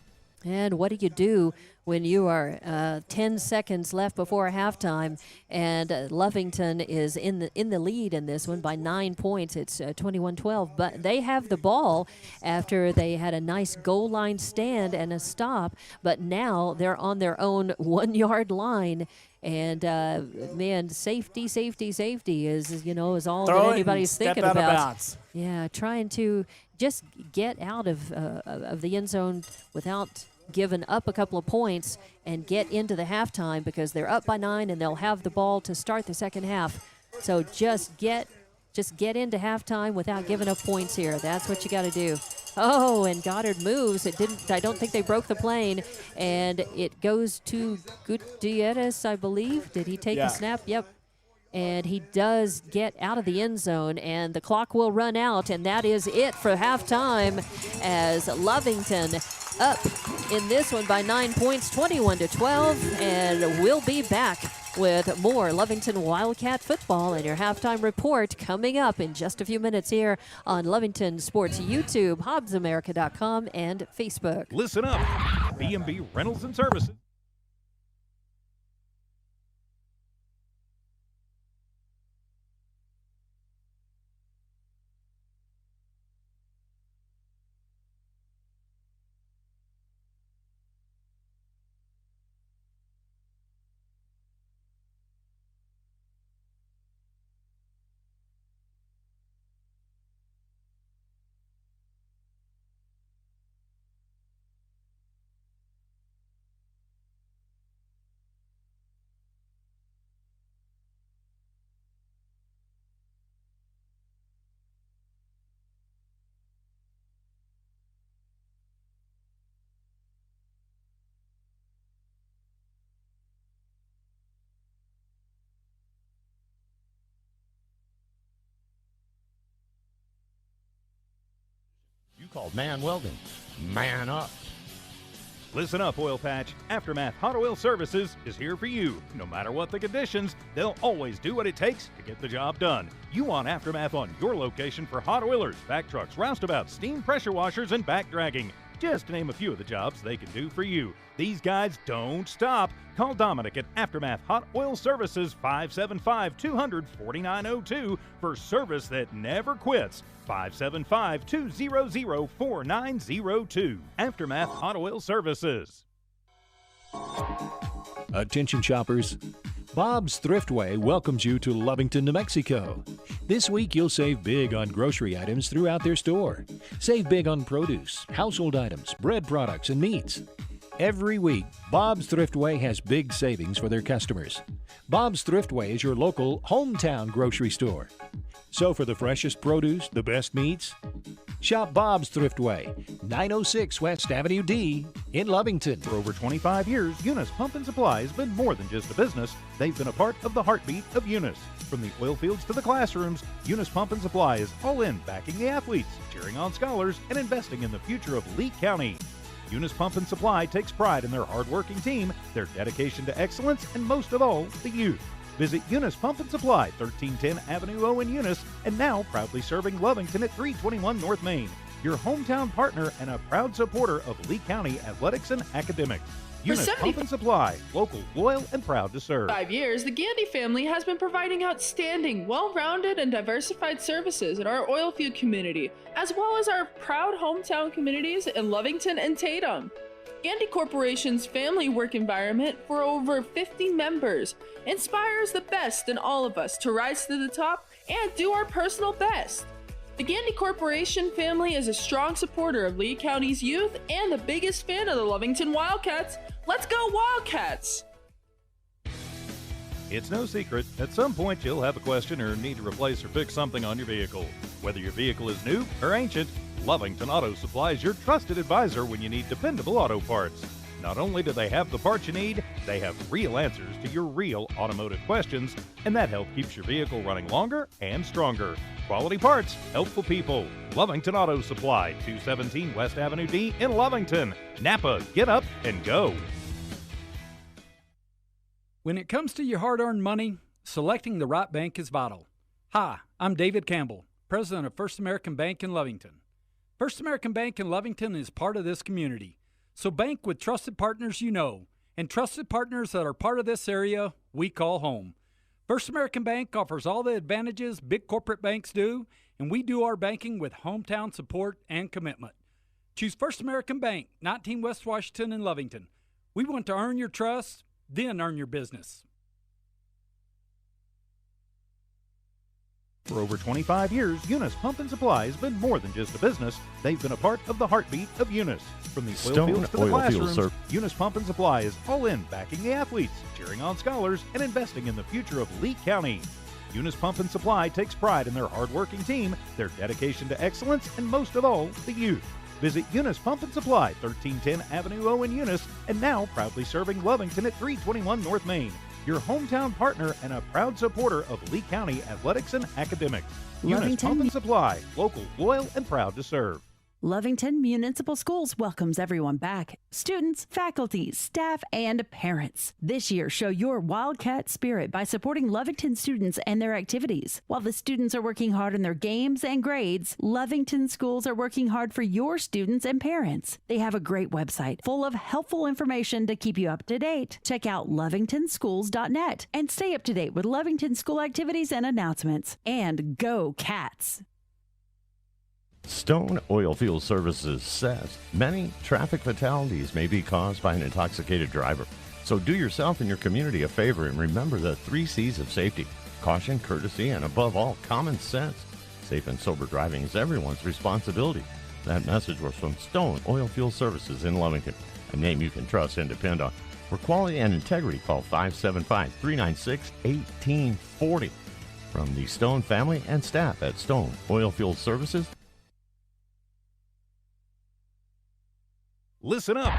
S1: And what do you do when you are 10 seconds left before halftime and Lovington is in the lead in this one by 9 points? It's 21-12, but they have the ball after they had a nice goal line stand and a stop, but now they're on their own 1-yard line. And man, safety is all that anybody's thinking
S3: out
S1: about.
S3: Of bounds.
S1: Yeah, trying to just get out of the end zone without giving up a couple of points and get into the halftime, because they're up by 9 and they'll have the ball to start the second half. So just get into halftime without giving up points here. That's what you got to do. Oh, and Goddard moves. I don't think they broke the plane, and it goes to Gutierrez, I believe. Did he take the snap? Yep. And he does get out of the end zone, and the clock will run out, and that is it for halftime as Lovington up in this one by 9 points, 21-12, and we'll be back with more Lovington Wildcat football and your halftime report coming up in just a few minutes here on Lovington Sports YouTube, HobbsAmerica.com, and Facebook.
S5: Listen up, B&B Rentals and Services.
S9: You called Man Welding. Man up.
S5: Listen up, Oil Patch. Aftermath Hot Oil Services is here for you. No matter what the conditions, they'll always do what it takes to get the job done. You want Aftermath on your location for hot oilers, vac trucks, roustabouts, steam pressure washers, and back dragging. Just to name a few of the jobs they can do for you. These guys don't stop. Call Dominic at Aftermath Hot Oil Services, 575-200-4902 for service that never quits. 575-200-4902. Aftermath Hot Oil Services.
S2: Attention shoppers. Bob's Thriftway welcomes you to Lovington, New Mexico. This week you'll save big on grocery items throughout their store. Save big on produce, household items, bread products, and meats. Every week, Bob's Thriftway has big savings for their customers. Bob's Thriftway is your local hometown grocery store. So for the freshest produce, the best meats, shop Bob's Thriftway, 906 West Avenue D in Lovington.
S5: For over 25 years, Eunice Pump and Supply has been more than just a business. They've been a part of the heartbeat of Eunice. From the oil fields to the classrooms, Eunice Pump and Supply is all in backing the athletes, cheering on scholars, and investing in the future of Lee County. Eunice Pump and Supply takes pride in their hard-working team, their dedication to excellence, and most of all, the youth. Visit Eunice Pump and Supply, 1310 Avenue O in Eunice, and now proudly serving Lovington at 321 North Main. Your hometown partner and a proud supporter of Lee County athletics and academics. Eunice Pump and Supply, local, loyal, and proud to serve.
S11: 5 years, the Gandy family has been providing outstanding, well-rounded, and diversified services in our oil field community, as well as our proud hometown communities in Lovington and Tatum. Gandy Corporation's family work environment for over 50 members inspires the best in all of us to rise to the top and do our personal best. The Gandy Corporation family is a strong supporter of Lee County's youth and the biggest fan of the Lovington Wildcats. Let's go Wildcats!
S5: It's no secret, at some point you'll have a question or need to replace or fix something on your vehicle. Whether your vehicle is new or ancient, Lovington Auto Supply is your trusted advisor when you need dependable auto parts. Not only do they have the parts you need, they have real answers to your real automotive questions, and that help keeps your vehicle running longer and stronger. Quality parts, helpful people. Lovington Auto Supply, 217 West Avenue D in Lovington. Napa, get up and go.
S10: When it comes to your hard-earned money, selecting the right bank is vital. Hi, I'm David Campbell, president of First American Bank in Lovington. First American Bank in Lovington is part of this community. So bank with trusted partners you know, and trusted partners that are part of this area we call home. First American Bank offers all the advantages big corporate banks do, and we do our banking with hometown support and commitment. Choose First American Bank, 19 West Washington in Lovington. We want to earn your trust, then earn your business.
S5: For over 25 years, Eunice Pump and Supply has been more than just a business. They've been a part of the heartbeat of Eunice. From the oil fields to the classrooms, Eunice Pump and Supply is all in backing the athletes, cheering on scholars, and investing in the future of Lee County. Eunice Pump and Supply takes pride in their hard-working team, their dedication to excellence, and most of all, the youth. Visit Eunice Pump and Supply, 1310 Avenue O in Eunice, and now proudly serving Lovington at 321 North Main. Your hometown partner and a proud supporter of Lee County athletics and academics. Eunice Pump and Supply, local, loyal, and proud to serve.
S8: Lovington Municipal Schools welcomes everyone back. Students, faculty, staff, and parents. This year, show your Wildcat spirit by supporting Lovington students and their activities. While the students are working hard on their games and grades, Lovington schools are working hard for your students and parents. They have a great website full of helpful information to keep you up to date. Check out lovingtonschools.net and stay up to date with Lovington school activities and announcements. And go Cats!
S9: Stone Oilfield Services says many traffic fatalities may be caused by an intoxicated driver. So do yourself and your community a favor and remember the 3 C's of safety: caution, courtesy, and above all, common sense. Safe and sober driving is everyone's responsibility. That message was from Stone Oilfield Services in Lovington, a name you can trust and depend on. For quality and integrity, call 575-396-1840. From the Stone family and staff at Stone Oilfield Services.
S5: Listen up.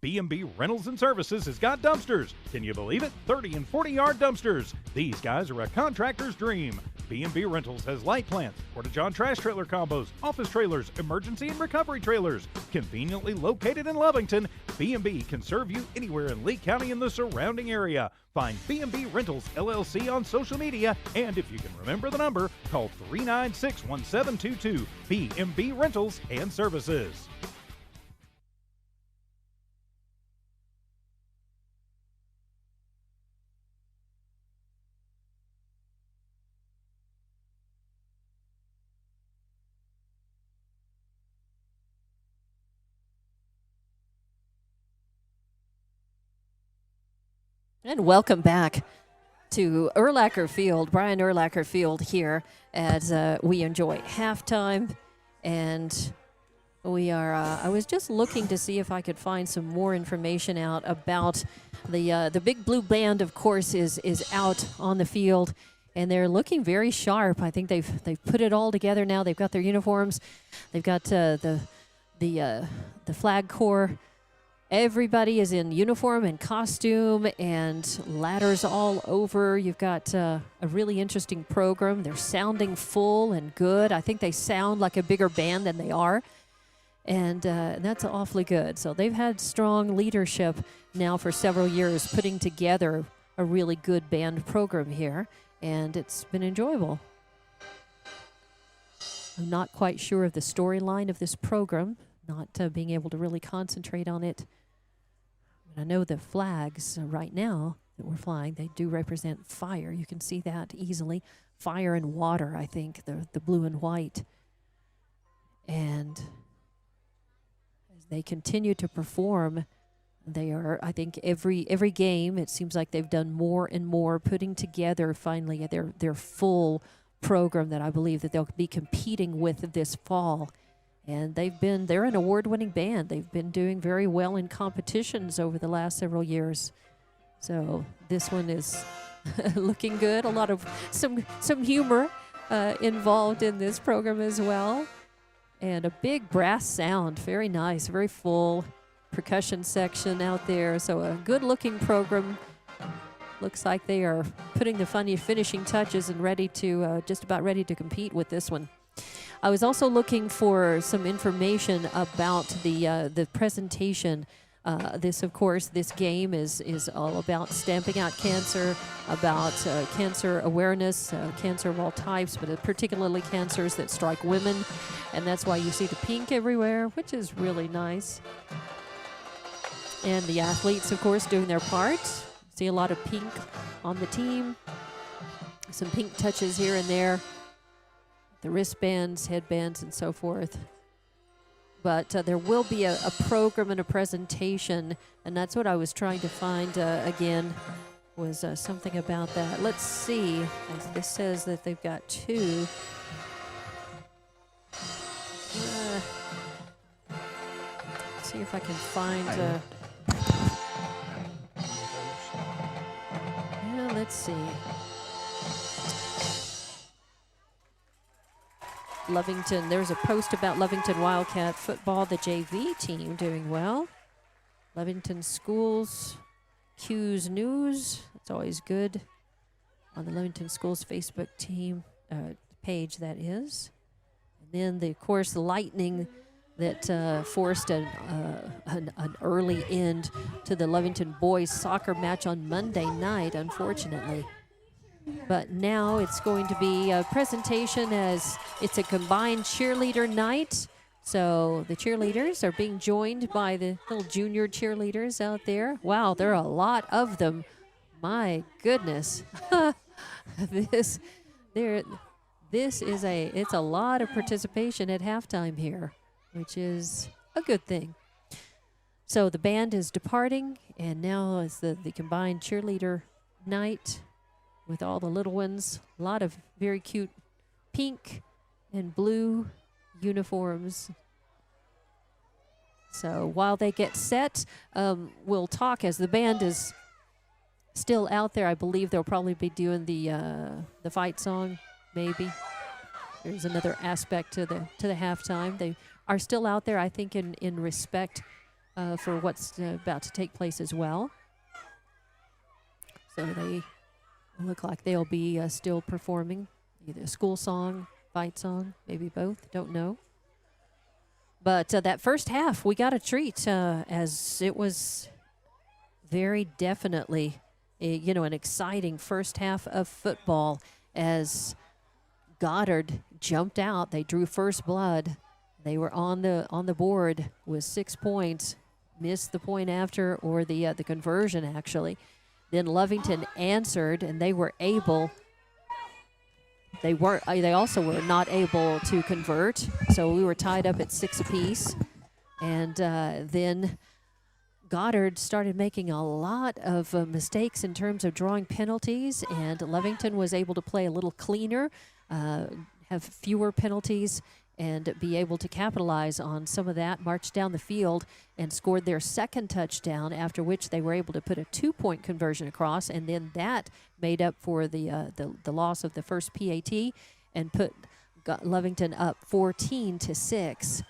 S5: B&B Rentals and Services has got dumpsters. Can you believe it? 30 and 40-yard dumpsters. These guys are a contractor's dream. B&B Rentals has light plants, porta-john trash trailer combos, office trailers, emergency and recovery trailers. Conveniently located in Lovington, B&B can serve you anywhere in Lee County and the surrounding area. Find B&B Rentals LLC on social media, and if you can remember the number, call 396-1722. B&B Rentals and Services.
S1: And welcome back to Urlacher Field, Brian Urlacher Field here as we enjoy halftime. And we are, I was just looking to see if I could find some more information out about the Big Blue Band, of course, is out on the field. And they're looking very sharp. I think they've put it all together now. They've got their uniforms. They've got the flag corps. Everybody is in uniform and costume and ladders all over. You've got a really interesting program. They're sounding full and good. I think they sound like a bigger band than they are. And that's awfully good. So they've had strong leadership now for several years, putting together a really good band program here, and it's been enjoyable. I'm not quite sure of the storyline of this program, not being able to really concentrate on it. But I know the flags right now that we're flying, they do represent fire. You can see that easily. Fire and water, I think, the blue and white. And as they continue to perform, they are, I think, every game, it seems like they've done more and more, putting together finally their full program that I believe that they'll be competing with this fall. And they're an award-winning band. They've been doing very well in competitions over the last several years. So this one is looking good. A lot of some humor involved in this program as well. And a big brass sound, very nice, very full percussion section out there. So a good-looking program. Looks like they are putting the finishing touches and ready to just about ready to compete with this one. I was also looking for some information about the presentation. This game is all about stamping out cancer, about cancer awareness, cancer of all types, but particularly cancers that strike women. And that's why you see the pink everywhere, which is really nice. And the athletes, of course, doing their part. See a lot of pink on the team. Some pink touches here and there. The wristbands, headbands, and so forth. But there will be a program and a presentation, and that's what I was trying to find again, was something about that. Let's see. This says that they've got 2. See if I can find... let's see. Lovington, there's a post about Lovington Wildcat football, the JV team doing well. Lovington Schools, Q's News, it's always good. On the Lovington Schools Facebook team page, that is. And then, of course, the lightning that forced an early end to the Lovington boys soccer match on Monday night, unfortunately. But now it's going to be a presentation as it's a combined cheerleader night. So the cheerleaders are being joined by the little junior cheerleaders out there. Wow, there are a lot of them. My goodness. It's a lot of participation at halftime here, which is a good thing. So the band is departing, and now is the combined cheerleader night with all the little ones. A lot of very cute pink and blue uniforms. So while they get set, we'll talk as the band is still out there. I believe they'll probably be doing the fight song, maybe. There's another aspect to the halftime. They are still out there, I think, in respect for what's about to take place as well. So they look like they'll be still performing either a school song, fight song, maybe both, don't know. But that first half, we got a treat as it was very definitely an exciting first half of football as Goddard jumped out. They drew first blood. They were on the board with 6 points, missed the point after, or the conversion actually. Then Lovington answered, and they were able. They also were not able to convert, so we were tied up at 6 apiece. And then Goddard started making a lot of mistakes in terms of drawing penalties, and Lovington was able to play a little cleaner, have fewer penalties, and be able to capitalize on some of that, march down the field, and scored their second touchdown, after which they were able to put a 2-point conversion across, and then that made up for the loss of the first PAT and put Lovington up 14-6.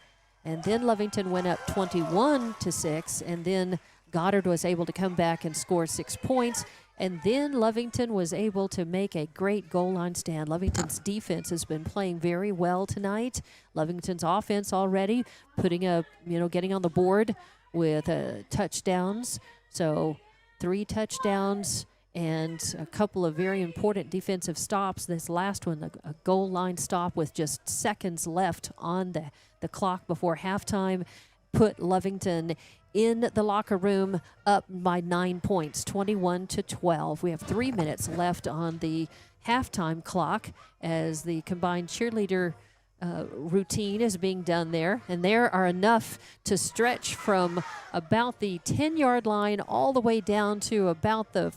S1: And then Lovington went up 21-6, and then Goddard was able to come back and score 6 points. And then Lovington was able to make a great goal line stand. Lovington's defense has been playing very well tonight. Lovington's offense already getting on the board with touchdowns. So 3 touchdowns and a couple of very important defensive stops. This last one, a goal line stop with just seconds left on the clock before halftime, put Lovington in the locker room up by 9 points, 21-12. We have 3 minutes left on the halftime clock as the combined cheerleader routine is being done there. And there are enough to stretch from about the 10-yard line all the way down to about the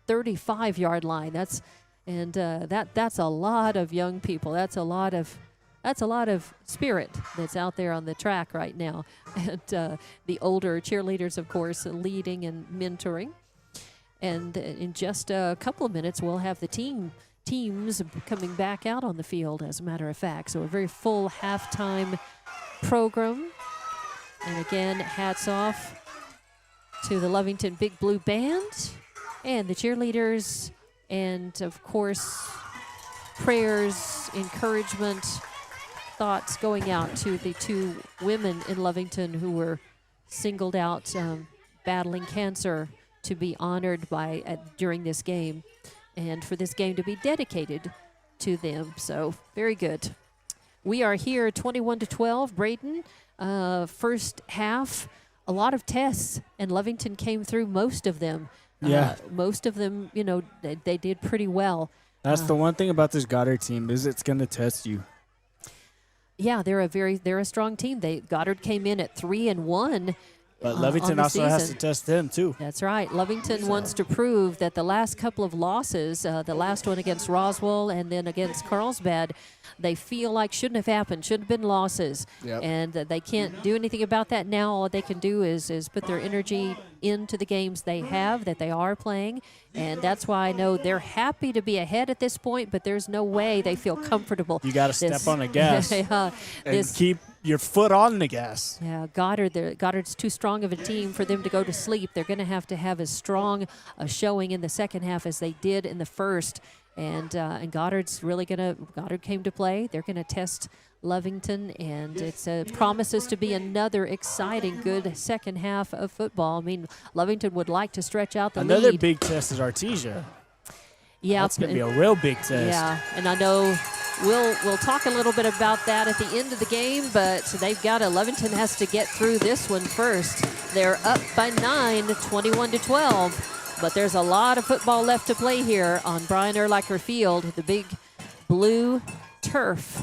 S1: 35-yard line. That's a lot of young people. That's a lot of spirit that's out there on the track right now. And the older cheerleaders, of course, leading and mentoring. And in just a couple of minutes, we'll have the teams coming back out on the field, as a matter of fact. So a very full halftime program. And again, hats off to the Lovington Big Blue Band and the cheerleaders, and of course, prayers, encouragement, thoughts going out to the 2 women in Lovington who were singled out battling cancer to be honored during this game, and for this game to be dedicated to them. So very good. We are here 21-12. Braden, first half, a lot of tests, and Lovington came through most of them.
S3: Yeah.
S1: Most of them, they did pretty well.
S3: That's the one thing about this Goddard team is it's going to test you.
S1: Yeah, they're a strong team. Goddard came in at 3-1.
S3: But Lovington also has to test them, too.
S1: That's right. Lovington wants to prove that the last couple of losses, the last one against Roswell and then against Carlsbad, they feel like shouldn't have happened, shouldn't have been losses.
S3: Yep.
S1: And they can't do anything about that now. All they can do is put their energy into the games they have, that they are playing. And that's why I know they're happy to be ahead at this point, but there's no way they feel comfortable.
S3: You got to step on the gas and keep your foot on the gas.
S1: Yeah, Goddard's too strong of a team for them to go to sleep. They're going to have as strong a showing in the second half as they did in the first. And Goddard came to play. They're going to test Lovington, and it promises to be another exciting, good second half of football. I mean, Lovington would like to stretch out the lead.
S3: Another big test is Artesia.
S1: Yeah,
S3: that's going to be a real big test.
S1: Yeah, and I know we'll talk a little bit about that at the end of the game, but Lovington has to get through this one first. They're up by 9, 21-12. But there's a lot of football left to play here on Brian Urlacher Field, the big blue turf.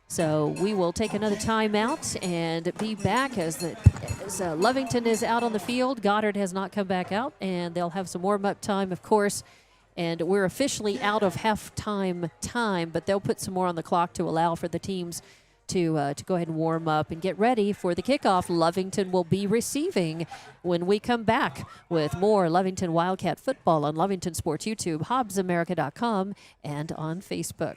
S1: So we will take another timeout and be back as Lovington is out on the field. Goddard has not come back out, and they'll have some warm-up time, of course. And we're officially out of halftime time, but they'll put some more on the clock to allow for the teams to go ahead and warm up and get ready for the kickoff. Lovington will be receiving when we come back with more Lovington Wildcat football on Lovington Sports YouTube, HobbsAmerica.com, and on Facebook.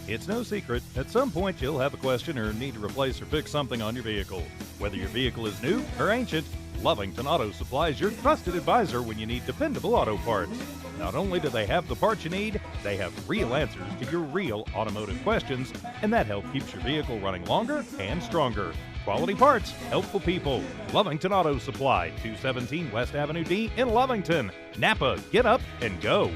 S5: It's no secret, at some point you'll have a question or need to replace or fix something on your vehicle. Whether your vehicle is new or ancient, Lovington Auto Supply is your trusted advisor when you need dependable auto parts. Not only do they have the parts you need, they have real answers to your real automotive questions, and that helps keep your vehicle running longer and stronger. Quality parts, helpful people. Lovington Auto Supply, 217 West Avenue D in Lovington. Napa, get up and go.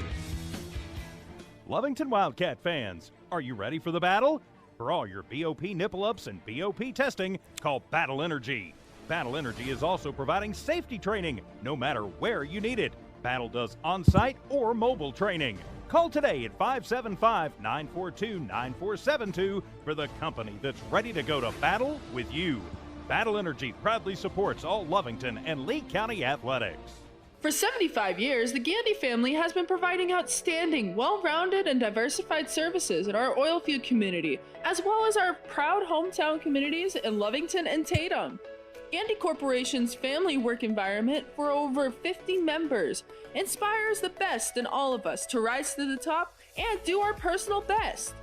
S5: Lovington Wildcat fans, are you ready for the battle? For all your BOP nipple-ups and BOP testing, call Battle Energy. Battle Energy is also providing safety training, no matter where you need it. Battle does on-site or mobile training. Call today at 575-942-9472 for the company that's ready to go to battle with you. Battle Energy proudly supports all Lovington and Lee County athletics.
S11: For 75 years, the Gandy family has been providing outstanding, well-rounded, and diversified services in our oil field community, as well as our proud hometown communities in Lovington and Tatum. Gandy Corporation's family work environment for over 50 members inspires the best in all of us to rise to the top and do our personal best.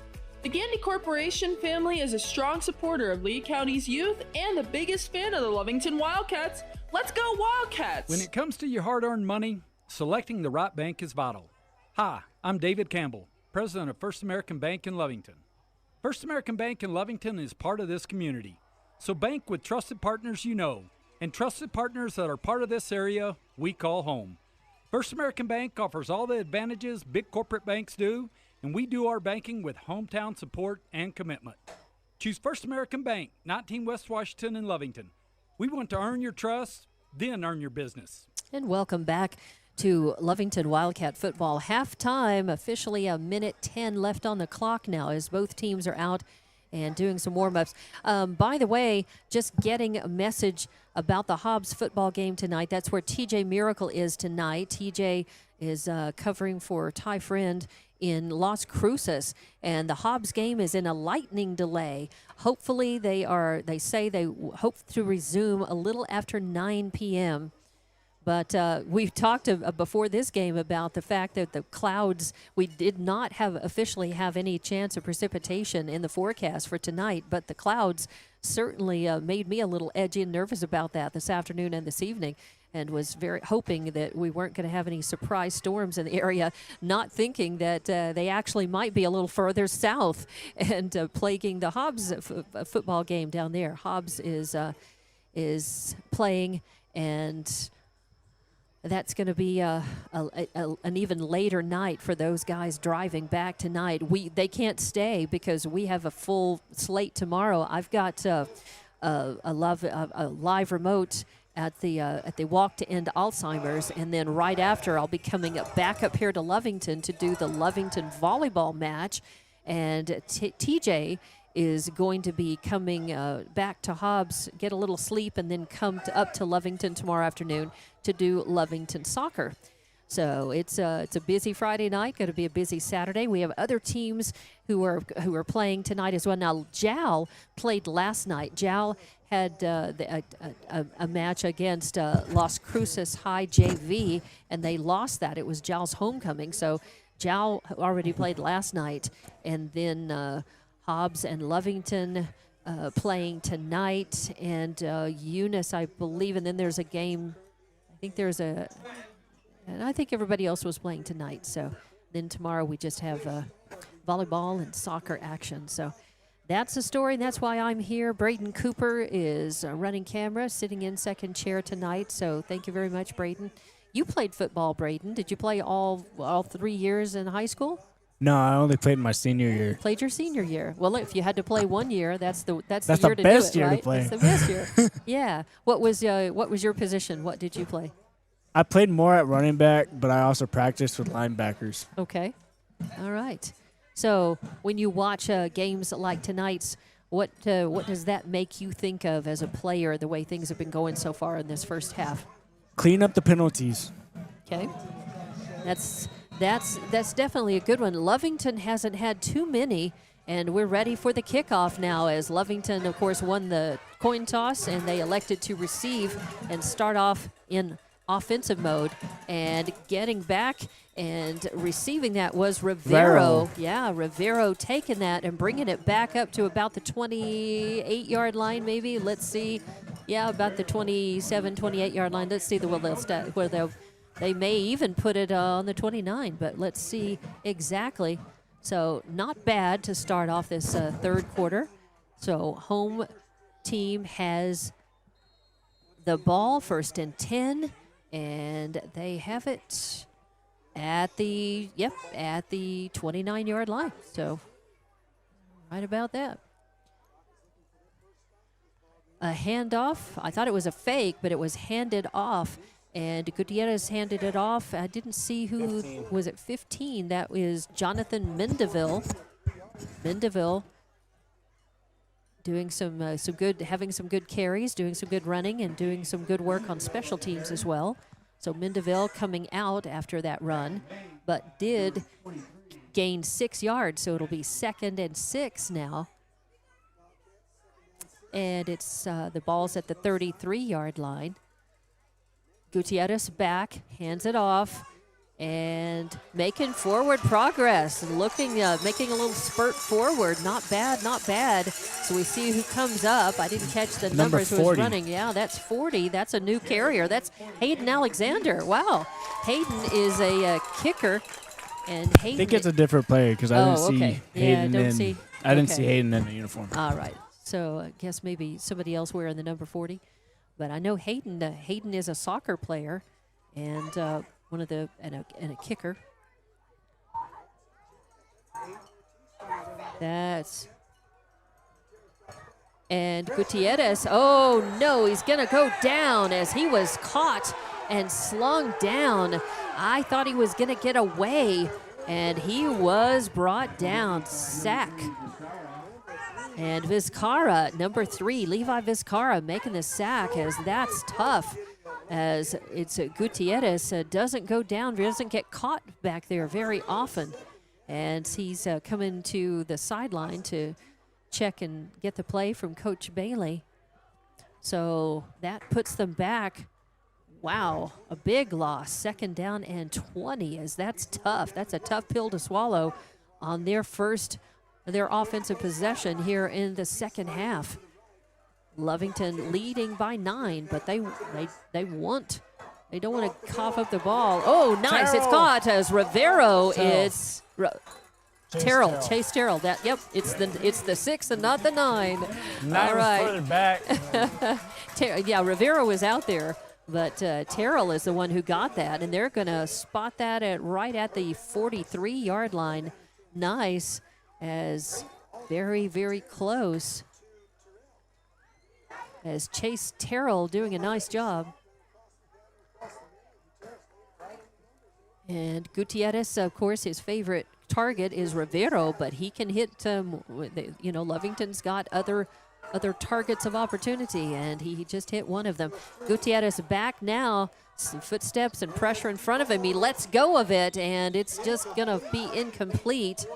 S11: The Gandy Corporation family is a strong supporter of Lee County's youth and the biggest fan of the Lovington Wildcats. Let's go Wildcats!
S10: When it comes to your hard-earned money, selecting the right bank is vital. Hi, I'm David Campbell, president of First American Bank in Lovington. First American Bank in Lovington is part of this community. So bank with trusted partners you know, and trusted partners that are part of this area we call home. First American Bank offers all the advantages big corporate banks do, and we do our banking with hometown support and commitment. Choose First American Bank, 19 West Washington in Lovington. We want to earn your trust, then earn your business.
S1: And welcome back to Lovington Wildcat football. Halftime, officially a minute 10 left on the clock now as both teams are out and doing some warm-ups. By the way, just getting a message about the Hobbs football game tonight. That's where TJ Miracle is tonight. TJ is covering for Ty Friend in Las Cruces, and the Hobbs game is in a lightning delay. Hopefully they say they hope to resume a little after 9 p.m. But we've talked before this game about the fact that the clouds, we did not officially have any chance of precipitation in the forecast for tonight, but the clouds certainly made me a little edgy and nervous about that this afternoon and this evening, and was very hoping that we weren't going to have any surprise storms in the area, not thinking that they actually might be a little further south and plaguing the Hobbs football game down there. Hobbs is playing, and that's going to be an even later night for those guys driving back tonight. They can't stay because we have a full slate tomorrow. I've got a live remote at the Walk to End Alzheimer's, and then right after I'll be coming back up here to Lovington to do the Lovington volleyball match, and TJ is going to be coming back to Hobbs, get a little sleep, and then come up to Lovington tomorrow afternoon to do Lovington soccer. So it's a busy Friday night, going to be a busy Saturday. We have other teams who are playing tonight as well. Now, Jal played last night. Jal had a match against Las Cruces High JV, and they lost that. It was Jal's homecoming. So Jal already played last night, and then Hobbs and Lovington playing tonight, and Eunice, I believe, and then there's a game. And I think everybody else was playing tonight. So then tomorrow we just have volleyball and soccer action. So that's the story, and that's why I'm here. Braden Cooper is running camera, sitting in second chair tonight. So thank you very much, Braden. You played football, Braden. Did you play all 3 years in high school?
S3: No, I only played my senior year.
S1: Played your senior year. Well, if you had to play 1 year, that's the year to do it, right?
S3: That's the best year to play.
S1: That's the best year. Yeah. What was your position? What did you play?
S3: I played more at running back, but I also practiced with linebackers.
S1: Okay. All right. So when you watch games like tonight's, what does that make you think of as a player, the way things have been going so far in this first half?
S3: Clean up the penalties.
S1: Okay. That's definitely a good one. Lovington hasn't had too many, and we're ready for the kickoff now, as Lovington, of course, won the coin toss, and they elected to receive and start off in offensive mode. And getting back and receiving that was Rivero. Yeah, Rivero taking that and bringing it back up to about the 28-yard line, maybe. Let's see. Yeah, about the 27, 28-yard line. Let's see where they may even put it on the 29, but let's see exactly. So not bad to start off this third quarter. So home team has the ball, 1st and 10, and they have it at the 29-yard line. So right about that. A handoff. I thought it was a fake, but it was handed off. And Gutierrez handed it off. I didn't see who 15. Was it 15. That is Jonathan Mendeville. Mendeville doing some good, having some good carries, doing some good running, and doing some good work on special teams as well. So Mendeville coming out after that run, but did gain 6 yards. So it'll be 2nd and 6 now. And it's the ball's at the 33-yard line. Gutierrez back, hands it off, and making forward progress, making a little spurt forward. Not bad, not bad. So we see who comes up. I didn't catch the numbers who was running. Yeah, that's 40. That's a new carrier. That's Hayden Alexander. Wow. Hayden is a kicker, and Hayden.
S3: I think it's a different player because I didn't see Hayden I didn't see Hayden in the uniform.
S1: All right. So I guess maybe somebody else wearing the number 40. But I know Hayden. Hayden is a soccer player, and one of the and a kicker. And Gutierrez. Oh no, he's gonna go down as he was caught and slung down. I thought he was gonna get away, and he was brought down. Sack. And Vizcarra, number 3, Levi Vizcarra making the sack, as that's tough. As it's Gutierrez doesn't go down, doesn't get caught back there very often. And he's coming to the sideline to check and get the play from Coach Bailey. So that puts them back. Wow, a big loss, 2nd down and 20, as that's tough. That's a tough pill to swallow on their offensive possession here in the second half. Lovington leading by 9, but they don't want to cough up the ball. Oh, nice! It's caught as Rivero. It's Chase Terrell. It's the 6 and not the 9. All right.
S3: Further back.
S1: Yeah, Rivero was out there, but Terrell is the one who got that, and they're going to spot that right at the 43-yard line. Nice, as very, very close. As Chase Terrell doing a nice job. And Gutierrez, of course, his favorite target is Rivero, but he can hit, Lovington's got other targets of opportunity, and he just hit one of them. Gutierrez back now, some footsteps and pressure in front of him. He lets go of it, and it's just going to be incomplete.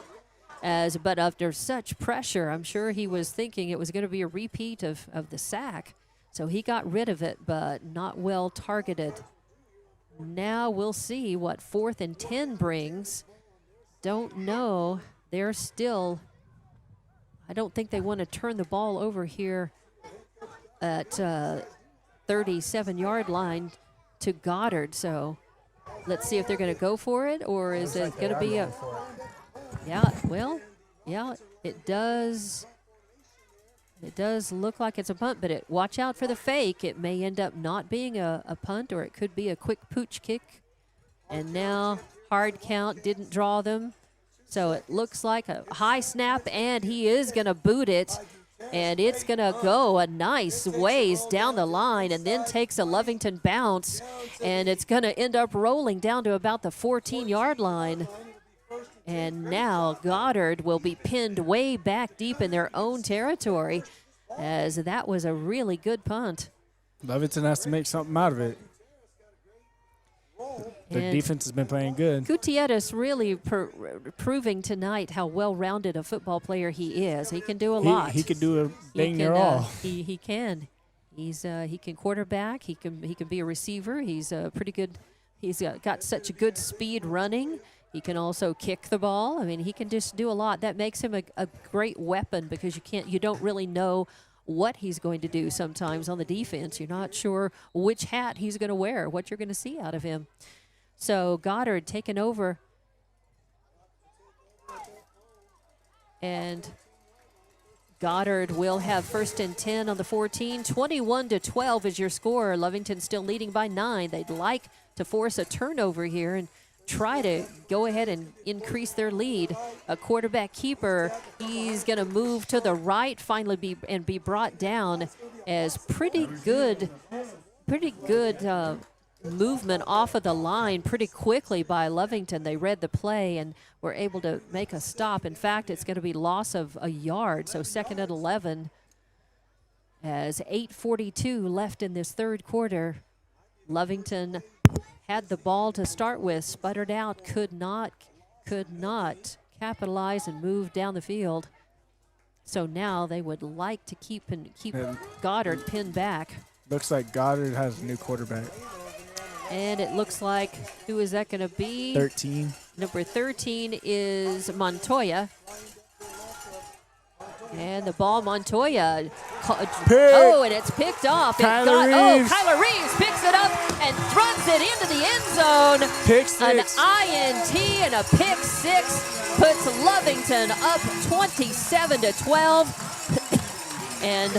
S1: But after such pressure, I'm sure he was thinking it was going to be a repeat of the sack. So he got rid of it, but not well targeted. Now we'll see what 4th and 10 brings. Don't know. They're still, I don't think they want to turn the ball over here at 37-yard line to Goddard. So let's see if they're going to go for it, or is it going to be a... Yeah, it does. It does look like it's a punt, but watch out for the fake. It may end up not being a punt, or it could be a quick pooch kick. And now hard count didn't draw them. So it looks like a high snap, and he is going to boot it. And it's going to go a nice ways down the line, and then takes a Lovington bounce. And it's going to end up rolling down to about the 14-yard line. And now Goddard will be pinned way back deep in their own territory, as that was a really good punt.
S3: Lovington has to make something out of it. Their defense has been playing good.
S1: Gutierrez really proving tonight how well-rounded a football player he is. He can do a lot.
S3: He can do a dang near all.
S1: He can. He can quarterback. He can be a receiver. He's pretty good. He's got such a good speed running. He can also kick the ball. I mean, he can just do a lot. That makes him a great weapon, because you don't really know what he's going to do sometimes on the defense. You're not sure which hat he's going to wear, what you're going to see out of him. So Goddard taking over. And Goddard will have 1st and 10 on the 14. 21-12 is your score. Lovington still leading by 9. They'd like to force a turnover here and try to go ahead and increase their lead. A quarterback keeper, he's going to move to the right, finally be brought down, as pretty good movement off of the line pretty quickly by Lovington. They read the play and were able to make a stop. In fact, it's going to be loss of a yard, so 2nd and 11, as 8:42 left in this third quarter. Lovington had the ball to start with, sputtered out, could not capitalize and move down the field. So now they would like to keep Goddard pinned back.
S3: Looks like Goddard has a new quarterback.
S1: And it looks like, who is that going to be?
S3: 13.
S1: Number 13 is Montoya. And the ball, Montoya. Oh, and it's picked off. Kyler Reeves picks it up and throws it into the end zone.
S3: Pick six.
S1: An INT and a pick six puts Lovington up 27-12. And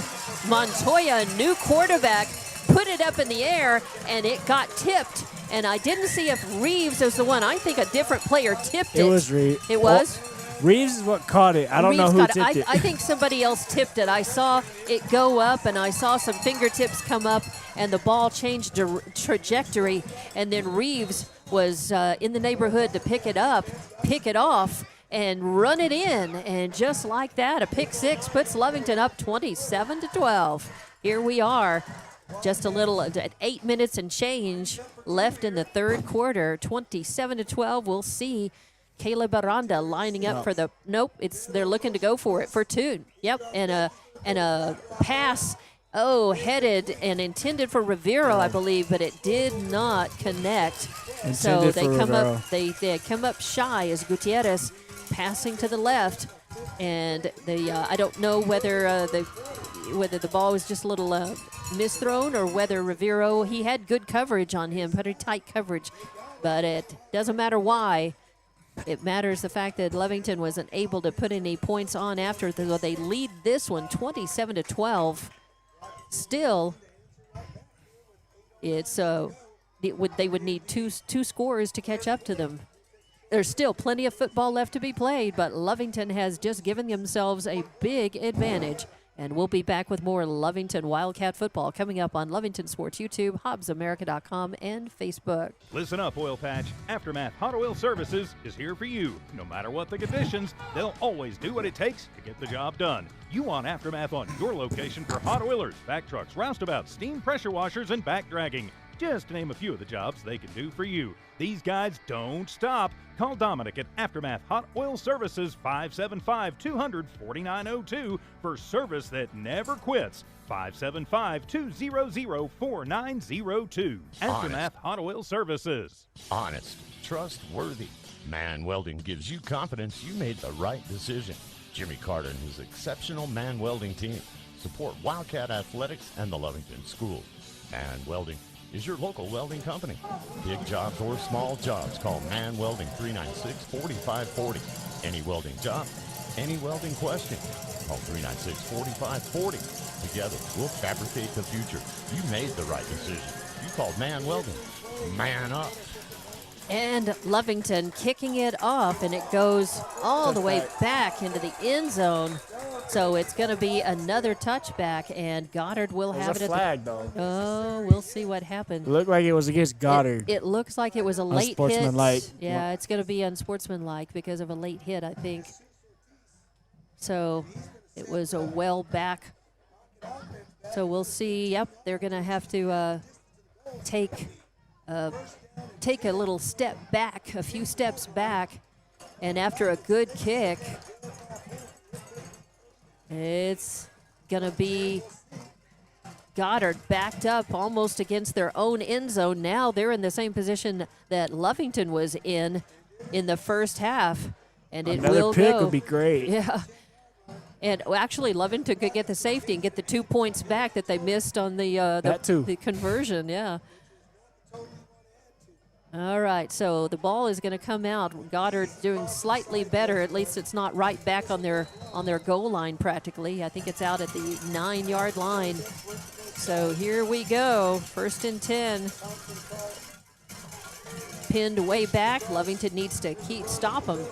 S1: Montoya, new quarterback, put it up in the air, and it got tipped. And I didn't see if Reeves was the one. I think a different player tipped it.
S3: It was Reeves.
S1: It was?
S3: Reeves is what caught it. I don't know who tipped it.
S1: I think somebody else tipped it. I saw it go up, and I saw some fingertips come up, and the ball changed trajectory. And then Reeves was in the neighborhood to pick it up, pick it off, and run it in. And just like that, a pick six puts Lovington up 27-12. Here we are. Just a little at 8 minutes and change left in the third quarter. 27-12. We'll see Caleb Aranda lining up for the they're looking to go for it for two. Yep, and a pass. Headed and intended for Rivero, I believe, but it did not connect. So they come up. They come up shy as Gutierrez passing to the left, and I don't know whether the ball was just a little misthrown or whether Rivero, he had good coverage on him, pretty tight coverage, but it doesn't matter why. It matters the fact that Lovington wasn't able to put any points on after, though they lead this one 27-12. Still, it's they would need two scores to catch up to them. There's still plenty of football left to be played, but Lovington has just given themselves a big advantage. And we'll be back with more Lovington Wildcat football coming up on Lovington Sports YouTube, HobbsAmerica.com, and Facebook.
S5: Listen up, Oil Patch. Aftermath Hot Oil Services is here for you. No matter what the conditions, they'll always do what it takes to get the job done. You want Aftermath on your location for hot oilers, back trucks, roustabouts, steam pressure washers, and back dragging. Just to name a few of the jobs they can do for you. These guys don't stop. Call Dominic at Aftermath Hot Oil Services, 575-200-4902 for service that never quits. 575-200-4902. Aftermath Hot Oil Services.
S9: Honest, trustworthy. Man Welding gives you confidence you made the right decision. Jimmy Carter and his exceptional Man Welding team support Wildcat Athletics and the Lovington School. Man Welding is your local welding company. Big jobs or small jobs, call Man Welding 396-4540. Any welding job, any welding question, call 396-4540. Together, we'll fabricate the future. You made the right decision. You called Man Welding. Man up.
S1: And Lovington kicking it off, and it goes all the way back into the end zone. So it's going to be another touchback, and Goddard will have it.
S3: There's a flag, though.
S1: Oh, we'll see what happens.
S3: It looked like it was against Goddard.
S1: It looks like it was a late hit.
S3: Unsportsmanlike.
S1: Yeah, it's going to be unsportsmanlike because of a late hit, I think. So it was a well back. So we'll see. Yep, they're going to have to take a little step back, a few steps back, and after a good kick, it's going to be Goddard backed up almost against their own end zone. Now they're in the same position that Lovington was in the first half, and it will go.
S3: Another pick would be great.
S1: Yeah. And actually, Lovington could get the safety and get the 2 points back that they missed on the conversion. Yeah. All right, so the ball is going to come out. Goddard doing slightly better. At least it's not right back on their goal line practically. I think it's out at the 9-yard line. So here we go, 1st and 10. Pinned way back. Lovington needs to stop them.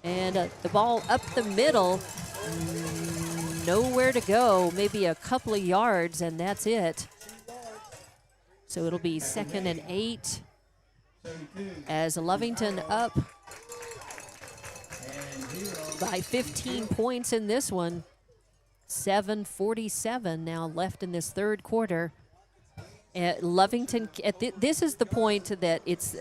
S1: And the ball up the middle. Nowhere to go. Maybe a couple of yards, and that's it. So it'll be 2nd and 8. As Lovington up by 15 points in this one. 7:47 now left in this third quarter. Lovington, this is the point that it's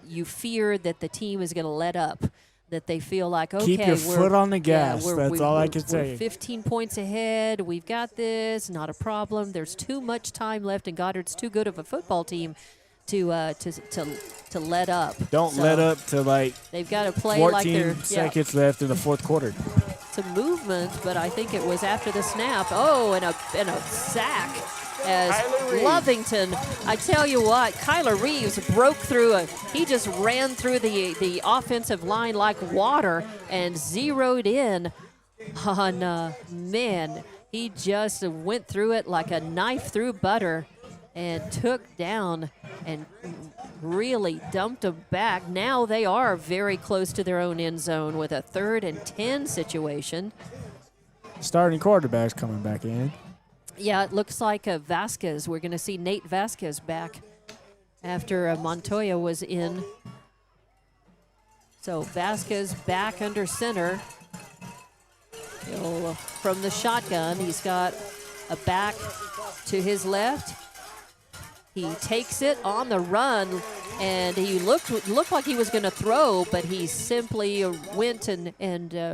S1: you fear that the team is going to let up, that they feel like, okay,
S3: keep your foot on the gas. That's all I can say.
S1: We're 15 points ahead. We've got this. Not a problem. There's too much time left, and Goddard's too good of a football team to let up.
S3: Don't
S1: So
S3: let up to like
S1: they've got to play
S3: 14
S1: like they're
S3: seconds left in the fourth quarter.
S1: some movement, but I think it was after the snap. Oh, and a sack as Lovington. I tell you what, Kyler Reeves broke through he just ran through the offensive line like water and zeroed in on man. He just went through it like a knife through butter and took down and really dumped them back. Now they are very close to their own end zone with a 3rd and 10 situation.
S3: Starting quarterback's coming back in.
S1: Yeah, it looks like Vasquez. We're going to see Nate Vasquez back after Montoya was in. So Vasquez back under center. From the shotgun, he's got a back to his left. He takes it on the run, and he looked like he was going to throw, but he simply went and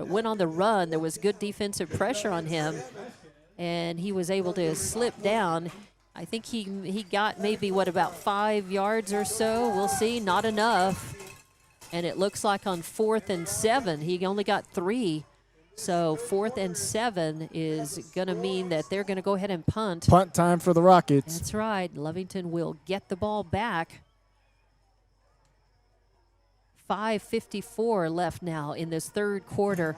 S1: went on the run. There was good defensive pressure on him, and he was able to slip down. I think he got maybe, about 5 yards or so. We'll see, not enough. And it looks like on 4th and 7, he only got 3. So 4th and 7 is going to mean that they're going to go ahead and punt.
S3: Punt time for the Rockets.
S1: That's right. Lovington will get the ball back. 5:54 left now in this 3rd quarter.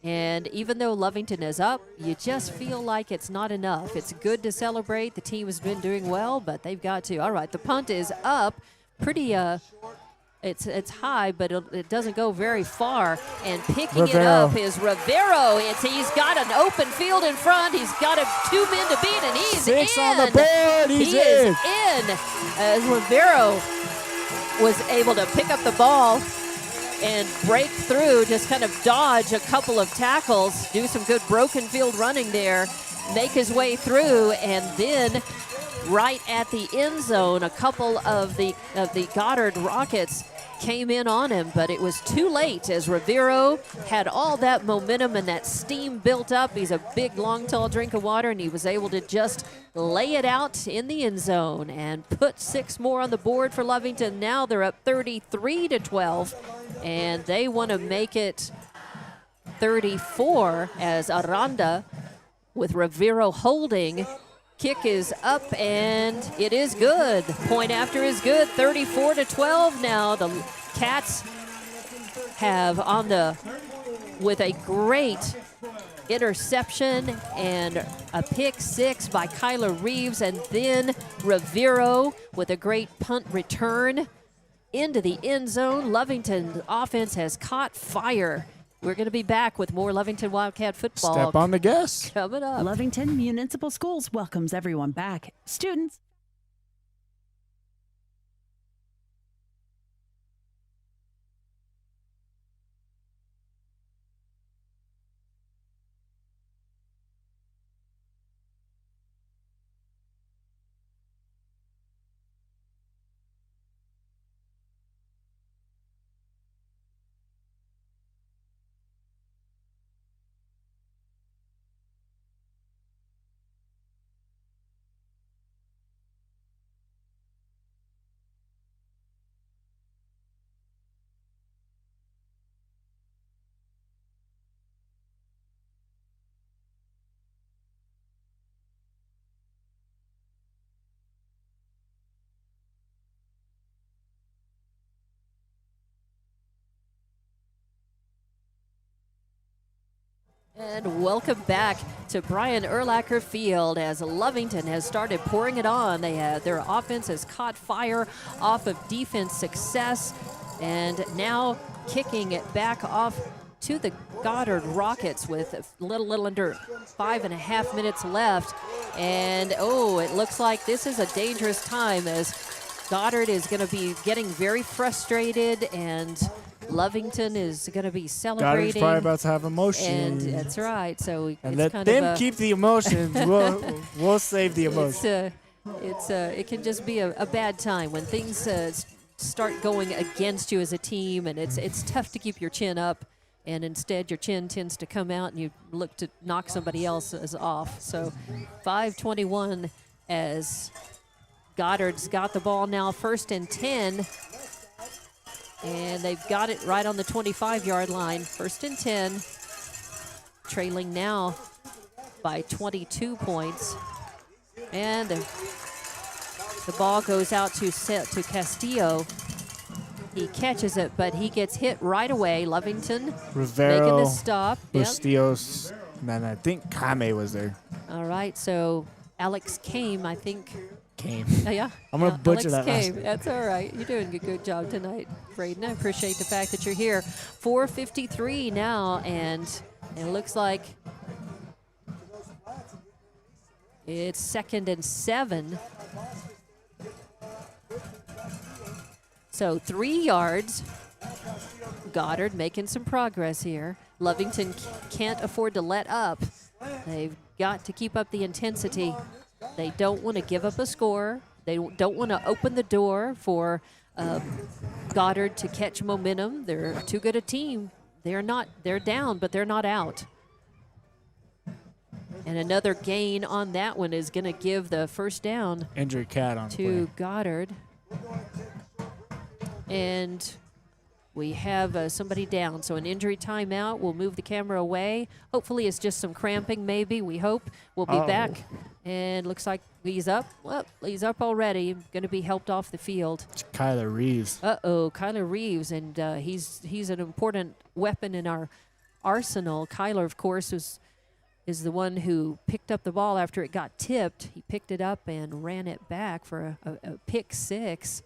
S1: And even though Lovington is up, you just feel like it's not enough. It's good to celebrate. The team has been doing well, but they've got to. All right, the punt is up. Pretty It's high, but it doesn't go very far. And picking it up is Rivero. He's got an open field in front. He's got 2 men to beat, and he's
S3: 6
S1: in.
S3: on the board. He's
S1: he is in. As Rivero was able to pick up the ball and break through, just kind of dodge a couple of tackles, do some good broken field running there, make his way through, and then right at the end zone, a couple of the Goddard Rockets came in on him, but it was too late as Rivero had all that momentum and that steam built up. He's a big, long, tall drink of water, and he was able to just lay it out in the end zone and put 6 more on the board for Lovington. Now they're up 33-12, and they want to make it 34 as Aranda with Rivero holding. Kick is up, and it is good. Point after is good, 34-12 now. The Cats have with a great interception and a pick 6 by Kyler Reeves, and then Rivero with a great punt return into the end zone. Lovington offense has caught fire. We're going to be back with more Lovington Wildcat football.
S3: Step on the gas.
S1: Coming up.
S8: Lovington Municipal Schools welcomes everyone back. Students.
S1: And welcome back to Brian Urlacher Field as Lovington has started pouring it on. Their offense has caught fire off of defense success, and now kicking it back off to the Goddard Rockets with a little under 5.5 minutes left. And it looks like this is a dangerous time as Goddard is going to be getting very frustrated, and Lovington is going to be celebrating.
S3: Goddard's probably about to have emotions.
S1: And that's right. So
S3: and
S1: it's
S3: let
S1: kind
S3: them
S1: of
S3: keep the emotions. We'll save the emotions.
S1: It can just be a bad time when things start going against you as a team, and it's tough to keep your chin up, and instead your chin tends to come out and you look to knock somebody else's off. So 5:21 as Goddard's got the ball now, 1st and 10. And they've got it right on the 25-yard line. 1st and 10. Trailing now by 22 points. And the ball goes out to Castillo. He catches it, but he gets hit right away. Lovington
S3: Rivero,
S1: making the stop.
S3: Bustillos, and then I think Kame was there.
S1: All right, so Alex Kame, I think.
S3: Kame.
S1: Oh, yeah.
S3: I'm going to butcher
S1: Alex
S3: that last
S1: Kame.
S3: name.
S1: That's all right. You're doing a good job tonight, Braden. I appreciate the fact that you're here. 4:53 now, and it looks like it's 2nd and 7. So 3 yards. Goddard making some progress here. Lovington can't afford to let up. They've got to keep up the intensity. They don't want to give up a score. They don't want to open the door for Goddard to catch momentum. They're too good a team. They're down, but they're not out. And another gain on that one is going to give the first down
S3: Injury cat on
S1: to Goddard. And we have somebody down, so an injury timeout. We'll move the camera away. Hopefully it's just some cramping, maybe. We hope. We'll be back. And looks like he's up. Well, he's up already. Going to be helped off the field.
S3: It's Kyler Reeves.
S1: Kyler Reeves, and he's an important weapon in our arsenal. Kyler, of course, is the one who picked up the ball after it got tipped. He picked it up and ran it back for a pick 6.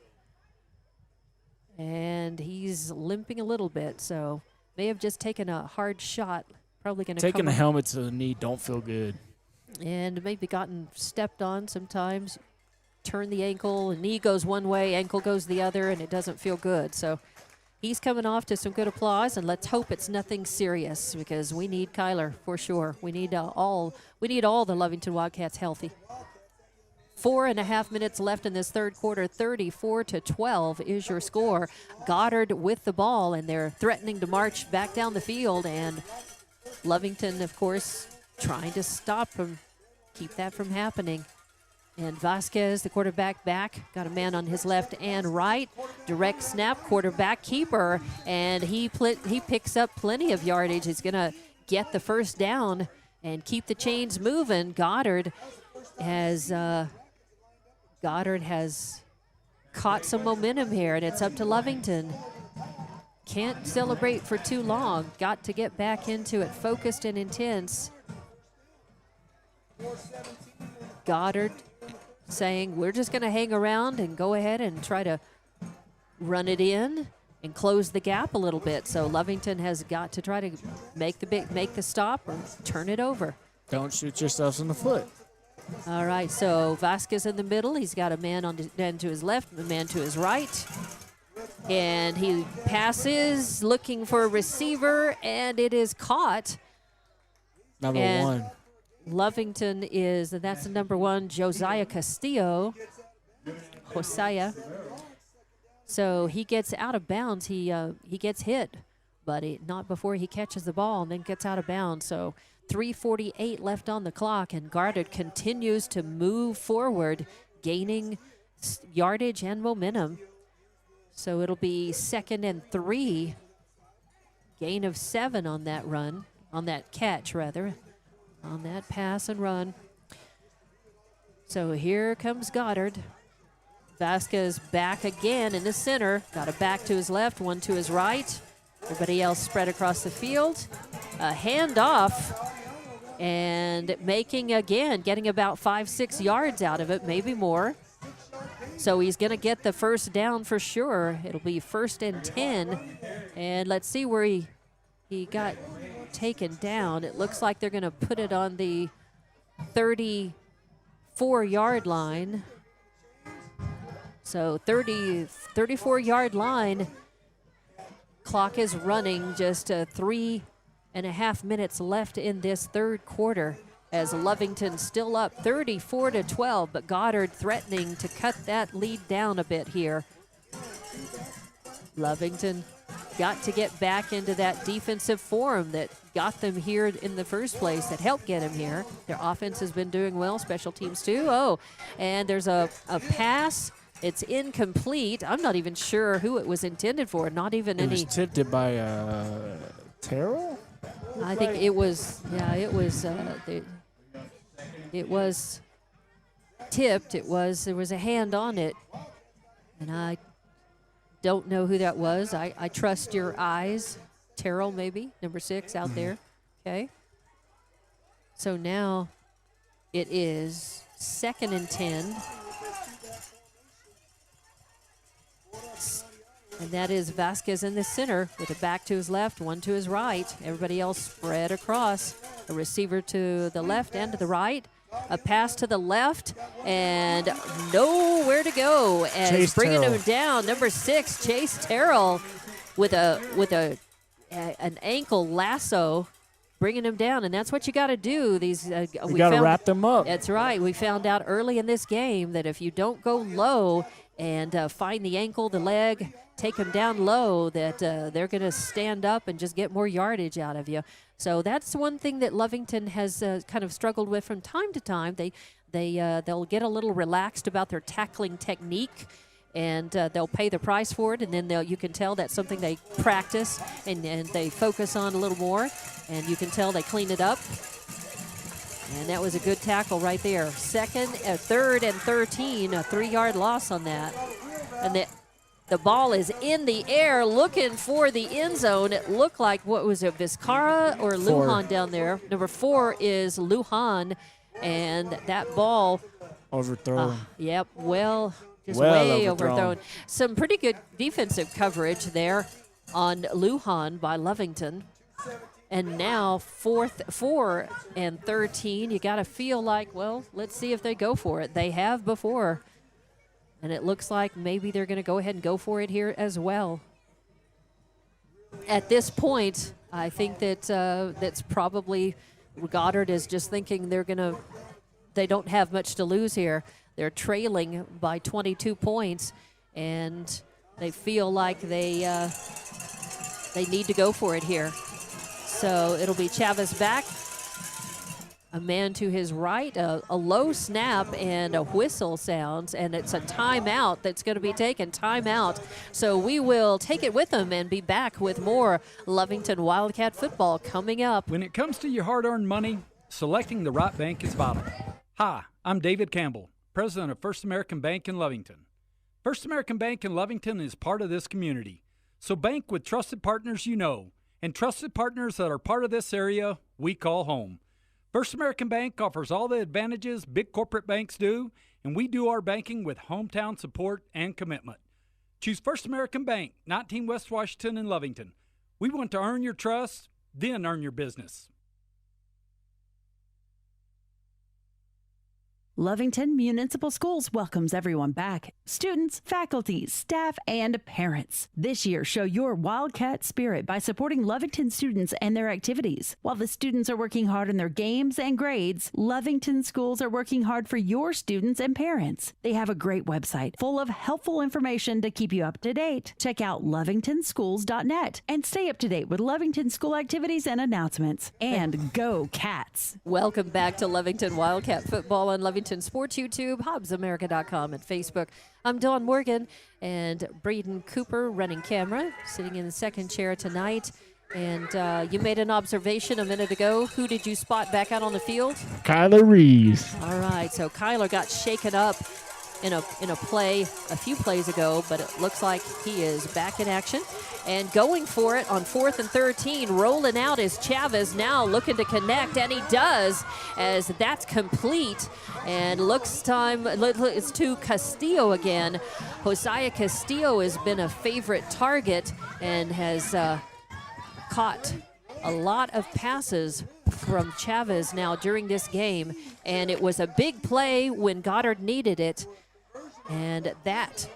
S1: And he's limping a little bit, so may have just taken a hard shot. Probably going to
S3: taking a helmet to the knee don't feel good.
S1: And maybe gotten stepped on sometimes. Turn the ankle, and knee goes one way, ankle goes the other, and it doesn't feel good. So he's coming off to some good applause, and let's hope it's nothing serious because we need Kyler for sure. We need all the Lovington Wildcats healthy. 4.5 minutes left in this third quarter. 34-12 is your score. Goddard with the ball, and they're threatening to march back down the field. And Lovington, of course, trying to keep that from happening. And Vasquez, the quarterback, got a man on his left and right. Direct snap, quarterback keeper, and he picks up plenty of yardage. He's going to get the first down and keep the chains moving. Goddard has caught some momentum here, and it's up to Lovington. Can't celebrate for too long. Got to get back into it, focused and intense. Goddard saying, we're just going to hang around and go ahead and try to run it in and close the gap a little bit. So Lovington has got to try to make the stop or turn it over.
S3: Don't shoot yourselves in the foot.
S1: All right, so Vasquez in the middle. He's got a man to his left, a man to his right. And he passes, looking for a receiver, and it is caught.
S3: Number 1.
S1: Lovington that's the number 1, Josiah Castillo. So he gets out of bounds. He gets hit, but not before he catches the ball and then gets out of bounds. So 3:48 left on the clock, and Goddard continues to move forward, gaining yardage and momentum. So it'll be 2nd and 3. Gain of 7 on that run, on that catch, rather. On that pass and run. So here comes Goddard. Vasquez back again in the center. Got a back to his left, one to his right. Everybody else spread across the field. A handoff. And getting about 5-6 yards out of it, maybe more. So he's going to get the first down for sure. It'll be 1st and 10. And let's see where he got taken down. It looks like they're going to put it on the 34-yard line. So 34-yard line. Clock is running, just 3.5 minutes left in this third quarter as Lovington still up 34-12, but Goddard threatening to cut that lead down a bit here. Lovington got to get back into that defensive form that got them here in the first place, that helped get them here. Their offense has been doing well, special teams too. Oh, and there's a pass. It's incomplete. I'm not even sure who it was intended for. Not even
S3: It
S1: any.
S3: was tipped it by Terrell?
S1: I think it was. Yeah, it was. It was tipped. There was a hand on it, and I don't know who that was. I trust your eyes. Terrell, maybe, number 6 out there. Okay. So now it is 2nd and 10. And that is Vasquez in the center with a back to his left, one to his right. Everybody else spread across. A receiver to the left and to the right. A pass to the left and nowhere to go. And
S3: Chase
S1: bringing
S3: Terrell.
S1: him down, number 6, Chase Terrell with an ankle lasso, bringing him down. And that's what you got to do.
S3: We got to wrap them up.
S1: That's right. We found out early in this game that if you don't go low and find the ankle, the leg, take them down low, that they're going to stand up and just get more yardage out of you. So that's one thing that Lovington has kind of struggled with from time to time. They'll get a little relaxed about their tackling technique, and they'll pay the price for it, and then you can tell that's something they practice and they focus on a little more, and you can tell they clean it up. And that was a good tackle right there. 3rd and 13, a 3-yard loss on that. And the ball is in the air looking for the end zone. It looked like, what was it, Vizcarra or Lujan down there? Number 4 is Lujan, and that ball.
S3: Overthrown.
S1: Yep, just
S3: Well
S1: way
S3: overthrown.
S1: overthrown. Some pretty good defensive coverage there on Lujan by Lovington. And now 4th and 13. You got to feel like, well, let's see if they go for it. They have before. And it looks like maybe they're going to go ahead and go for it here as well. At this point, I think that that's probably Goddard is just thinking they don't have much to lose here. They're trailing by 22 points, and they feel like they need to go for it here. So it'll be Chavez back. A man to his right, a low snap, and a whistle sounds, and it's a timeout that's going to be taken. Timeout. So we will take it with them and be back with more Lovington Wildcat football coming up.
S10: When it comes to your hard-earned money, selecting the right bank is vital. Hi, I'm David Campbell, president of First American Bank in Lovington. First American Bank in Lovington is part of this community. So bank with trusted partners you know, and trusted partners that are part of this area we call home. First American Bank offers all the advantages big corporate banks do, and we do our banking with hometown support and commitment. Choose First American Bank, 19 West Washington in Lovington. We want to earn your trust, then earn your business.
S8: Lovington Municipal Schools welcomes everyone back. Students, faculty, staff, and parents. This year, show your Wildcat spirit by supporting Lovington students and their activities. While the students are working hard on their games and grades, Lovington schools are working hard for your students and parents. They have a great website full of helpful information to keep you up to date. Check out lovingtonschools.net and stay up to date with Lovington school activities and announcements. And go Cats!
S1: Welcome back to Lovington Wildcat football on Lovington Sports YouTube, HobbsAmerica.com, and Facebook. I'm Dawn Morgan, and Braden Cooper running camera, sitting in the second chair tonight. And you made an observation a minute ago. Who did you spot back out on the field?
S3: Kyler Reeves.
S1: All right, so Kyler got shaken up in a play a few plays ago, but it looks like he is back in action and going for it on 4th and 13. Rolling out is Chavez, now looking to connect, and he does, as that's complete. And it's to Castillo again. Josiah Castillo has been a favorite target and has caught a lot of passes from Chavez now during this game, and it was a big play when Goddard needed it, and that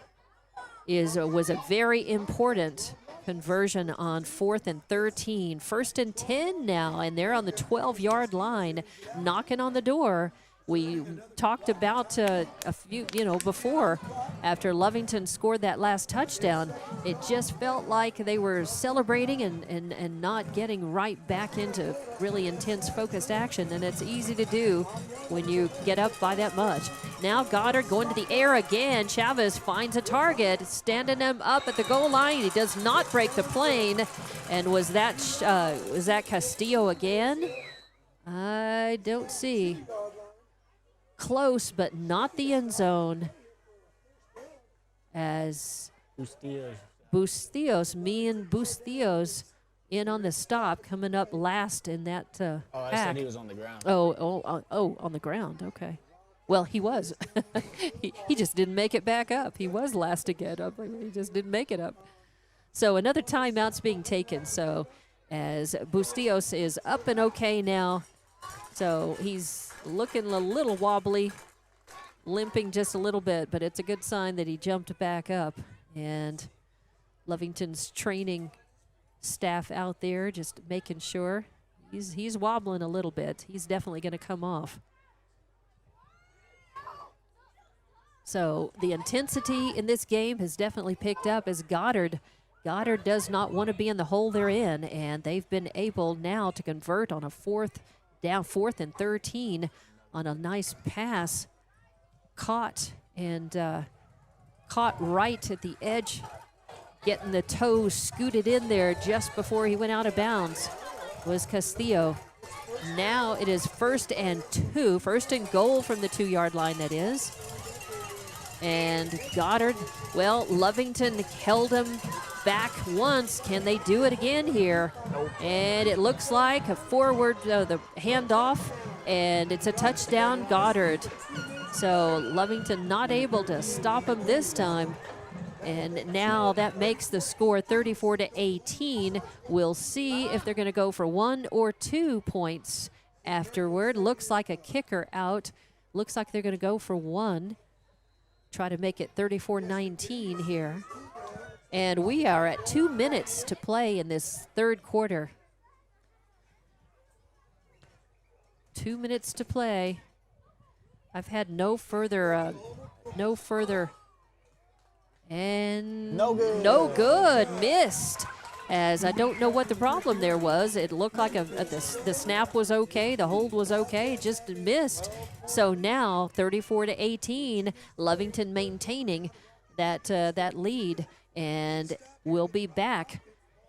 S1: was a very important conversion on 4th and 13. 1st and 10 now, and they're on the 12-yard line, knocking on the door. we talked about a few, before, after Lovington scored that last touchdown, it just felt like they were celebrating and not getting right back into really intense, focused action, and it's easy to do when you get up by that much. Now Goddard going to the air again. Chavez finds a target, standing him up at the goal line. He does not break the plane, and was that Castillo again? I don't see. Close, but not the end zone. As Bustillos in on the stop, coming up last in that pack.
S3: I said he was on the ground.
S1: Oh, on the ground. Okay. Well, he was. he just didn't make it back up. He was last to get up. He just didn't make it up. So another timeout's being taken. So as Bustillos is up and okay now. So he's looking a little wobbly, limping just a little bit, but it's a good sign that he jumped back up. And Lovington's training staff out there just making sure. He's wobbling a little bit. He's definitely going to come off. So the intensity in this game has definitely picked up as Goddard does not want to be in the hole they're in, and they've been able now to convert on a fourth and 13 on a nice pass, caught right at the edge, getting the toes scooted in there just before he went out of bounds was Castillo. Now it is 1st and 2, 1st and goal from the 2-yard line, that is. And Goddard, well, Lovington held him back once. Can they do it again here? Nope. And it looks like a forward, the handoff, and it's a touchdown, Goddard. So Lovington not able to stop him this time. And now that makes the score 34-18. We'll see if they're going to go for 1 or 2 points afterward. Looks like a kicker out. Looks like they're going to go for 1. Try to make it 34-19 here. And we are at 2 minutes to play in this third quarter. 2 minutes to play. I've had no further, and no good, missed. As I don't know what the problem there was. It looked like the snap was okay, the hold was okay, it just missed. So now 34-18, Lovington maintaining that lead, and we'll be back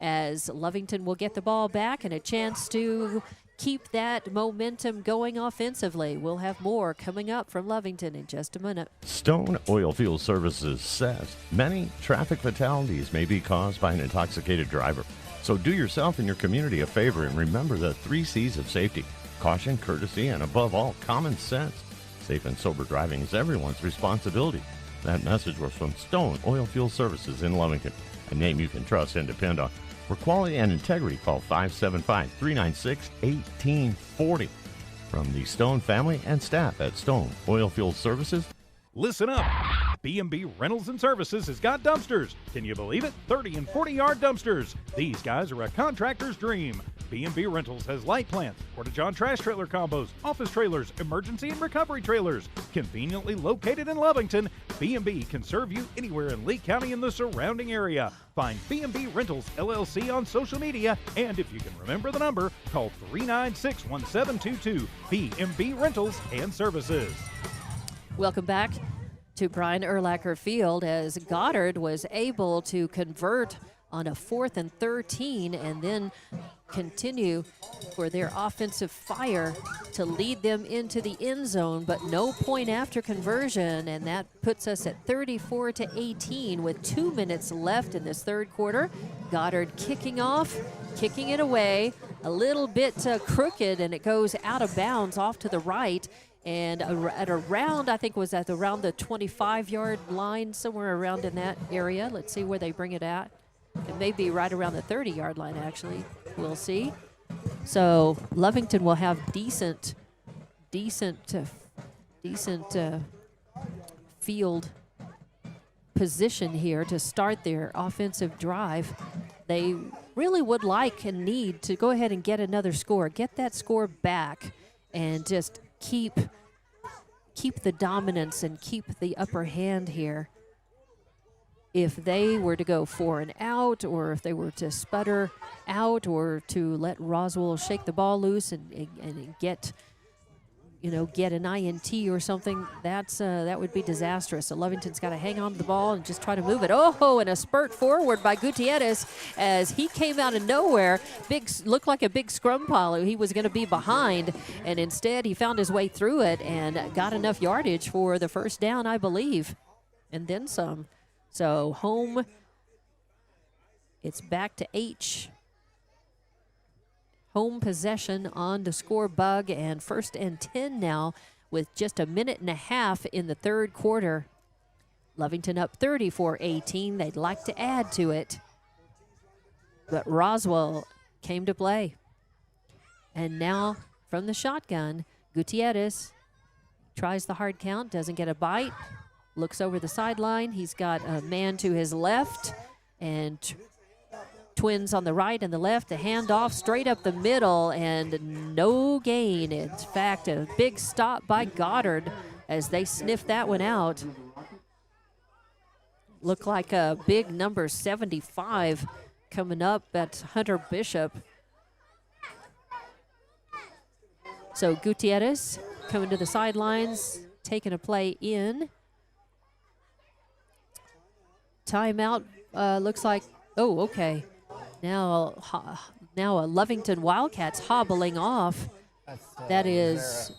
S1: as Lovington will get the ball back and a chance to keep that momentum going offensively. We'll have more coming up from Lovington in just a minute.
S9: Stone Oilfield Services says many traffic fatalities may be caused by an intoxicated driver. So do yourself and your community a favor and remember the 3 C's of safety: caution, courtesy, and above all, common sense. Safe and sober driving is everyone's responsibility. That message was from Stone Oilfield Services in Lovington, a name you can trust and depend on. For quality and integrity, call 575-396-1840. From the Stone family and staff at Stone Oilfield Services.
S5: Listen up. B&B Rentals and Services has got dumpsters. Can you believe it? 30 and 40-yard dumpsters. These guys are a contractor's dream. B&B Rentals has light plants, porta-john trash trailer combos, office trailers, emergency and recovery trailers. Conveniently located in Lovington, B&B can serve you anywhere in Lee County and the surrounding area. Find B&B Rentals LLC on social media, and if you can remember the number, call 396-1722. B&B Rentals and Services.
S1: Welcome back to Brian Urlacher Field as Goddard was able to convert on a 4th and 13 and then continue for their offensive fire to lead them into the end zone, but no point after conversion, and that puts us at 34-18 with 2 minutes left in this third quarter. Goddard kicking off, kicking it away, a little bit crooked, and it goes out of bounds off to the right. And at around, I think was at around the 25-yard line, somewhere around in that area. Let's see where they bring it at. It may be right around the 30-yard line, actually. We'll see. So Lovington will have decent field position here to start their offensive drive. They really would like and need to go ahead and get another score, get that score back, and just keep keep the dominance and keep the upper hand here. If they were to go 4 and out, or if they were to sputter out, or to let Roswell shake the ball loose and get an INT or something, that would be disastrous. So Lovington's got to hang on to the ball and just try to move it. Oh, and a spurt forward by Gutierrez as he came out of nowhere. Looked like a big scrum pile. He was going to be behind, and instead he found his way through it and got enough yardage for the first down, I believe, and then some. So home, it's back to H. Home possession on the score bug, and 1st and 10 now with just a minute and a half in the third quarter. Lovington up 34-18. They'd like to add to it, but Roswell came to play. And now from the shotgun, Gutierrez tries the hard count, doesn't get a bite. Looks over the sideline. He's got a man to his left and twins on the right and the left. A handoff straight up the middle and no gain. In fact, a big stop by Goddard as they sniff that one out. Looked like a big number 75 coming up at Hunter Bishop. So Gutierrez coming to the sidelines, taking a play in. Timeout looks like, okay. Now a Lovington Wildcats hobbling off. That is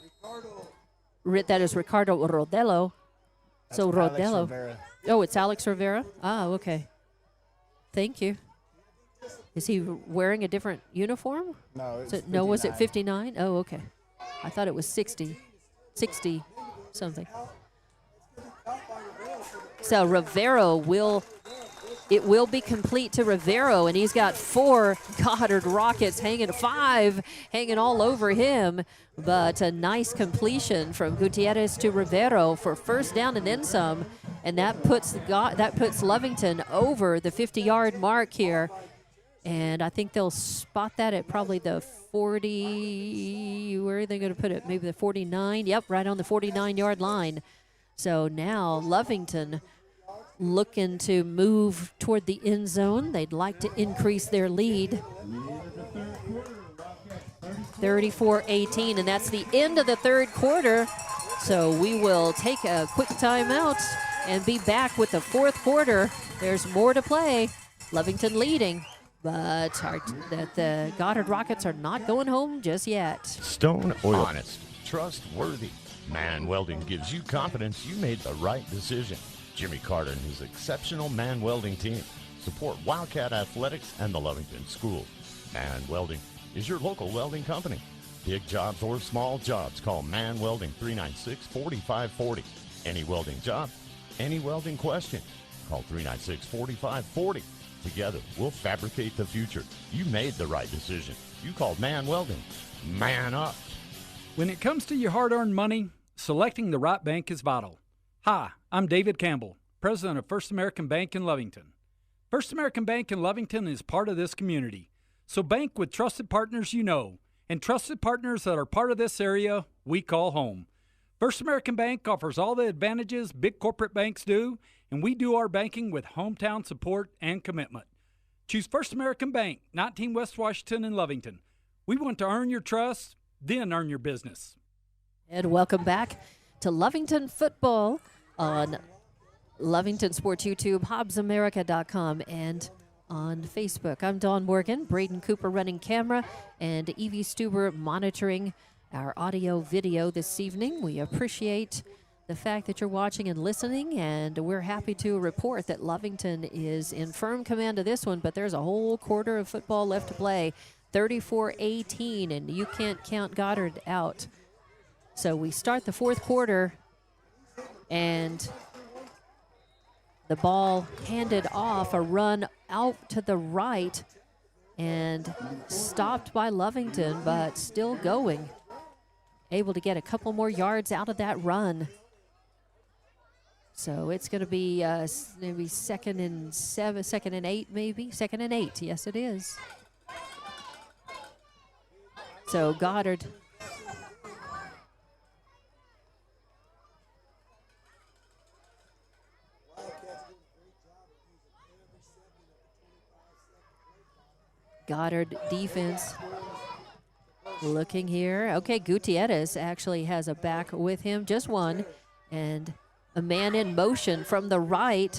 S1: Ricardo Rodello. So Rodello. Oh, it's Alex Rivera? Okay. Thank you. Is he wearing a different uniform?
S3: No,
S1: was it 59? Oh, okay. I thought it was 60 something. So Rivero will be complete to Rivero, and he's got 4 Goddard Rockets five hanging all over him. But a nice completion from Gutierrez to Rivero for first down and then some, and that puts Lovington over the 50-yard mark here. And I think they'll spot that at probably the 40. Where are they going to put it? Maybe the 49. Yep, right on the 49-yard line. So now Lovington looking to move toward the end zone. They'd like to increase their lead. 34-18, and that's the end of the third quarter. So we will take a quick timeout and be back with the fourth quarter. There's more to play. Lovington leading, but the Goddard Rockets are not going home just yet.
S9: Stone Oil. Honest, trustworthy. Man Welding gives you confidence you made the right decision. Jimmy Carter and his exceptional Man Welding team support Wildcat Athletics and the Lovington School. Man Welding is your local welding company. Big jobs or small jobs, call Man Welding 396-4540. Any welding job, any welding question, call 396-4540. Together, we'll fabricate the future. You made the right decision. You called Man Welding. Man up.
S10: When it comes to your hard-earned money, selecting the right bank is vital. Hi, I'm David Campbell, president of First American Bank in Lovington. First American Bank in Lovington is part of this community. So bank with trusted partners you know, and trusted partners that are part of this area we call home. First American Bank offers all the advantages big corporate banks do, and we do our banking with hometown support and commitment. Choose First American Bank, 19 West Washington in Lovington. We want to earn your trust, then earn your business.
S1: And welcome back to Lovington football on Lovington Sports YouTube, HobbsAmerica.com, and on Facebook. I'm Dawn Morgan, Braden Cooper running camera, and Evie Stuber monitoring our audio video this evening. We appreciate the fact that you're watching and listening, and we're happy to report that Lovington is in firm command of this one, but there's a whole quarter of football left to play. 34-18, and you can't count Goddard out. So we start the fourth quarter, and the ball handed off, a run out to the right, and stopped by Lovington, but still going. Able to get a couple more yards out of that run. So it's going to be maybe second and 8, maybe. 2nd and 8, yes it is. So Goddard Goddard defense looking here. Okay, Gutierrez actually has a back with him, just one, and a man in motion from the right.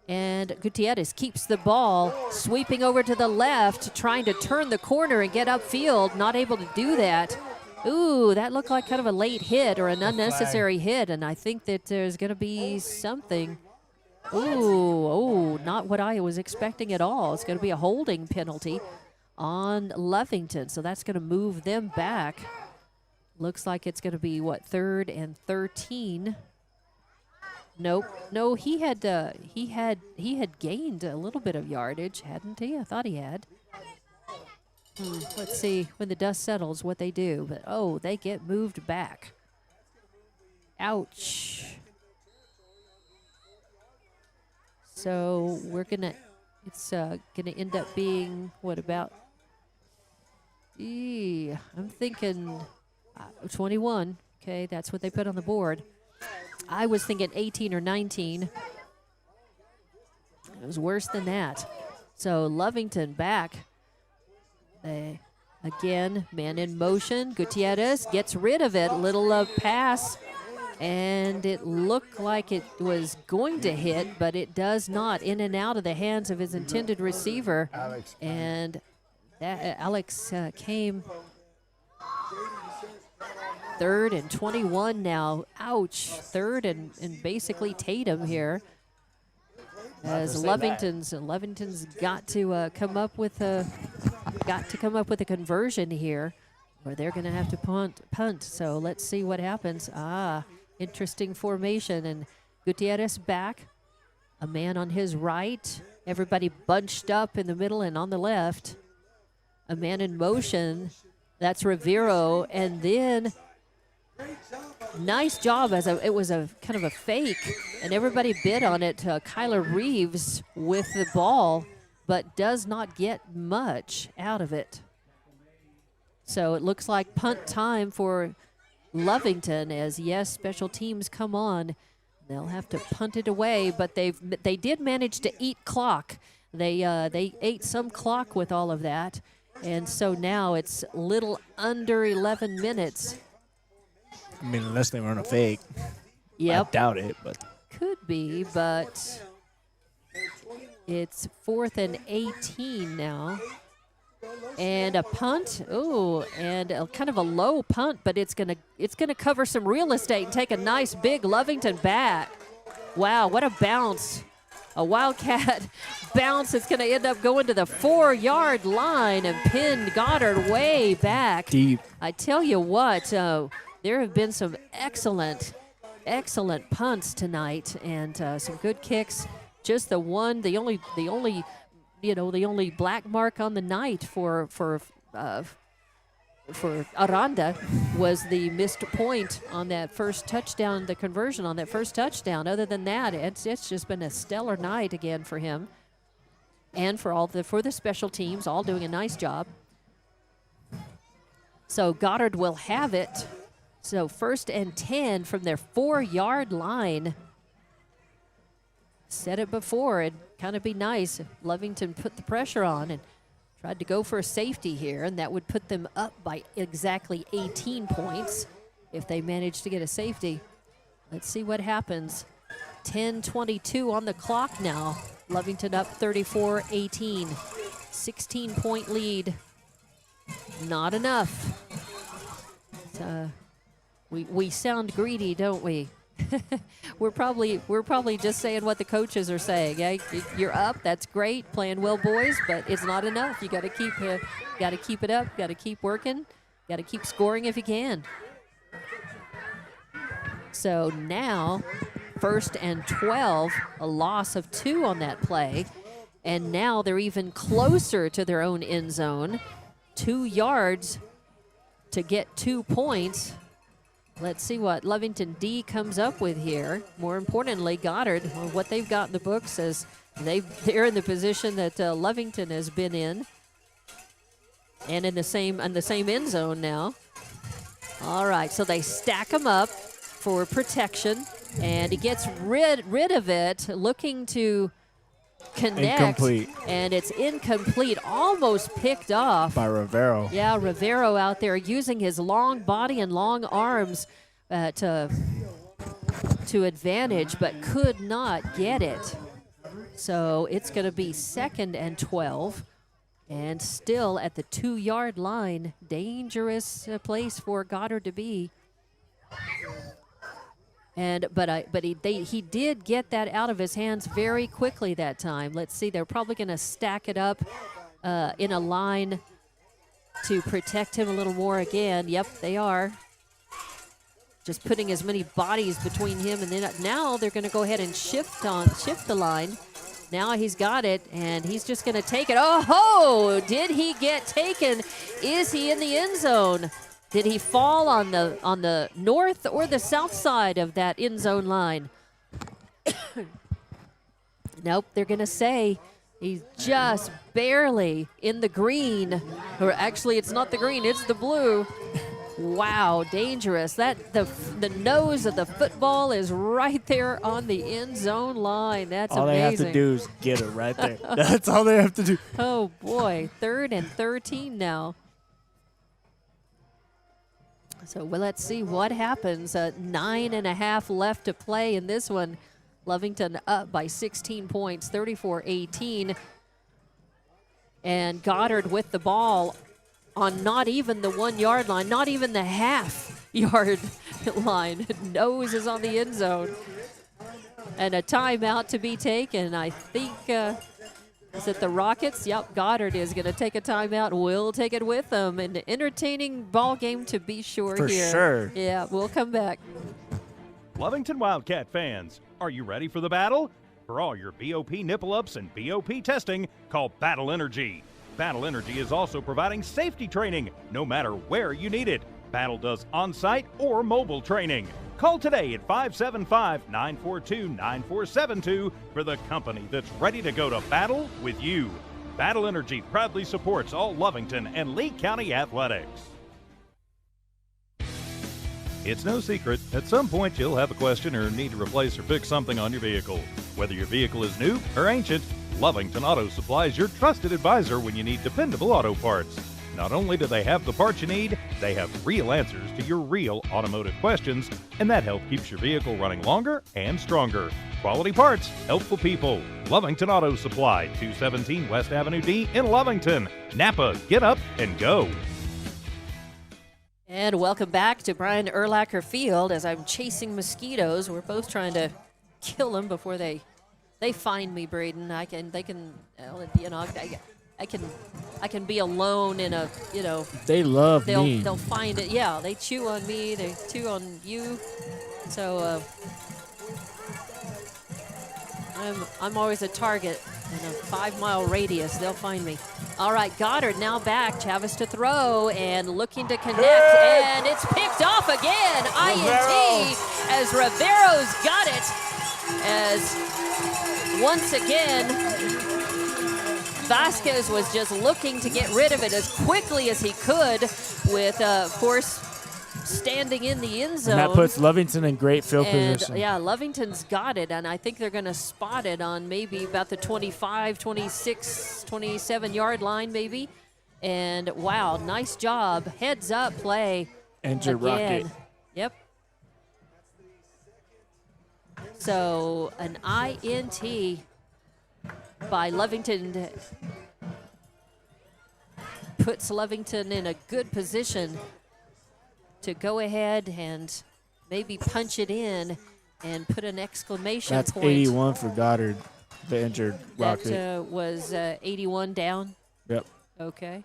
S1: And Gutierrez keeps the ball, sweeping over to the left, trying to turn the corner and get upfield, not able to do that. Ooh, that looked like kind of a late hit or an unnecessary hit, and I think that there's going to be something. Ooh, not what I was expecting at all. It's going to be a holding penalty on Lovington, so that's going to move them back. Looks like it's going to be, what, 3rd and 13. Nope. No, he had gained a little bit of yardage, hadn't he? I thought he had. Let's see when the dust settles what they do. But oh, they get moved back. Ouch. So it's gonna end up being what, about? I'm thinking 21. Okay, that's what they put on the board. I was thinking 18 or 19. It was worse than that. So Lovington back. Again, man in motion. Gutierrez gets rid of it. Little pass. And it looked like it was going to hit, but it does not. In and out of the hands of his intended receiver. And that Alex came 3rd and 21 now. Ouch. 3rd and basically Tatum here. As Lovington's got to come up with a conversion here, or they're going to have to punt. So let's see what happens. Interesting formation, and Gutierrez back, a man on his right, everybody bunched up in the middle and on the left, a man in motion. That's Rivero, and then nice job it was a kind of a fake, and everybody bid on it. Kyler Reeves with the ball, but does not get much out of it. So it looks like punt time for Lovington, as yes, special teams come on. They'll have to punt it away, but they did manage to eat clock. They ate some clock with all of that, and so now it's little under 11 minutes.
S3: I mean, unless they run a fake.
S1: Yep.
S3: I doubt it, but.
S1: Could be, but it's 4th and 18 now. And a punt. Ooh, and kind of a low punt, but it's gonna cover some real estate and take a nice big Lovington back. Wow, what a bounce. A Wildcat bounce. It's going to end up going to the 4-yard line and pin Goddard way back.
S3: Deep.
S1: I tell you what, there have been some excellent punts tonight, and some good kicks. Just the only black mark on the night for Aranda was the missed point on that first touchdown, the conversion on that first touchdown. Other than that, it's just been a stellar night again for him, and for the special teams, all doing a nice job. So Goddard will have it. So 1st and 10 from their 4-yard line. Said it before, it'd kind of be nice if Lovington put the pressure on and tried to go for a safety here, and that would put them up by exactly 18 points if they managed to get a safety. Let's see what happens. 10:22 on the clock now. Lovington up 34-18. 16-point lead. Not enough. We sound greedy, don't we? We're probably just saying what the coaches are saying. Yeah, you're up. That's great, playing well, boys, but it's not enough. You got to keep it up. Got to keep working. Got to keep scoring if you can. So now, 1st and 12, a loss of 2 on that play, and now they're even closer to their own end zone. 2 yards to get 2 points. Let's see what Lovington D comes up with here. More importantly, Goddard, what they've got in the books is they're in the position that Lovington has been in, and in the same end zone now. All right, so they stack them up for protection, and he gets rid of it, looking to connect.
S3: Incomplete.
S1: And it's incomplete, almost picked off.
S3: By Rivero.
S1: Yeah, Rivero out there using his long body and long arms to advantage, but could not get it. So it's going to be 2nd and 12. And still at the 2-yard line, dangerous place for Goddard to be. And but he did get that out of his hands very quickly that time. Let's see, they're probably going to stack it up in a line to protect him a little more again. Yep, they are. Just putting as many bodies between him, and then now they're going to go ahead and shift the line. Now he's got it, and he's just going to take it. Oh, did he get taken? Is he in the end zone? Did he fall on the north or the south side of that end zone line? Nope, they're going to say he's just barely in the green. Or actually, it's not the green, it's the blue. Wow, dangerous. That the nose of the football is right there on the end zone line. That's
S3: all
S1: amazing.
S3: All they have to do is get it right there. That's all they have to do.
S1: Oh, boy. 3rd and 13 now. So well, let's see what happens. 9.5 left to play in this one. Lovington up by 16 points, 34-18. And Goddard with the ball on not even the 1-yard line, not even the half-yard line. Nose is on the end zone. And a timeout to be taken. I think, is it the Rockets? Yep, Goddard is going to take a timeout. We'll take it with them. An entertaining ball game to be sure
S3: For
S1: here.
S3: sure.
S1: Yeah, we'll come back.
S5: Lovington Wildcat fans, are you ready for the battle? For all your BOP nipple ups and BOP testing, call Battle Energy. Battle Energy is also providing safety training, no matter where you need it. Battle does on-site or mobile training. Call today at 575-942-9472 for the company that's ready to go to battle with you. Battle Energy proudly supports all Lovington and Lee County athletics. It's no secret, at some point you'll have a question or need to replace or fix something on your vehicle. Whether your vehicle is new or ancient, Lovington Auto Supply is your trusted advisor when you need dependable auto parts. Not only do they have the parts you need, they have real answers to your real automotive questions, and that help keeps your vehicle running longer and stronger. Quality parts, helpful people. Lovington Auto Supply, 217 West Avenue D in Lovington. Napa, get up and go.
S1: And welcome back to Brian Urlacher Field as I'm chasing mosquitoes. We're both trying to kill them before they find me, Braden. I can be alone in a,
S3: They love me.
S1: They'll find it. Yeah, they chew on me. They chew on you. So I'm always a target in a 5-mile radius. They'll find me. All right, Goddard now back. Chavez to throw and looking to connect. And it's picked off again. INT as Rivero's got it. As once again, Vasquez was just looking to get rid of it as quickly as he could with, of course, standing in the end zone.
S3: And that puts Lovington in great field position.
S1: Yeah, Lovington's got it, and I think they're going to spot it on maybe about the 25, 26, 27-yard line maybe. And, wow, nice job. Heads up play.
S3: Enter Rocket.
S1: Yep. So an INT by Lovington puts Lovington in a good position to go ahead and maybe punch it in and put an exclamation
S3: That's
S1: point.
S3: 81 for Goddard, the injured Rocket.
S1: That was 81 down?
S3: Yep.
S1: Okay.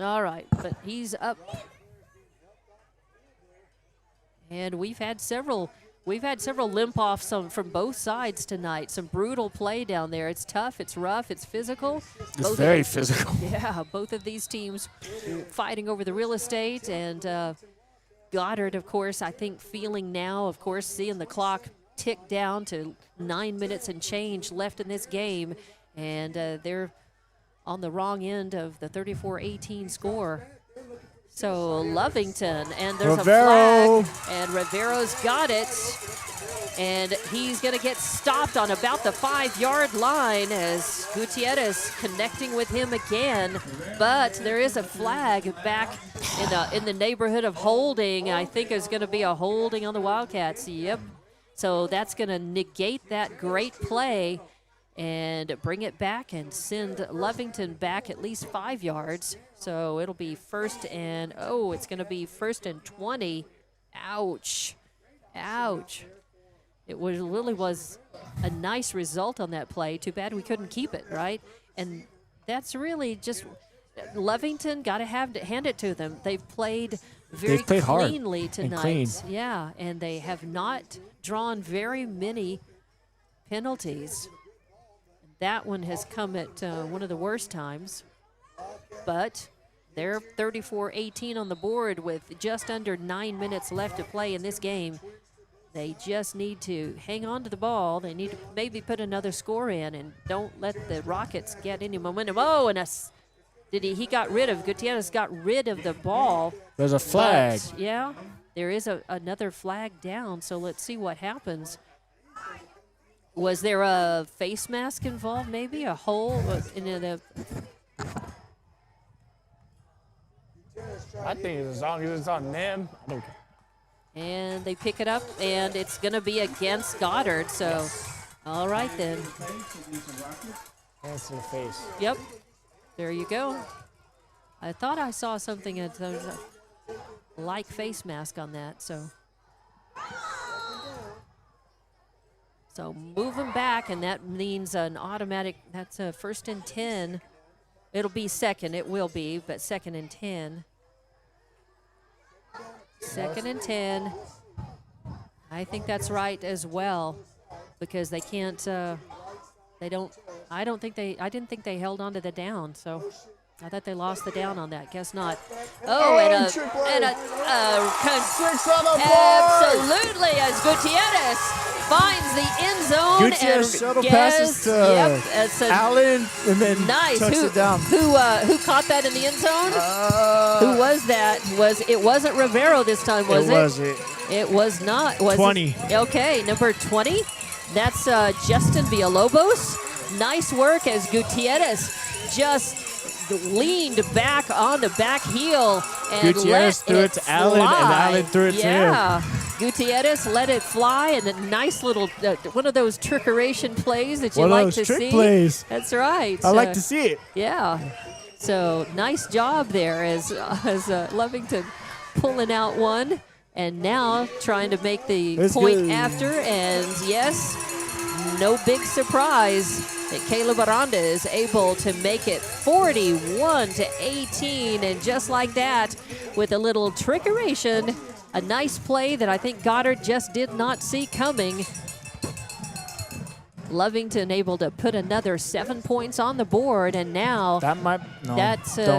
S1: All right, but he's up. And we've had several limp-offs from both sides tonight. Some brutal play down there. It's tough, it's rough, it's physical.
S3: It's very physical.
S1: Yeah, both of these teams fighting over the real estate. And Goddard, of course, I think feeling now, of course, seeing the clock tick down to 9 minutes and change left in this game. And they're on the wrong end of the 34-18 score. So Lovington, and there's
S3: Rivero.
S1: a flag, and Rivero's got it. And he's going to get stopped on about the 5-yard line as Gutierrez connecting with him again. But there is a flag back in the neighborhood of holding. I think there's going to be a holding on the Wildcats. Yep. So that's going to negate that great play and bring it back and send Lovington back at least 5 yards. So it'll be it's going to be 1st and 20. Ouch. Ouch. It really was a nice result on that play. Too bad we couldn't keep it, right? And that's really just Lovington, got to hand it to them. They've played very cleanly tonight.
S3: Clean.
S1: Yeah, and they have not drawn very many penalties. That one has come at one of the worst times. But they're 34-18 on the board with just under 9 minutes left to play in this game. They just need to hang on to the ball. They need to maybe put another score in and don't let the Rockets get any momentum. Oh, and Gutierrez got rid of the ball.
S3: There's a flag.
S1: But, yeah, there is another flag down, so let's see what happens. Was there a face mask involved, maybe? A hole in the...
S3: I think as long as it's on them, I don't care.
S1: And they pick it up, and it's going to be against Goddard. So, all right then.
S3: Hands to the face.
S1: Yep. There you go. I thought I saw something that was a like face mask on that. So move them back, and that means an automatic. That's a 1st and 10. It'll be second. It will be, but 2nd and 10. 2nd and 10. I think that's right as well, because they can't. I didn't think they held on to the down. So I thought they lost the down on that. Guess not. Oh, absolutely, as Gutierrez finds the end zone.
S3: Gutierrez shuttle passes to Allen, and then
S1: nice.
S3: tucks it down.
S1: Who caught that in the end zone? Who was that? It wasn't Rivero this time, was it?
S3: Was it?
S1: It was not. Was
S3: 20.
S1: It? Okay, number 20. That's Justin Villalobos. Nice work as Gutierrez just leaned back on the back heel and
S3: Gutierrez threw it to Allen, and Allen threw it to him.
S1: Gutierrez let it fly, and a nice little one of those trickeration plays that you
S3: One of
S1: like
S3: those
S1: to
S3: trick
S1: see.
S3: plays.
S1: That's right.
S3: I like to see it.
S1: Yeah. So nice job there as Lovington pulling out one, and now trying to make the point after. And yes, no big surprise that Caleb Aranda is able to make it 41-18, and just like that, with a little trickeration, a nice play that I think Goddard just did not see coming. Lovington able to put another 7 points on the board, and now
S3: don't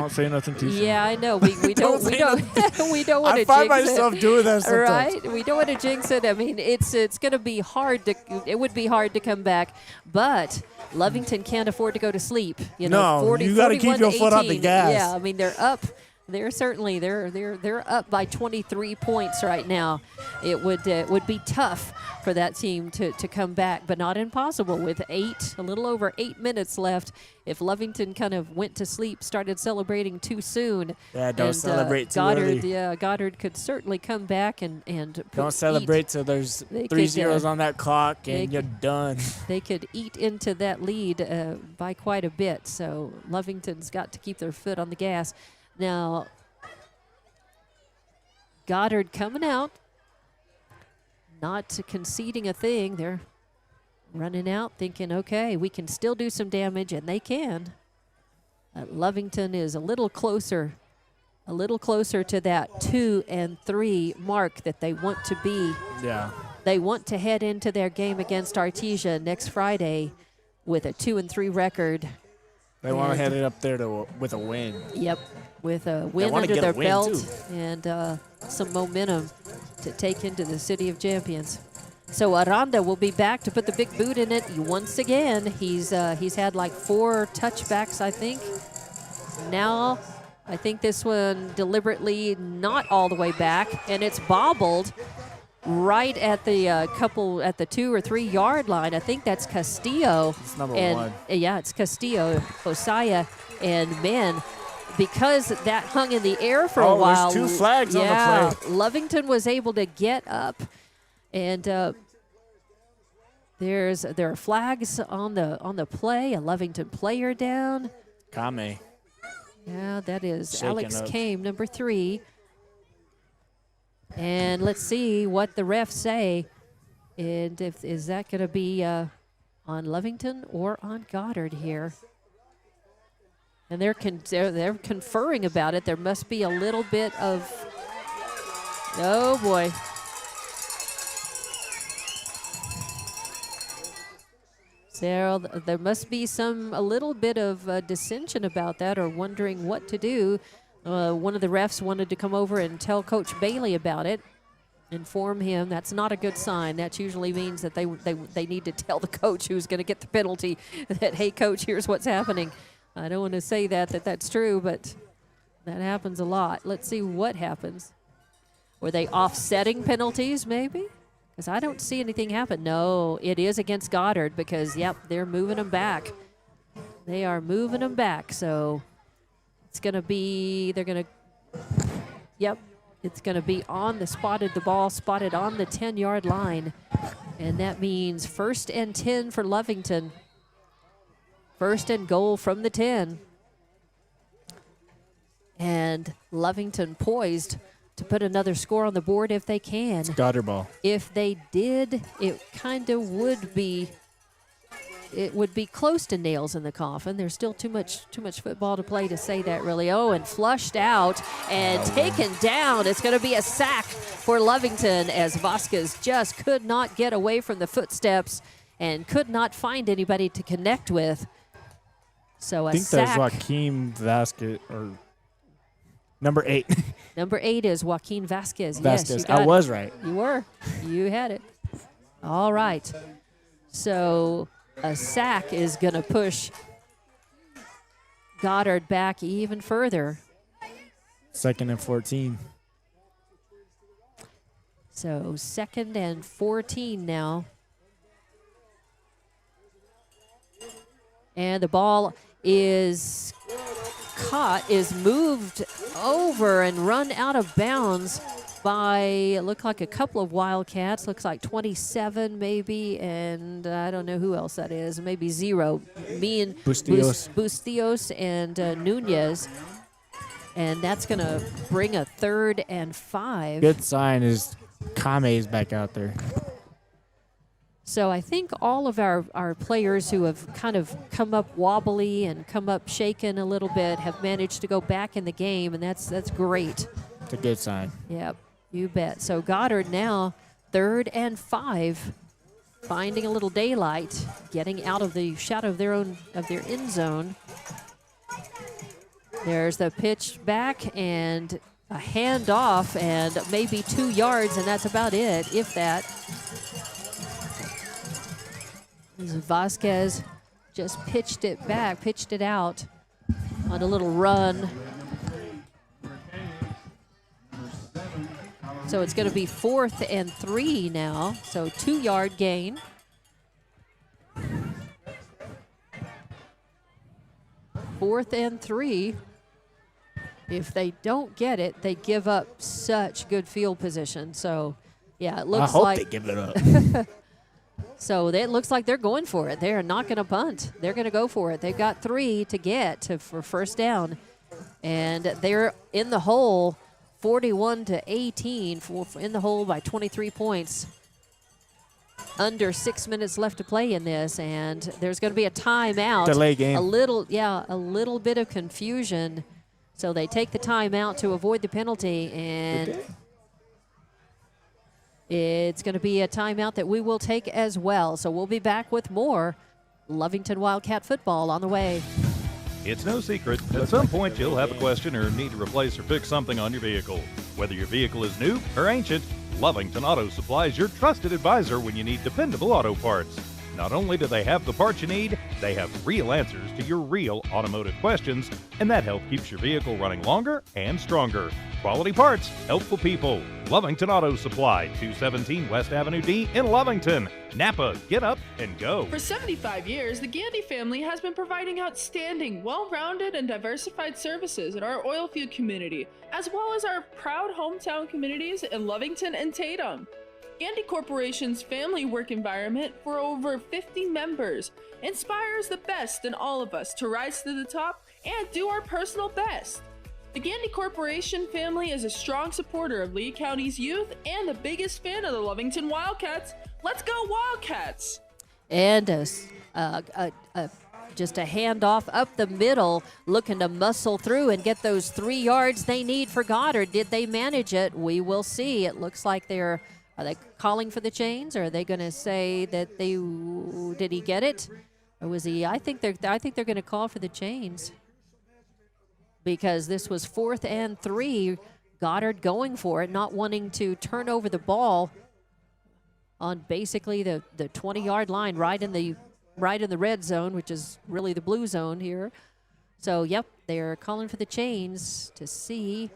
S3: say nothing too soon.
S1: Yeah, I know. We don't we don't want to jinx it.
S3: I find myself doing that sometimes.
S1: Right? We don't want to jinx it. I mean, it's going to be hard to. It would be hard to come back, but Lovington can't afford to go to sleep. You know,
S3: you got to keep your foot on the gas.
S1: Yeah, I mean they're up. They're certainly they're up by 23 points right now. It would be tough for that team to come back, but not impossible with a little over 8 minutes left. If Lovington kind of went to sleep, started celebrating too soon,
S3: don't celebrate too
S1: Goddard,
S3: early.
S1: Yeah, Goddard could certainly come back and
S3: don't celebrate till there's 3 zeros on that clock and you're done.
S1: They could eat into that lead by quite a bit. So Lovington's got to keep their foot on the gas. Now, Goddard coming out, not conceding a thing. They're running out thinking, okay, we can still do some damage, and they can. Lovington is a little closer to that 2 and 3 mark that they want to be.
S3: Yeah.
S1: They want to head into their game against Artesia next Friday with a 2 and 3 record.
S3: They want to head it up there with a win.
S1: Yep, with a win under their belt and some momentum to take into the City of Champions. So Aranda will be back to put the big boot in it once again. He's had like 4 touchbacks, I think. Now, I think this one deliberately not all the way back, and it's bobbled. right at the at the 2 or 3 yard line. I think that's Castillo.
S3: It's number
S1: and,
S3: 1.
S1: Yeah, it's Castillo, Josiah, and men. Because that hung in the air for a while.
S3: There's 2 flags on the play.
S1: Lovington was able to get up, and there are flags on the play. A Lovington player down.
S3: Kame.
S1: Yeah, that is
S3: Shaking
S1: Alex
S3: up.
S1: Kame, number 3. And let's see what the refs say. And is that going to be on Lovington or on Goddard here? And they're conferring about it. There must be a little bit of, oh boy. So there must be a little bit of dissension about that, or wondering what to do. One of the refs wanted to come over and tell Coach Bailey about it, inform him. That's not a good sign. That usually means that they need to tell the coach who's going to get the penalty that, hey, coach, here's what's happening. I don't want to say that's true, but that happens a lot. Let's see what happens. Were they offsetting penalties, maybe? Because I don't see anything happen. No, it is against Goddard because, yep, they're moving them back. They are moving them back. So it's going to be, it's going to be on the ball spotted on the 10-yard line. And that means 1st and 10 for Lovington. 1st and goal from the 10. And Lovington poised to put another score on the board if they can.
S3: It's Goddard ball.
S1: If they did, it kind of would be close to nails in the coffin. There's still too much football to play to say that, really. Oh, and flushed out and taken down. It's going to be a sack for Lovington as Vasquez just could not get away from the footsteps and could not find anybody to connect with. So
S3: I think that's Joaquin Vasquez, or number 8.
S1: Number 8 is Joaquin Vasquez.
S3: Vasquez.
S1: Yes, you got
S3: I was right.
S1: You were. You had it. All right. So a sack is going to push Goddard back even further.
S3: 2nd and 14.
S1: So 2nd and 14 now. And the ball is moved over and run out of bounds by, it looked like a couple of Wildcats. Looks like 27 maybe, and I don't know who else that is. Maybe 0. Me and Bustillos and Nunez. And that's going to bring a 3rd and 5.
S3: Good sign is Kame is back out there.
S1: So I think all of our players who have kind of come up wobbly and come up shaken a little bit have managed to go back in the game, and that's great.
S3: It's a good sign.
S1: Yep, you bet. So Goddard now 3rd and 5, finding a little daylight, getting out of the shadow of their end zone. There's the pitch back and a handoff and maybe 2 yards, and that's about it, if that. Vasquez just pitched it out on a little run. So it's going to be 4th and 3 now, so 2-yard gain. 4th and 3. If they don't get it, they give up such good field position. So, yeah, it looks like
S3: they give it up.
S1: So it looks like they're going for it. They are not going to punt. They're going to go for it. They've got 3 to get for 1st down. And they're in the hole 41-18, in the hole by 23 points. Under 6 minutes left to play in this, and there's going to be a timeout.
S3: Delay game.
S1: A little bit of confusion. So they take the timeout to avoid the penalty, and it's going to be a timeout that we will take as well. So we'll be back with more Lovington Wildcat football on the way.
S5: It's no secret, at some point you'll have a question or need to replace or fix something on your vehicle. Whether your vehicle is new or ancient, Lovington Auto Supply is your trusted advisor when you need dependable auto parts. Not only do they have the parts you need, they have real answers to your real automotive questions, and that help keeps your vehicle running longer and stronger. Quality parts, helpful people. Lovington Auto Supply, 217 West Avenue D in Lovington. Napa, get up and go.
S11: For 75 years, the Gandy family has been providing outstanding, well-rounded, and diversified services in our oil field community, as well as our proud hometown communities in Lovington and Tatum. Gandy Corporation's family work environment for over 50 members inspires the best in all of us to rise to the top and do our personal best. The Gandy Corporation family is a strong supporter of Lee County's youth and the biggest fan of the Lovington Wildcats. Let's go Wildcats!
S1: And just a handoff up the middle, looking to muscle through and get those 3 yards they need for Goddard. Did they manage it? We will see. It looks like are they calling for the chains, or are they going to say that did he get it? Or was he? I think they're going to call for the chains, because this was 4th and 3. Goddard going for it, not wanting to turn over the ball on basically the 20-yard line, right in the red zone, which is really the blue zone here. So, yep, they're calling for the chains to see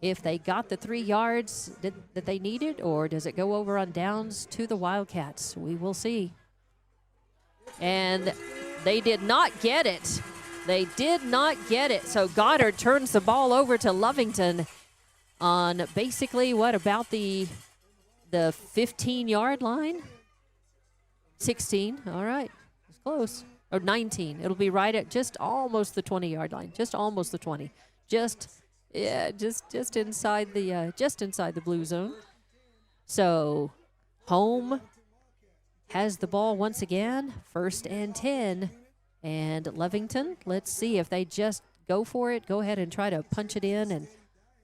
S1: if they got the 3 yards that they needed, or does it go over on downs to the Wildcats? We will see. And they did not get it. They did not get it. So Goddard turns the ball over to Lovington on basically about the 15-yard line? 16. All right. It's close. Or 19. It'll be right at just almost the 20-yard line. Just almost the 20. Just inside the blue zone. So home has the ball once again. 1st and 10. And Lovington, let's see if they just go for it. Go ahead and try to punch it in and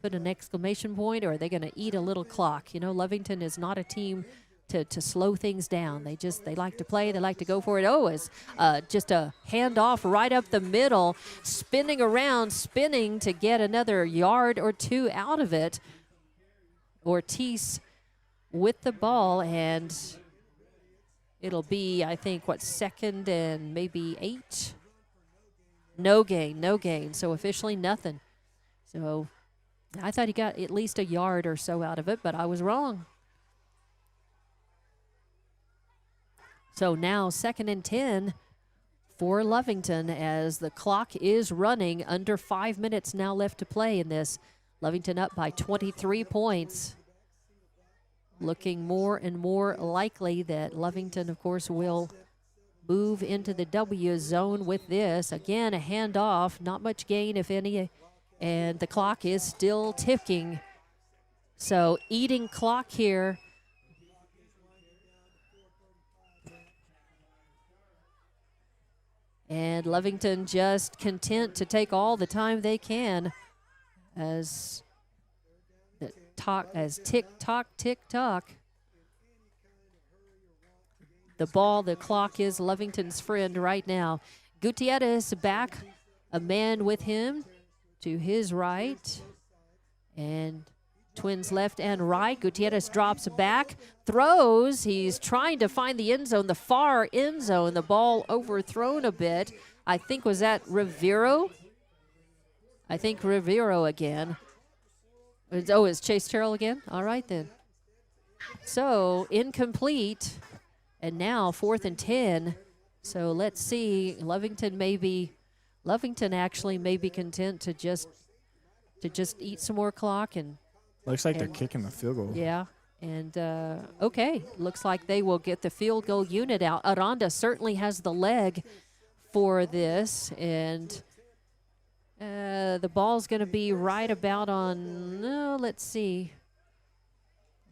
S1: put an exclamation point, or are they going to eat a little clock? You know, Lovington is not a team to slow things down. They like to play. They like to go for it. Oh, it's just a handoff right up the middle, spinning to get another yard or 2 out of it. Ortiz with the ball, and it'll be, I think, 2nd and maybe 8? No gain. So officially nothing. So I thought he got at least a yard or so out of it, but I was wrong. So now 2nd and 10 for Lovington as the clock is running. Under 5 minutes now left to play in this. Lovington up by 23 points. Looking more and more likely that Lovington, of course, will move into the W zone with this. Again, a handoff, not much gain, if any, and the clock is still ticking. So eating clock here. And Lovington just content to take all the time they can as tick-tock, tick-tock. The clock is Lovington's friend right now. Gutierrez back, a man with him to his right. And Twins left and right. Gutierrez drops back, throws. He's trying to find the end zone, the far end zone. The ball overthrown a bit. I think, was that Rivero? I think Rivero again. Oh, it's Chase Terrell again? All right, then. So, incomplete. And now 4th and 10. So, let's see. Lovington actually may be content to just eat some more clock. And
S3: looks like they're kicking the field goal.
S1: Yeah. And, okay. Looks like they will get the field goal unit out. Aranda certainly has the leg for this. And the ball's going to be right about on, let's see.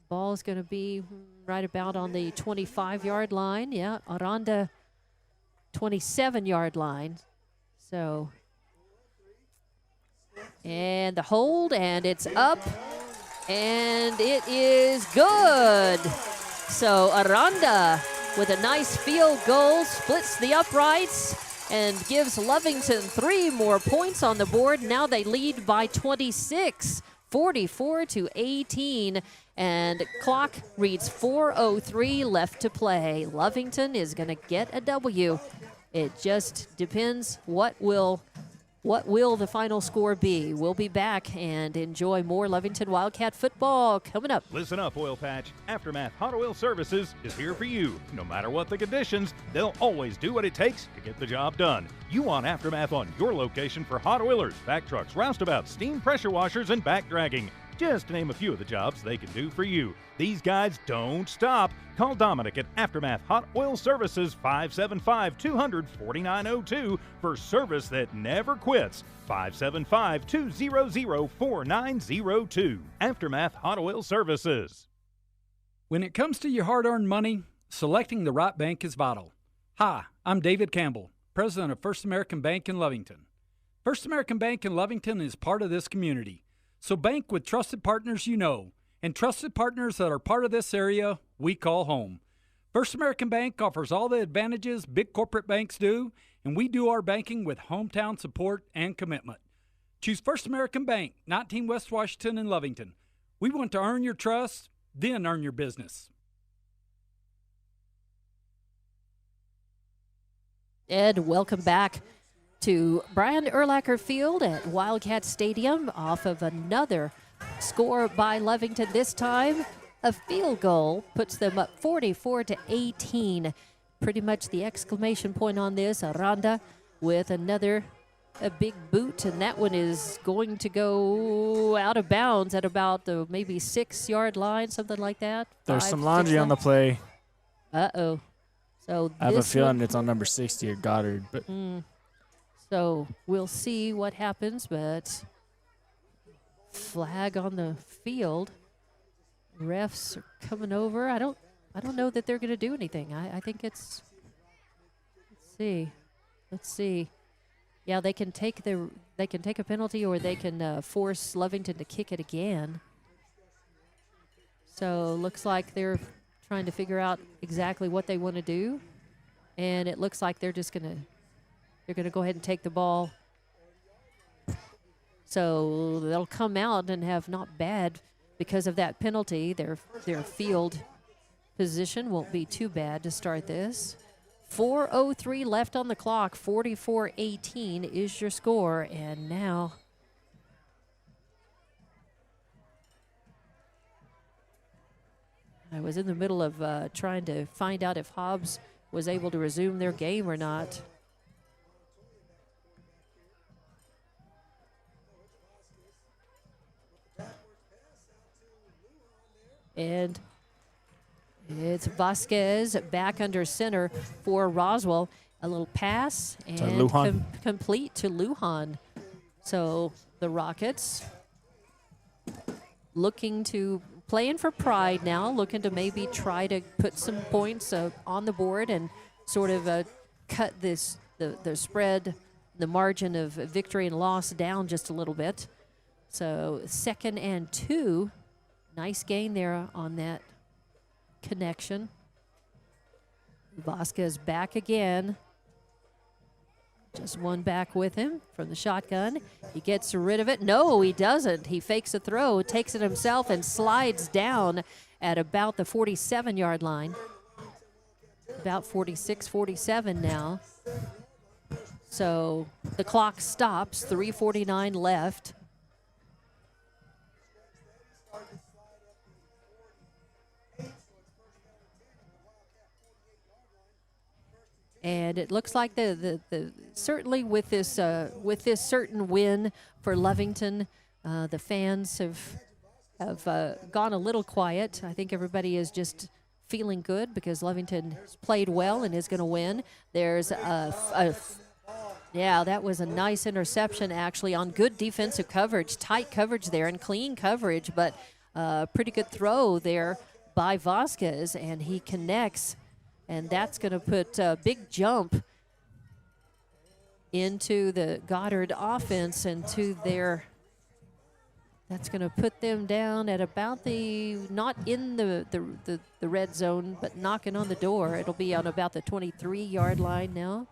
S1: Ball's going to be right about on the 25-yard line. Yeah, Aranda, 27-yard line. So, and the hold, and it's up, and it is good. So Aranda with a nice field goal, splits the uprights, and gives Lovington 3 more points on the board. Now they lead by 26, 44-18, and clock reads 4:03 left to play. Lovington is going to get a W. It just depends what will the final score be. We'll be back and enjoy more Lovington Wildcat football coming up.
S5: Listen up, Oil Patch. Aftermath Hot Oil Services is here for you. No matter what the conditions, they'll always do what it takes to get the job done. You want Aftermath on your location for hot oilers, back trucks, roustabouts, steam pressure washers, and back dragging. Just to name a few of the jobs they can do for you. These guys don't stop. Call Dominic at Aftermath Hot Oil Services 575-200-4902 for service that never quits. 575-200-4902. Aftermath Hot Oil Services.
S10: When it comes to your hard-earned money, selecting the right bank is vital. Hi, I'm David Campbell, president of First American Bank in Lovington. First American Bank in Lovington is part of this community. So bank with trusted partners you know, and trusted partners that are part of this area we call home. First American Bank offers all the advantages big corporate banks do, and we do our banking with hometown support and commitment. Choose First American Bank, 19 West Washington in Lovington. We want to earn your trust, then earn your business.
S1: Ed, welcome back to Brian Urlacher Field at Wildcat Stadium off of another score by Lovington. This time, a field goal puts them up 44-18. Pretty much the exclamation point on this. Aranda with a big boot, and that one is going to go out of bounds at about the maybe 6-yard line, something like that.
S3: There's some laundry on the play.
S1: Uh-oh. So
S3: I have a feeling it's on number 60 or Goddard, but
S1: so we'll see what happens, but flag on the field. Refs are coming over. I don't know that they're going to do anything. I think it's let's see. Yeah, they can take a penalty, or they can force Lovington to kick it again. So looks like they're trying to figure out exactly what they want to do, and it looks like they're just going to go ahead and take the ball. So they'll come out and have not bad because of that penalty. Their field position won't be too bad to start this. 4:03 left on the clock. 44-18 is your score. And now I was in the middle of trying to find out if Hobbs was able to resume their game or not. And it's Vasquez back under center for Roswell. A little pass and complete to Lujan. So the Rockets playing for pride now, looking to maybe try to put some points on the board and sort of cut the spread, the margin of victory and loss down just a little bit. So 2nd and 2. Nice gain there on that connection. Vasquez back again. Just one back with him from the shotgun. He gets rid of it. No, he doesn't. He fakes a throw, takes it himself, and slides down at about the 47-yard line. About 46, 47 now. So the clock stops, 3:49 left. And it looks like the certainly with this certain win for Lovington, the fans have gone a little quiet. I think everybody is just feeling good because Lovington played well and is going to win. There's that was a nice interception actually on good defensive coverage, tight coverage there, and clean coverage, but pretty good throw there by Vasquez, and he connects. And that's going to put a big jump into the Goddard offense and that's going to put them down at about not in the red zone, but knocking on the door. It'll be on about the 23-yard line now.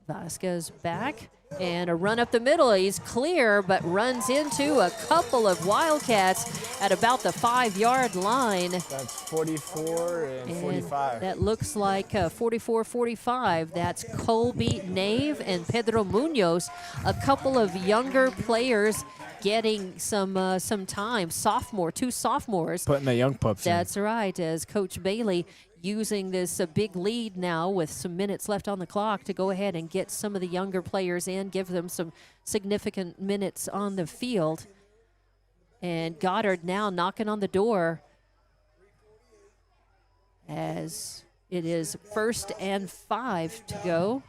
S1: Vasquez back. And a run up the middle. He's clear, but runs into a couple of Wildcats at about the 5-yard line.
S3: That's 44 and 45.
S1: That looks like 44-45. That's Colby Nave and Pedro Munoz, a couple of younger players getting some time. Two sophomores.
S3: Putting the young pups in.
S1: That's right, as Coach Bailey using this big lead now with some minutes left on the clock to go ahead and get some of the younger players in, give them some significant minutes on the field. And Goddard now knocking on the door as it is 1st and 5 to go.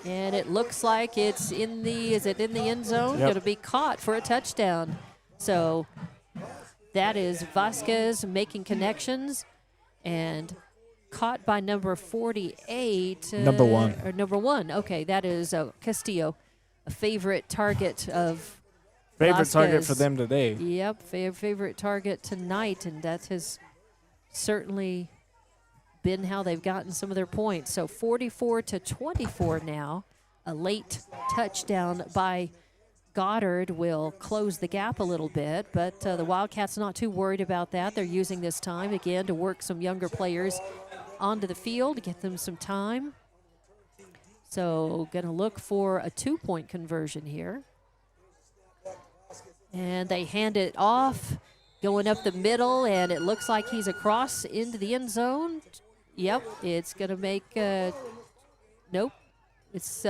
S1: And it looks like it's in the end zone?
S3: Yep.
S1: Going to be caught for a touchdown. So that is Vasquez making connections. And caught by number 48.
S3: Number 1.
S1: Or number 1. Okay, that is Castillo, a favorite target of
S3: Favorite target
S1: Vasquez.
S3: for them today.
S1: Yep, favorite target tonight, and that has certainly been how they've gotten some of their points. So 44-24 now. A late touchdown by Goddard will close the gap a little bit, but the Wildcats not too worried about that. They're using this time, again, to work some younger players onto the field, get them some time. So going to look for a 2-point conversion here. And they hand it off, going up the middle, and it looks like he's across into the end zone. Yep, it's going to make nope. It's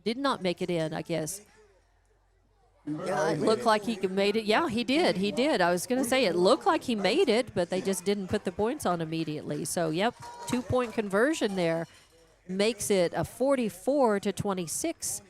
S1: did not make it in, I guess. It looked like he made it. Yeah, he did. He did. I was going to say it looked like he made it, but they just didn't put the points on immediately. So, yep, 2-point conversion there makes it a 44-26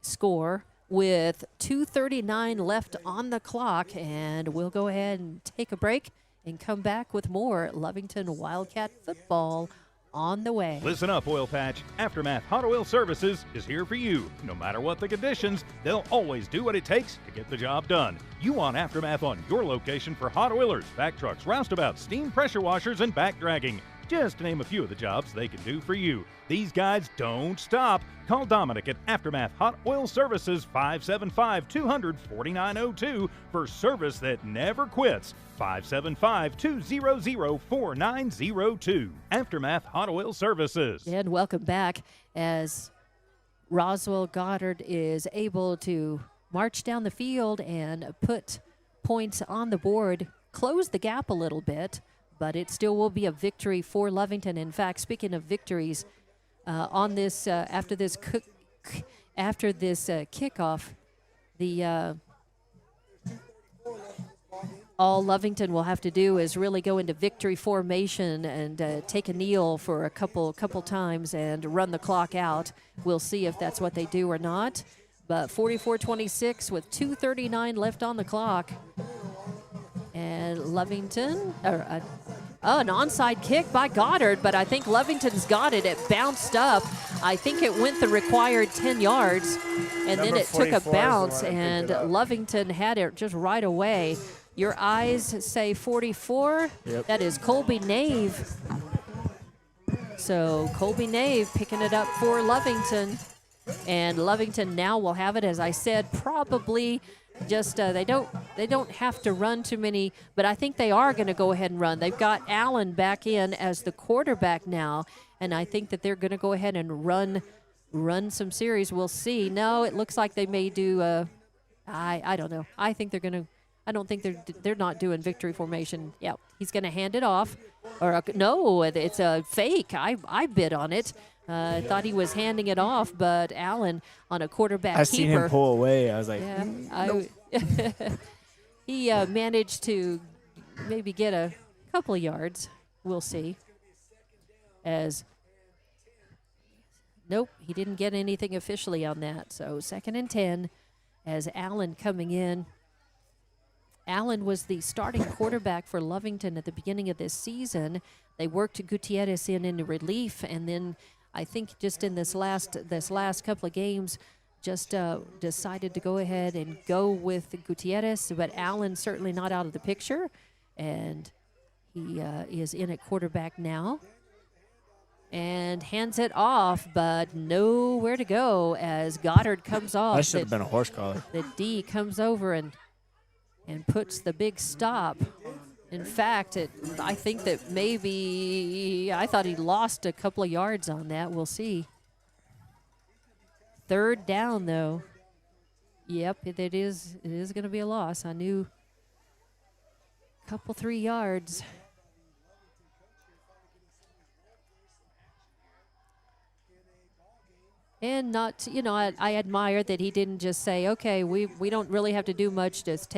S1: score with 2:39 left on the clock. And we'll go ahead and take a break and come back with more Lovington Wildcat football on the way.
S5: Listen up, Oil Patch. Aftermath Hot Oil Services is here for you. No matter what the conditions, they'll always do what it takes to get the job done. You want Aftermath on your location for hot oilers, back trucks, roustabouts, steam pressure washers, and back dragging. Just to name a few of the jobs they can do for you. These guys don't stop. Call Dominic at Aftermath Hot Oil Services 575-200-4902 for service that never quits. 575-200-4902. Aftermath Hot Oil Services.
S1: And welcome back as Roswell Goddard is able to march down the field and put points on the board, close the gap a little bit, but it still will be a victory for Lovington. In fact, speaking of victories, on this after this kickoff, the all Lovington will have to do is really go into victory formation and take a kneel for a couple times and run the clock out. We'll see if that's what they do or not. But 44-26 with 2:39 left on the clock. And Lovington, an onside kick by Goddard, but I think Lovington's got it. It bounced up. I think it went the required 10 yards, and then it took a bounce, and Lovington had it just right away. Your eyes say 44.
S3: Yep.
S1: That is Colby Nave. So Colby Nave picking it up for Lovington. And Lovington now will have it, as I said, probably just they don't have to run too many, but I think they are going to go ahead and run. They've got Allen back in as the quarterback now, and I think that they're going to go ahead and run some series. We'll see. No, it looks like they may do. I don't know. I think they're going to. I don't think they're not doing victory formation. Yeah, he's going to hand it off, or no, it's a fake. I bid on it. I thought he was handing it off, but Allen on a quarterback keeper.
S3: I seen him pull away. I was like,
S1: yeah,
S3: nope.
S1: He managed to maybe get a couple of yards. We'll see. Nope, he didn't get anything officially on that. So 2nd and 10 as Allen coming in. Allen was the starting quarterback for Lovington at the beginning of this season. They worked Gutierrez in relief, and then I think just in this last couple of games, just decided to go ahead and go with Gutierrez, but Allen certainly not out of the picture, and he is in at quarterback now. and hands it off, but nowhere to go as Goddard comes off.
S3: That should have been a horse collar.
S1: The D comes over and puts the big stop. In fact, I think that I thought he lost a couple of yards on that. We'll see. Third down, though. Yep, it is going to be a loss. I knew a couple, 3 yards. And not, I admire that he didn't just say, okay, we don't really have to do much. Just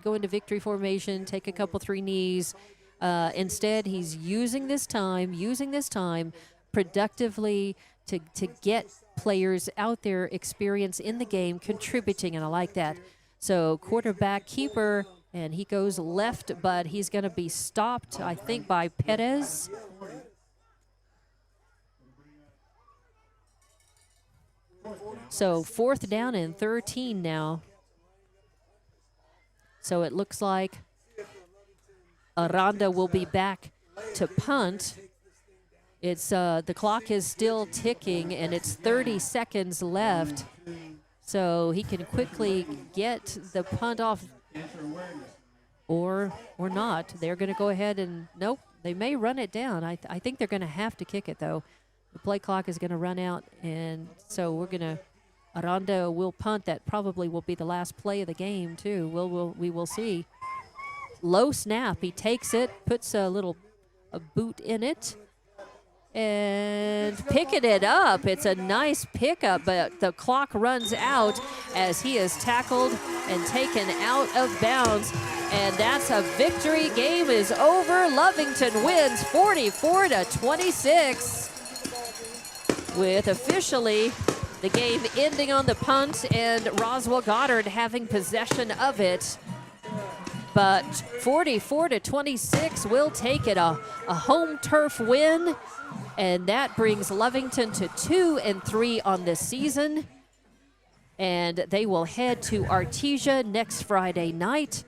S1: go into victory formation, take a couple, 3 knees. Instead, he's using this time productively to get players out there, experience in the game, contributing, and I like that. So quarterback keeper, and he goes left, but he's going to be stopped, I think, by Perez. So 4th down and 13 now. So it looks like Aranda will be back to punt. It's the clock is still ticking, and it's 30 seconds left. So he can quickly get the punt off, or not. They're going to go ahead and nope. They may run it down. I think they're going to have to kick it though. The play clock is going to run out, and so Aranda will punt. That probably will be the last play of the game too. We will see. Low snap. He takes it, puts a boot in it, and picking it up. It's a nice pickup, but the clock runs out as he is tackled and taken out of bounds. And that's a victory. Game is over. Lovington wins 44-26. With officially the game ending on the punt and Roswell Goddard having possession of it. But 44-26 will take it, a home turf win. And that brings Lovington to 2-3 on this season. And they will head to Artesia next Friday night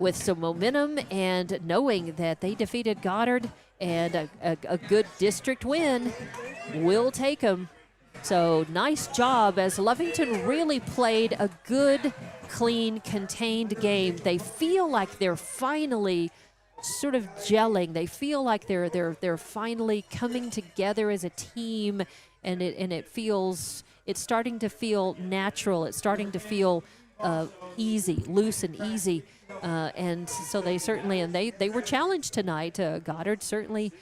S1: with some momentum and knowing that they defeated Goddard, and a good district win will take them. So nice job, as Lovington really played a good, clean, contained game. They feel like they're finally sort of gelling. They feel like they're finally coming together as a team, and it's starting to feel natural. It's starting to feel easy, loose and easy. And so they certainly, and they were challenged tonight. Goddard certainly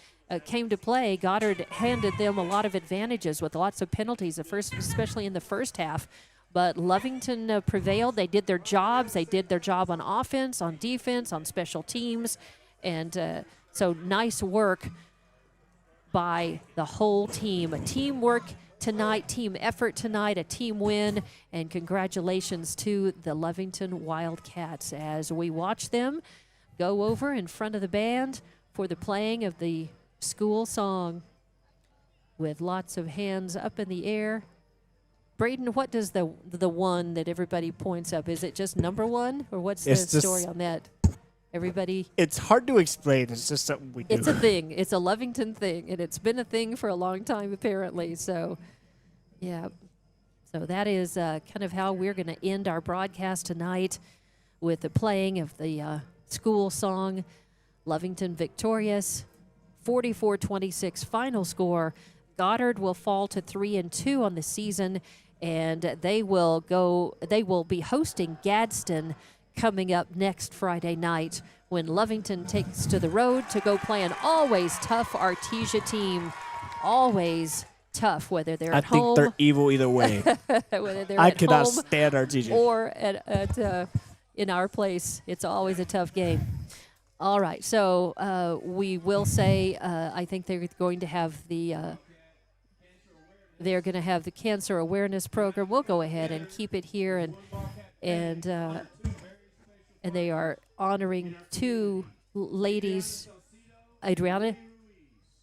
S1: came to play. Goddard handed them a lot of advantages with lots of penalties, especially in the first half. But Lovington prevailed. They did their jobs. They did their job on offense, on defense, on special teams. And so nice work by the whole team. A teamwork tonight, team effort tonight, a team win, and congratulations to the Lovington Wildcats as we watch them go over in front of the band for the playing of the school song with lots of hands up in the air. Braden, what does the one that everybody points up? Is it just number one, or what's the story on that? Everybody.
S3: It's hard to explain. It's just something we do.
S1: It's a thing. It's a Lovington thing, and it's been a thing for a long time apparently. So, yeah. So that is kind of how we're going to end our broadcast tonight, with the playing of the school song. Lovington victorious, 44-26 final score. Goddard will fall to 3-2 on the season, and they will be hosting Gadsden coming up next Friday night, when Lovington takes to the road to go play an always tough Artesia team. Always tough, whether they're at home.
S3: I think they're evil either way.
S1: Whether they're
S3: I
S1: at
S3: cannot
S1: home
S3: stand Artesia.
S1: or at in our place. It's always a tough game. All right, so we will say I think they're going to have the cancer awareness program. We'll go ahead and keep it here, and they are honoring two ladies, Adriana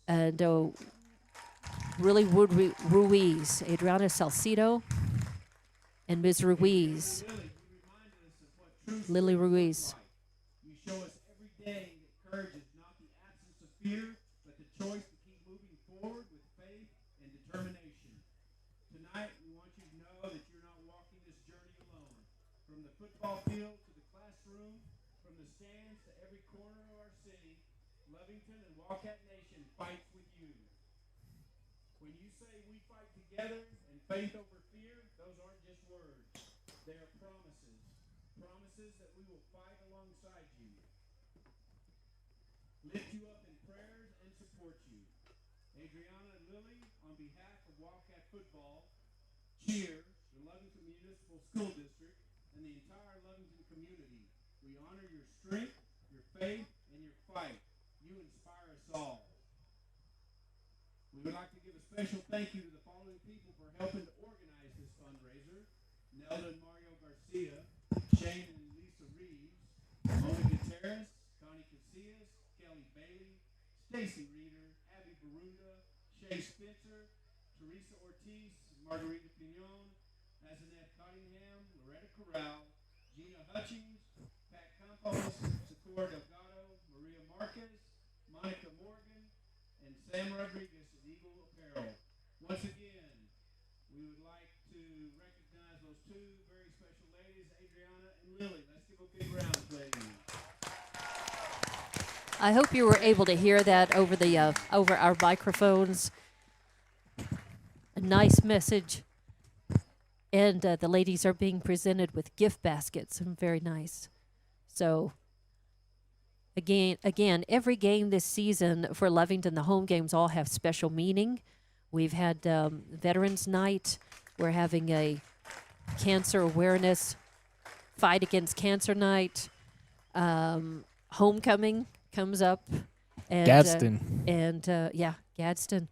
S1: and Ruiz, Adriana Salcido and Ms. Ruiz, Lily Ruiz.
S12: You show us every day that courage is not the absence of fear, but the choice to keep moving forward. From the football field to the classroom, from the stands to every corner of our city, Lovington and Wildcat Nation fights with you. When you say we fight together and faith over fear, those aren't just words. They are promises. Promises that we will fight alongside you, lift you up in prayers, and support you. Adriana and Lily, on behalf of Wildcat Football, cheer the Lovington Municipal School District and the entire Lovington community. We honor your strength, your faith, and your fight. You inspire us all. We would like to give a special thank you to the following people for helping to organize this fundraiser: Nelda and Mario Garcia, Shane and Lisa Reeves, Mona Gutierrez, Connie Casillas, Kelly Bailey, Stacy Reeder, Abby Barunda, Shay Spencer, Teresa Ortiz, Margarita Pignon, Azanet Cottingham, Loretta Corral, Gina Hutchings, Pat Campos, Socorro Delgado, Maria Marquez, Monica Morgan, and Sam Rodriguez of Eagle Apparel. Once again, we would like to recognize those two very special ladies, Adriana and Lily. Let's give a big round, please.
S1: I hope you were able to hear that over the over our microphones. A nice message. And the ladies are being presented with gift baskets. Very nice. So, again, every game this season for Lovington, the home games all have special meaning. We've had Veterans Night. We're having a cancer awareness, fight against cancer night. Homecoming comes up. And,
S3: Gadsden.
S1: Gadsden.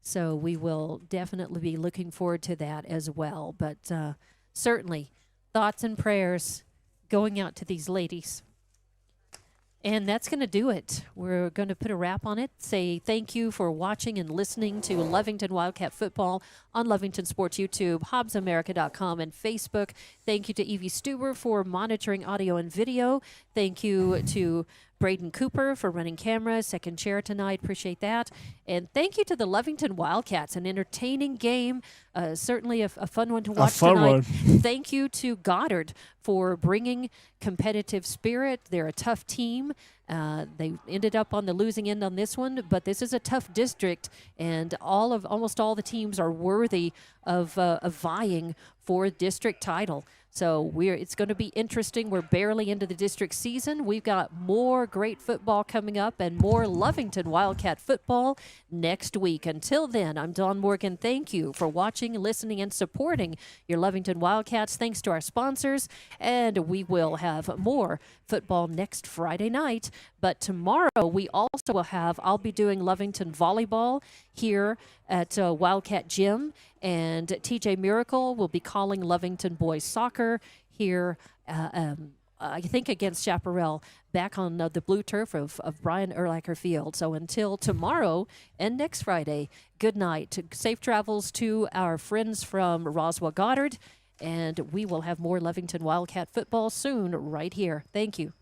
S1: So we will definitely be looking forward to that as well. But certainly, thoughts and prayers going out to these ladies. And that's going to do it. We're going to put a wrap on it. Say thank you for watching and listening to Lovington Wildcat Football on Lovington Sports YouTube, HobbsAmerica.com, and Facebook. Thank you to Evie Stuber for monitoring audio and video. Thank you to Braden Cooper for running camera, second chair tonight. Appreciate that. And thank you to the Lovington Wildcats, an entertaining game, certainly a fun one to watch tonight. Thank you to Goddard for bringing competitive spirit. They're a tough team. They ended up on the losing end on this one, but this is a tough district, and almost all the teams are worthy of vying for district title. So it's going to be interesting. We're barely into the district season. We've got more great football coming up and more Lovington Wildcat football next week. Until then, I'm Dawn Morgan. Thank you for watching, listening, and supporting your Lovington Wildcats. Thanks to our sponsors. And we will have more football next Friday night. But tomorrow we also will I'll be doing Lovington volleyball here at Wildcat Gym. And TJ Miracle will be calling Lovington boys soccer here, I think against Chaparral, back on the blue turf of Brian Urlacher Field. So until tomorrow and next Friday, good night. Safe travels to our friends from Roswell Goddard. And we will have more Lovington Wildcat football soon right here. Thank you.